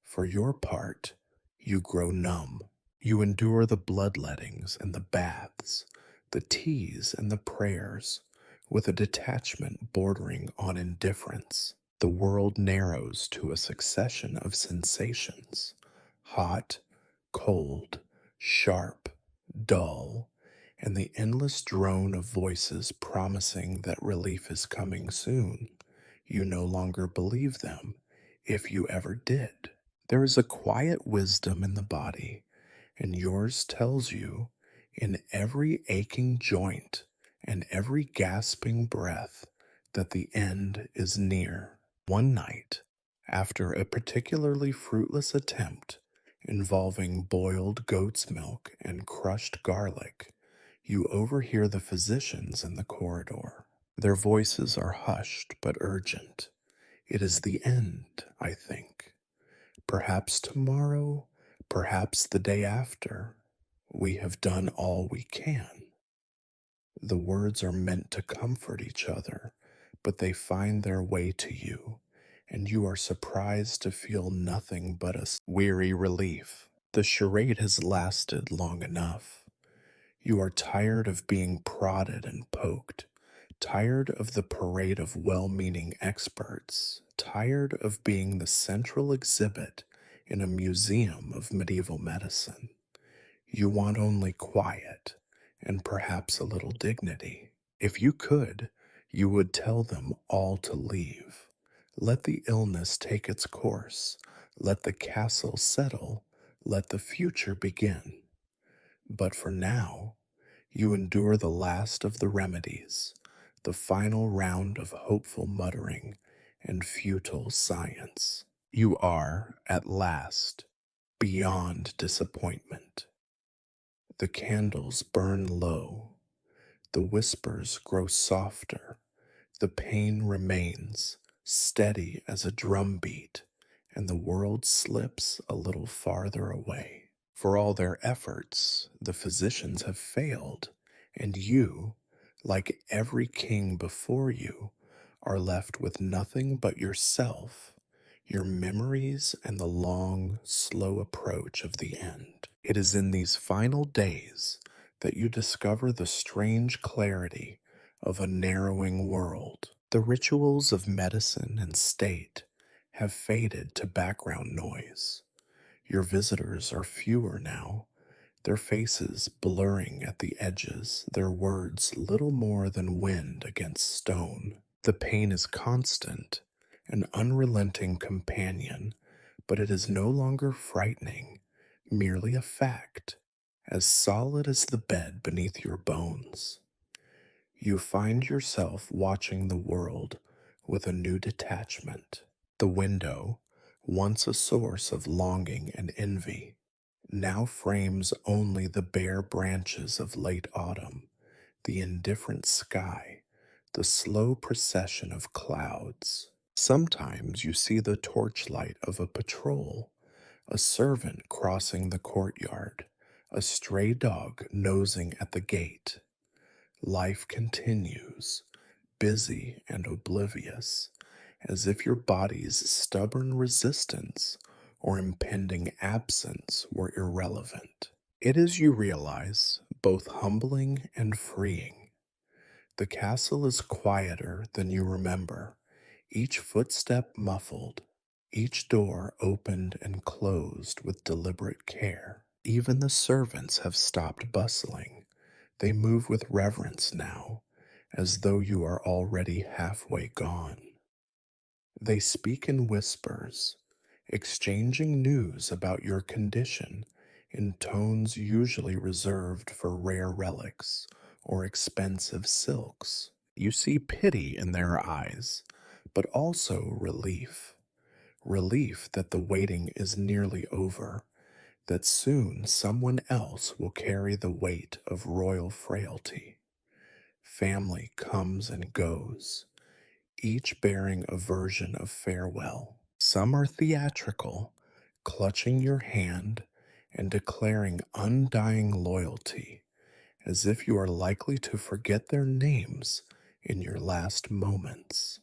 For your part, you grow numb. You endure the bloodlettings and the baths, the teas and the prayers, with a detachment bordering on indifference. The world narrows to a succession of sensations: hot, cold, sharp, dull, and the endless drone of voices promising that relief is coming soon. You no longer believe them, if you ever did. There is a quiet wisdom in the body, and yours tells you, in every aching joint and every gasping breath, that the end is near. One night, after a particularly fruitless attempt involving boiled goat's milk and crushed garlic, you overhear the physicians in the corridor. Their voices are hushed but urgent. It is the end, I think. Perhaps tomorrow, perhaps the day after. We have done all we can. The words are meant to comfort each other, but they find their way to you, and you are surprised to feel nothing but a weary relief. The charade has lasted long enough. You are tired of being prodded and poked, tired of the parade of well meaning experts, tired of being the central exhibit in a museum of medieval medicine. You want only quiet and perhaps a little dignity. If you could, you would tell them all to leave. Let the illness take its course. Let the castle settle. Let the future begin. But for now, you endure the last of the remedies, the final round of hopeful muttering and futile science. You are, at last, beyond disappointment. The candles burn low, the whispers grow softer, the pain remains steady as a drumbeat, and the world slips a little farther away. For all their efforts, the physicians have failed, and you, like every king before you, are left with nothing but yourself, your memories, and the long, slow approach of the end. It is in these final days that you discover the strange clarity of a narrowing world. The rituals of medicine and state have faded to background noise. Your visitors are fewer now, their faces blurring at the edges, their words little more than wind against stone. The pain is constant, an unrelenting companion, but it is no longer frightening, merely a fact, as solid as the bed beneath your bones. You find yourself watching the world with a new detachment. The window, once a source of longing and envy, now frames only the bare branches of late autumn, the indifferent sky, the slow procession of clouds. Sometimes you see the torchlight of a patrol, a servant crossing the courtyard, a stray dog nosing at the gate. Life continues, busy and oblivious, as if your body's stubborn resistance or impending absence were irrelevant. It is, you realize, both humbling and freeing. The castle is quieter than you remember, each footstep muffled, each door opened and closed with deliberate care. Even the servants have stopped bustling. They move with reverence now, as though you are already halfway gone. They speak in whispers, exchanging news about your condition in tones usually reserved for rare relics or expensive silks. You see pity in their eyes, but also relief. Relief that the waiting is nearly over, that soon someone else will carry the weight of royal frailty. Family comes and goes, each bearing a version of farewell. Some are theatrical, clutching your hand and declaring undying loyalty, as if you are likely to forget their names in your last moments.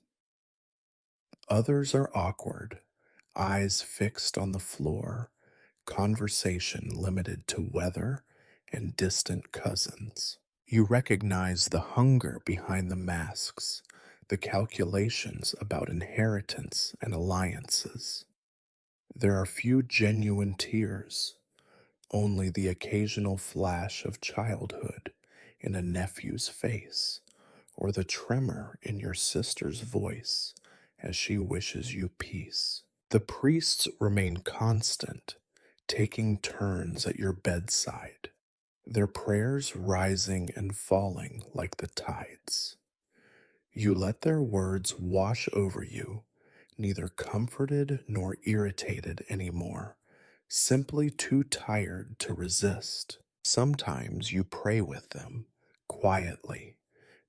Others are awkward, eyes fixed on the floor, conversation limited to weather and distant cousins. You recognize the hunger behind the masks, the calculations about inheritance and alliances. There are few genuine tears, only the occasional flash of childhood in a nephew's face, or the tremor in your sister's voice as she wishes you peace. The priests remain constant, taking turns at your bedside, their prayers rising and falling like the tides. You let their words wash over you, neither comforted nor irritated anymore, simply too tired to resist. Sometimes you pray with them, quietly,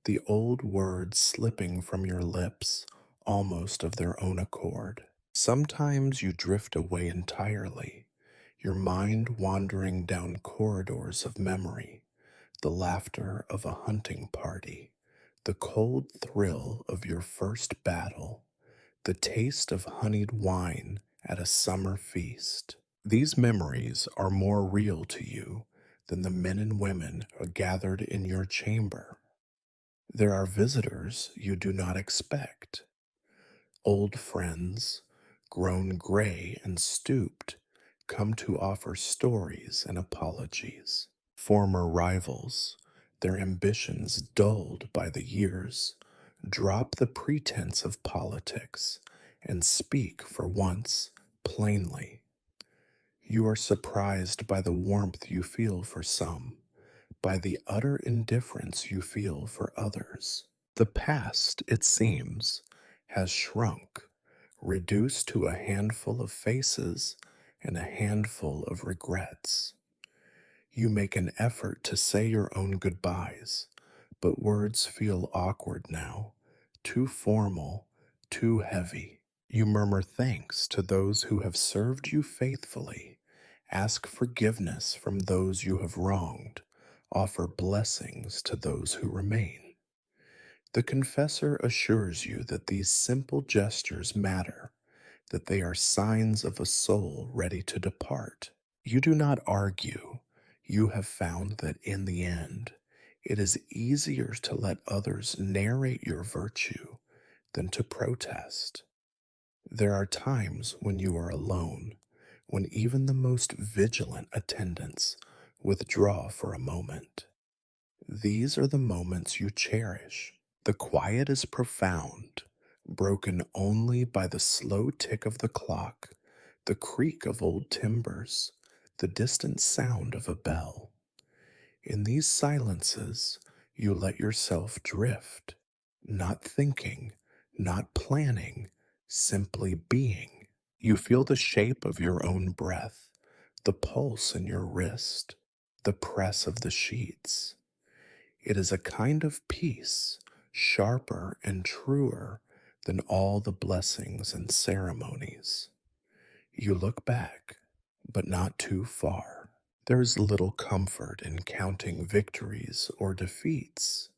the old words slipping from your lips almost of their own accord. Sometimes you drift away entirely, your mind wandering down corridors of memory, the laughter of a hunting party, the cold thrill of your first battle, the taste of honeyed wine at a summer feast. These memories are more real to you than the men and women gathered in your chamber. There are visitors you do not expect, old friends, grown gray and stooped, come to offer stories and apologies. Former rivals, their ambitions dulled by the years, drop the pretense of politics and speak for once plainly. You are surprised by the warmth you feel for some, by the utter indifference you feel for others. The past, it seems, has shrunk, reduced to a handful of faces and a handful of regrets. You make an effort to say your own goodbyes, but words feel awkward now, too formal, too heavy. You murmur thanks to those who have served you faithfully, ask forgiveness from those you have wronged, offer blessings to those who remain. The confessor assures you that these simple gestures matter, that they are signs of a soul ready to depart. You do not argue. You have found that in the end, it is easier to let others narrate your virtue than to protest. There are times when you are alone, when even the most vigilant attendants Withdraw for a moment. These are the moments you cherish. The quiet is profound, broken only by the slow tick of the clock, the creak of old timbers, the distant sound of a bell. In these silences, you let yourself drift, not thinking, not planning, simply being. You feel the shape of your own breath, the pulse in your wrist, the press of the sheets. It is a kind of peace, sharper and truer than all the blessings and ceremonies. You look back, but not too far. There is little comfort in counting victories or defeats,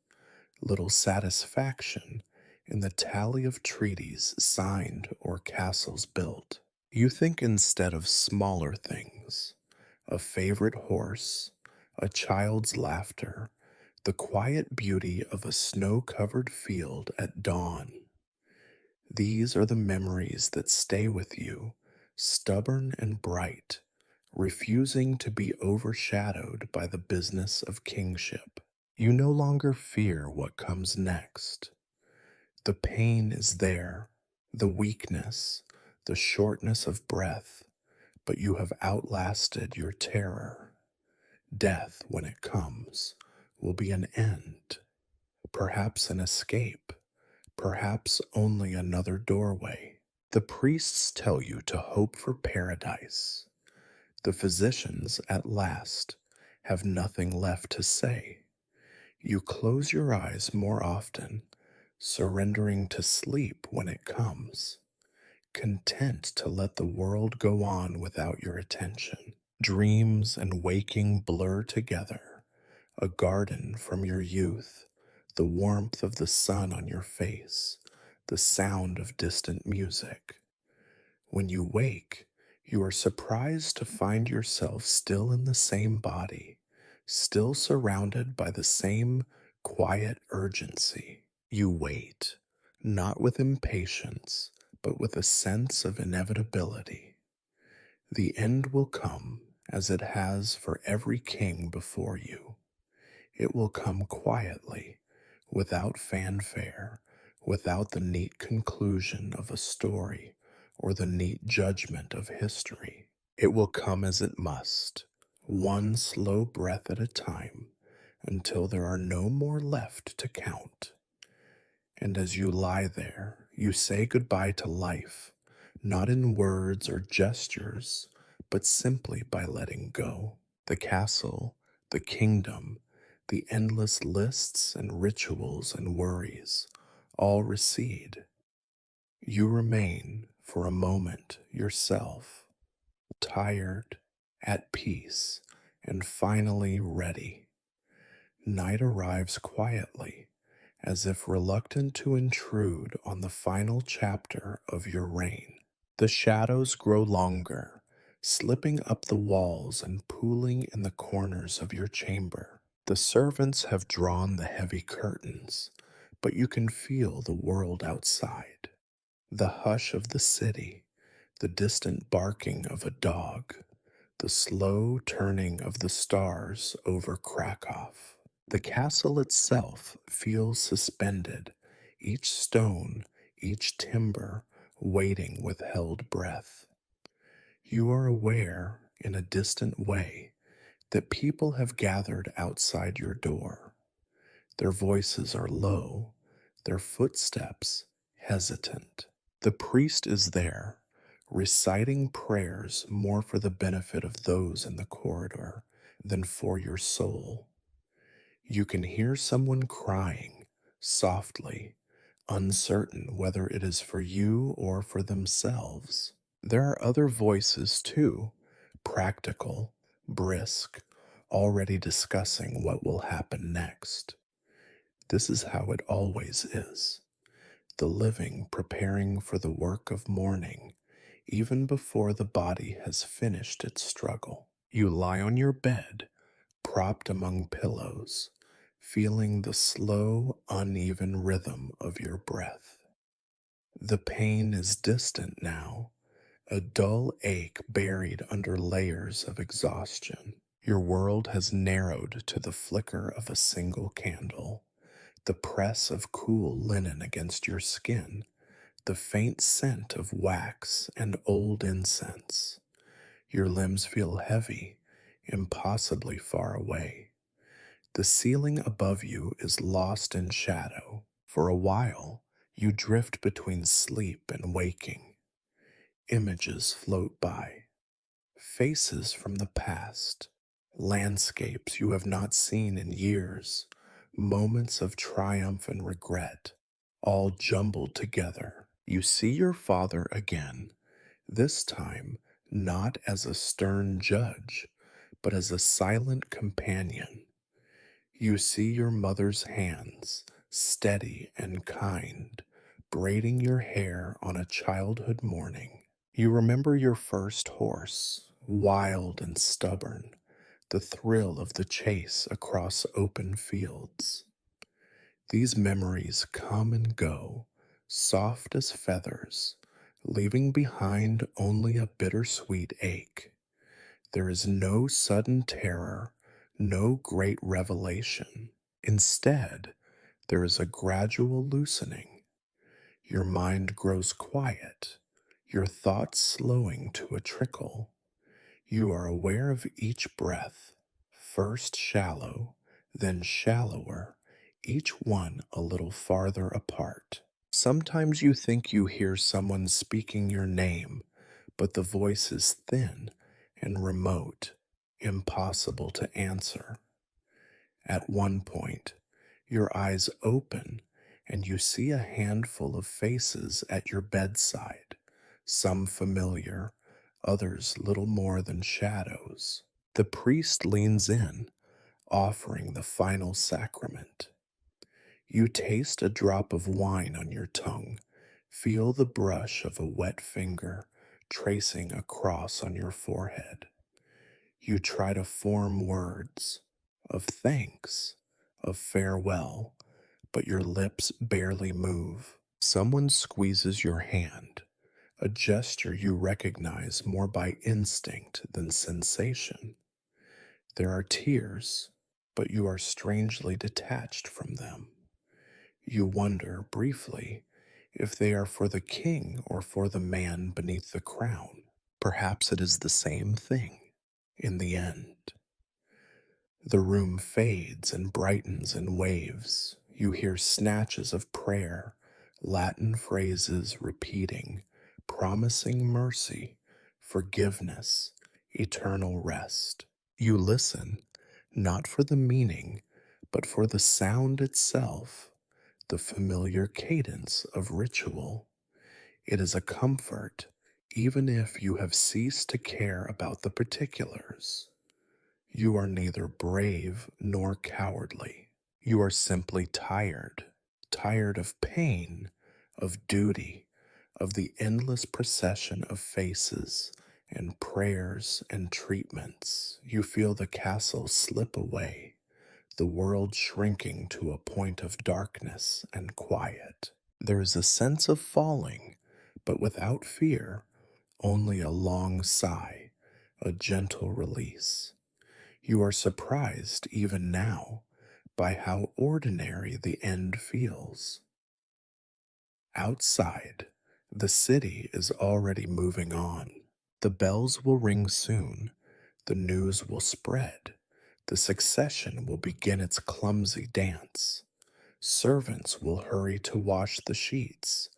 little satisfaction in the tally of treaties signed or castles built. You think instead of smaller things, a favorite horse, a child's laughter, the quiet beauty of a snow covered field at dawn. These are the memories that stay with you, stubborn and bright, refusing to be overshadowed by the business of kingship. You no longer fear what comes next. The pain is there, the weakness, the shortness of breath, but you have outlasted your terror. Death, when it comes, will be an end, perhaps an escape, perhaps only another doorway. The priests tell you to hope for paradise. The physicians, at last, have nothing left to say. You close your eyes more often, surrendering to sleep when it comes, content to let the world go on without your attention. Dreams and waking blur together, a garden from your youth, the warmth of the sun on your face, the sound of distant music. When you wake, you are surprised to find yourself still in the same body, still surrounded by the same quiet urgency. You wait, not with impatience, but with a sense of inevitability. The end will come, as it has for every king before you. It will come quietly, without fanfare, without the neat conclusion of a story or the neat judgment of history. It will come as it must, one slow breath at a time, until there are no more left to count. And as you lie there, you say goodbye to life, not in words or gestures, but simply by letting go. The castle, the kingdom, the endless lists and rituals and worries all recede. You remain for a moment yourself, tired, at peace, and finally ready. Night arrives quietly, as if reluctant to intrude on the final chapter of your reign. The shadows grow longer, slipping up the walls and pooling in the corners of your chamber. The servants have drawn the heavy curtains, but you can feel the world outside. The hush of the city, the distant barking of a dog, the slow turning of the stars over Krakow. The castle itself feels suspended, each stone, each timber, waiting with held breath. You are aware, in a distant way, that people have gathered outside your door. Their voices are low, their footsteps hesitant. The priest is there, reciting prayers more for the benefit of those in the corridor than for your soul. You can hear someone crying, softly, uncertain whether it is for you or for themselves. There are other voices, too, practical, brisk, already discussing what will happen next. This is how it always is. The living preparing for the work of mourning, even before the body has finished its struggle. You lie on your bed, propped among pillows, feeling the slow, uneven rhythm of your breath. The pain is distant now, a dull ache buried under layers of exhaustion. Your world has narrowed to the flicker of a single candle, the press of cool linen against your skin, the faint scent of wax and old incense. Your limbs feel heavy, impossibly far away. The ceiling above you is lost in shadow. For a while, you drift between sleep and waking. Images float by, faces from the past, landscapes you have not seen in years, moments of triumph and regret, all jumbled together. You see your father again, this time not as a stern judge, but as a silent companion. You see your mother's hands, steady and kind, braiding your hair on a childhood morning. You remember your first horse, wild and stubborn, the thrill of the chase across open fields. These memories come and go, soft as feathers, leaving behind only a bittersweet ache. There is no sudden terror, no great revelation. Instead, there is a gradual loosening. Your mind grows quiet, your thoughts slowing to a trickle. You are aware of each breath, first shallow, then shallower, each one a little farther apart. Sometimes you think you hear someone speaking your name, but the voice is thin and remote, impossible to answer. At one point, your eyes open and you see a handful of faces at your bedside, some familiar, others little more than shadows. The priest leans in, offering the final sacrament. You taste a drop of wine on your tongue, feel the brush of a wet finger tracing a cross on your forehead. You try to form words of thanks, of farewell, but your lips barely move. Someone squeezes your hand, a gesture you recognize more by instinct than sensation. There are tears, but you are strangely detached from them. You wonder briefly if they are for the king or for the man beneath the crown. Perhaps it is the same thing in the end. The room fades and brightens in waves. You hear snatches of prayer, Latin phrases repeating, promising mercy, forgiveness, eternal rest. You listen, not for the meaning, but for the sound itself, the familiar cadence of ritual. It is a comfort, even if you have ceased to care about the particulars. You are neither brave nor cowardly. You are simply tired, tired of pain, of duty, of the endless procession of faces and prayers and treatments. You feel the castle slip away, the world shrinking to a point of darkness and quiet. There is a sense of falling, but without fear, only a long sigh, a gentle release. You are surprised, even now, by how ordinary the end feels. Outside, the city is already moving on. The bells will ring soon, the news will spread, the succession will begin its clumsy dance. Servants will hurry to wash the sheets.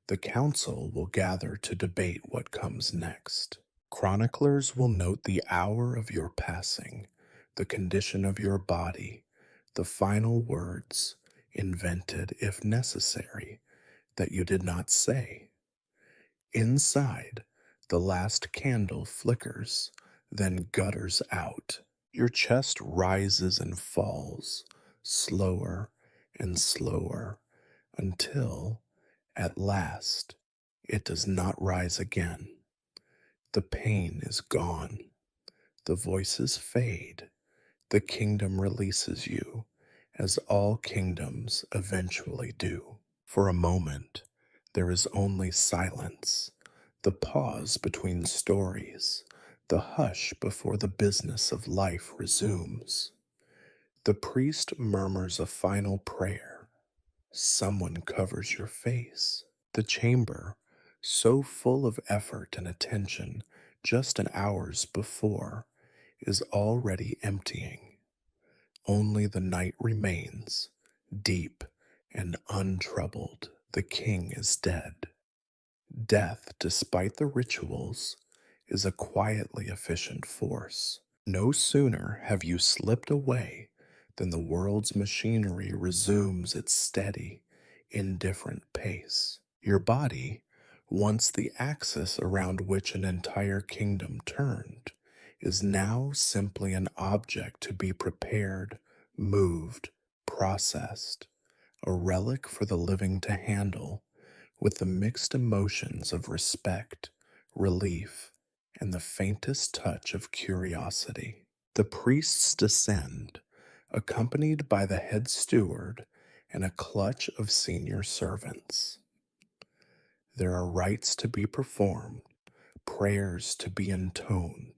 The council will gather to debate what comes next. Chroniclers will note the hour of your passing, the condition of your body, the final words, invented if necessary, that you did not say. Inside, the last candle flickers, then gutters out. Your chest rises and falls, slower and slower, until, at last, it does not rise again. The pain is gone. The voices fade. The kingdom releases you, as all kingdoms eventually do. For a moment, there is only silence, the pause between stories, The hush before the business of life resumes. The priest murmurs a final prayer. Someone covers your face. The chamber, so full of effort and attention just an hours before, is already emptying. Only the night remains, deep and untroubled. The king is dead. Death, despite the rituals, is a quietly efficient force. No sooner have you slipped away than the world's machinery resumes its steady, indifferent pace. Your body, once the axis around which an entire kingdom turned, is now simply an object to be prepared, moved, processed, a relic for the living to handle with the mixed emotions of respect, relief, and the faintest touch of curiosity. The priests descend, accompanied by the head steward and a clutch of senior servants. There are rites to be performed, prayers to be intoned,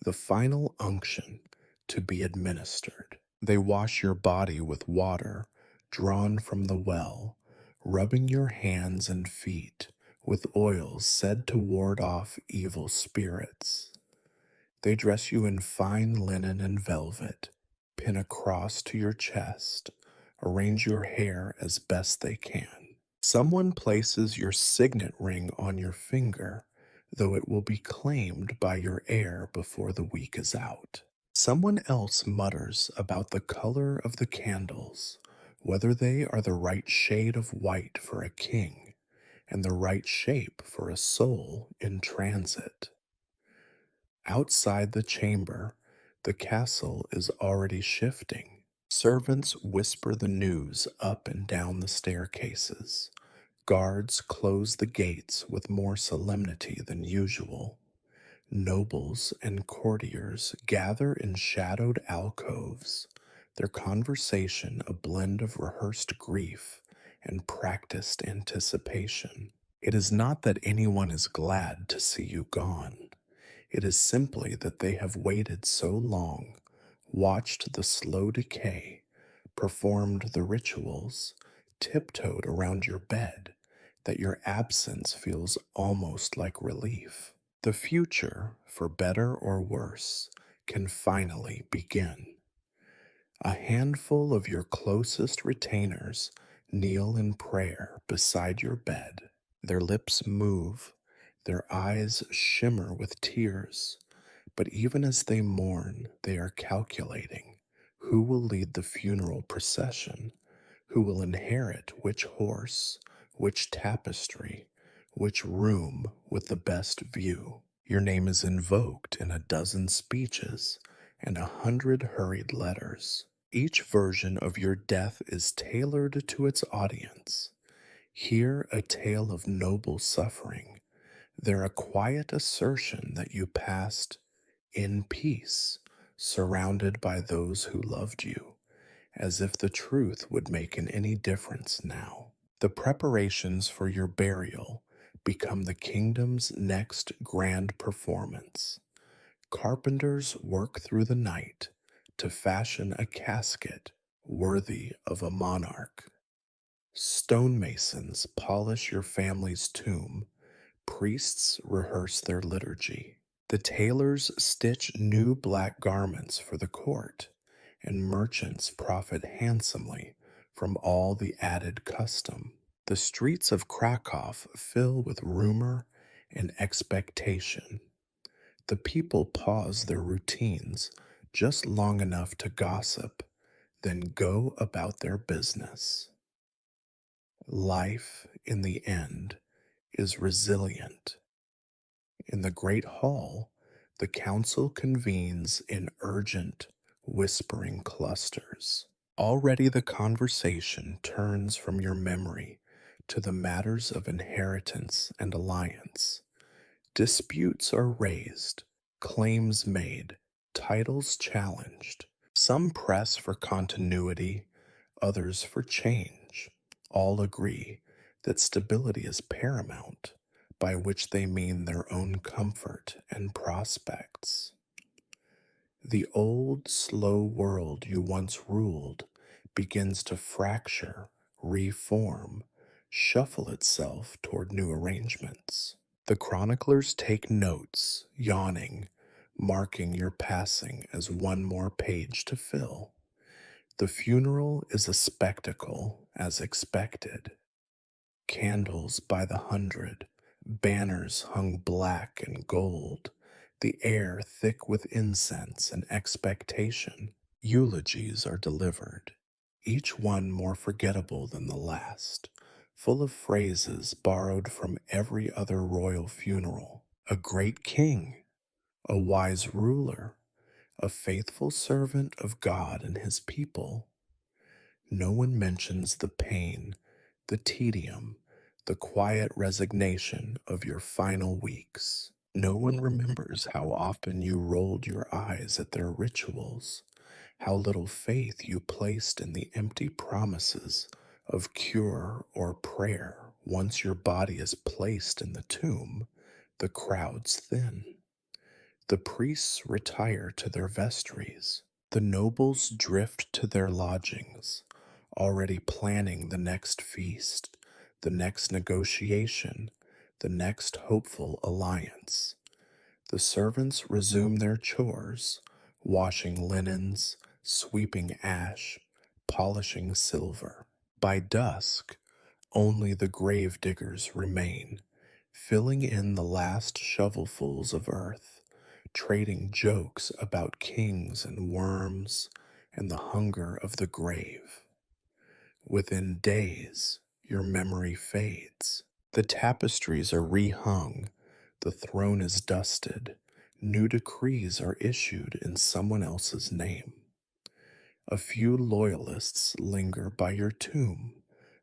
the final unction to be administered. They wash your body with water drawn from the well, rubbing your hands and feet with oils said to ward off evil spirits. They dress you in fine linen and velvet, pin a cross to your chest, arrange your hair as best they can. Someone places your signet ring on your finger, though it will be claimed by your heir before the week is out. Someone else mutters about the color of the candles, whether they are the right shade of white for a king and the right shape for a soul in transit. Outside the chamber, the castle is already shifting. Servants whisper the news up and down the staircases. Guards close the gates with more solemnity than usual. Nobles and courtiers gather in shadowed alcoves, their conversation a blend of rehearsed grief and practiced anticipation. It is not that anyone is glad to see you gone. It is simply that they have waited so long, watched the slow decay, performed the rituals, tiptoed around your bed, that your absence feels almost like relief. The future, for better or worse, can finally begin. A handful of your closest retainers kneel in prayer beside your bed. Their lips move, their eyes shimmer with tears, but even as they mourn, they are calculating who will lead the funeral procession, who will inherit which horse, which tapestry, which room with the best view. Your name is invoked in a dozen speeches and 100 hurried letters. Each version of your death is tailored to its audience. Here a tale of noble suffering, there a quiet assertion that you passed in peace, surrounded by those who loved you, as if the truth would make any difference now. The preparations for your burial become the kingdom's next grand performance. Carpenters work through the night to fashion a casket worthy of a monarch. Stonemasons polish your family's tomb. Priests rehearse their liturgy. The tailors stitch new black garments for the court, and merchants profit handsomely from all the added custom. The streets of Krakow fill with rumor and expectation. The people pause their routines just long enough to gossip, then go about their business. Life, in the end, is resilient. In the great hall, the council convenes in urgent, whispering clusters. Already the conversation turns from your memory to the matters of inheritance and alliance. Disputes are raised, claims made, titles challenged. Some press for continuity, others for change. All agree that stability is paramount, by which they mean their own comfort and prospects. The old, slow world you once ruled begins to fracture, reform, shuffle itself toward new arrangements. The chroniclers take notes, yawning, marking your passing as one more page to fill. The funeral is a spectacle as expected. Candles by the hundred, banners hung black and gold, the air thick with incense and expectation. Eulogies are delivered, each one more forgettable than the last, full of phrases borrowed from every other royal funeral. A great king, a wise ruler, a faithful servant of God and his people. No one mentions the pain, the tedium, the quiet resignation of your final weeks. No one remembers how often you rolled your eyes at their rituals, how little faith you placed in the empty promises of cure or prayer. Once your body is placed in the tomb, the crowds thin. The priests retire to their vestries. The nobles drift to their lodgings, already planning the next feast, the next negotiation, the next hopeful alliance. The servants resume their chores, washing linens, sweeping ash, polishing silver. By dusk, only the grave diggers remain, filling in the last shovelfuls of earth, trading jokes about kings and worms and the hunger of the grave. Within days, your memory fades. The tapestries are rehung, the throne is dusted, new decrees are issued in someone else's name. A few loyalists linger by your tomb,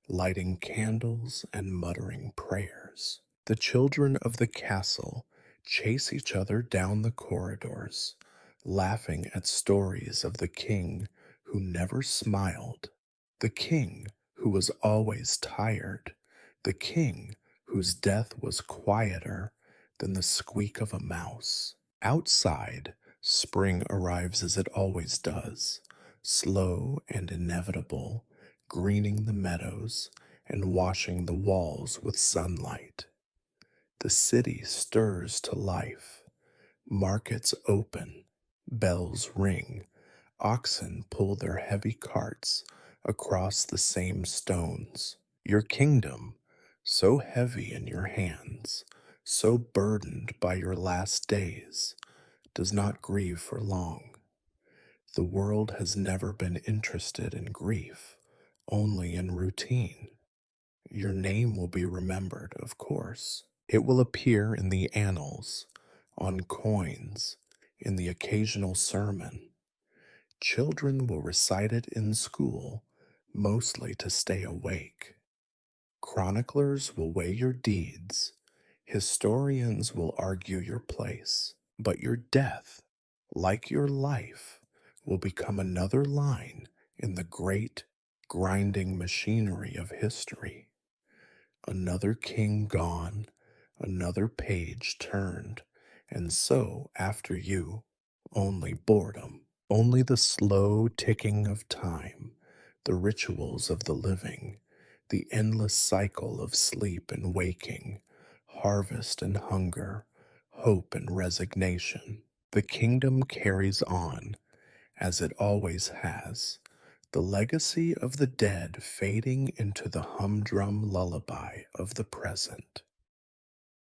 lighting candles and muttering prayers. The children of the castle chase each other down the corridors, laughing at stories of the king who never smiled, the king who was always tired, the king whose death was quieter than the squeak of a mouse. Outside, spring arrives as it always does, slow and inevitable, greening the meadows and washing the walls with sunlight. The city stirs to life. Markets open, bells ring, oxen pull their heavy carts across the same stones. Your kingdom, so heavy in your hands, so burdened by your last days, does not grieve for long. The world has never been interested in grief, only in routine. Your name will be remembered, of course. It will appear in the annals, on coins, in the occasional sermon. Children will recite it in school, mostly to stay awake. Chroniclers will weigh your deeds. Historians will argue your place. But your death, like your life, will become another line in the great, grinding machinery of history. Another king gone, another page turned, and so, after you, only boredom, only the slow ticking of time, the rituals of the living, the endless cycle of sleep and waking, harvest and hunger, hope and resignation. The kingdom carries on, as it always has, the legacy of the dead fading into the humdrum lullaby of the present.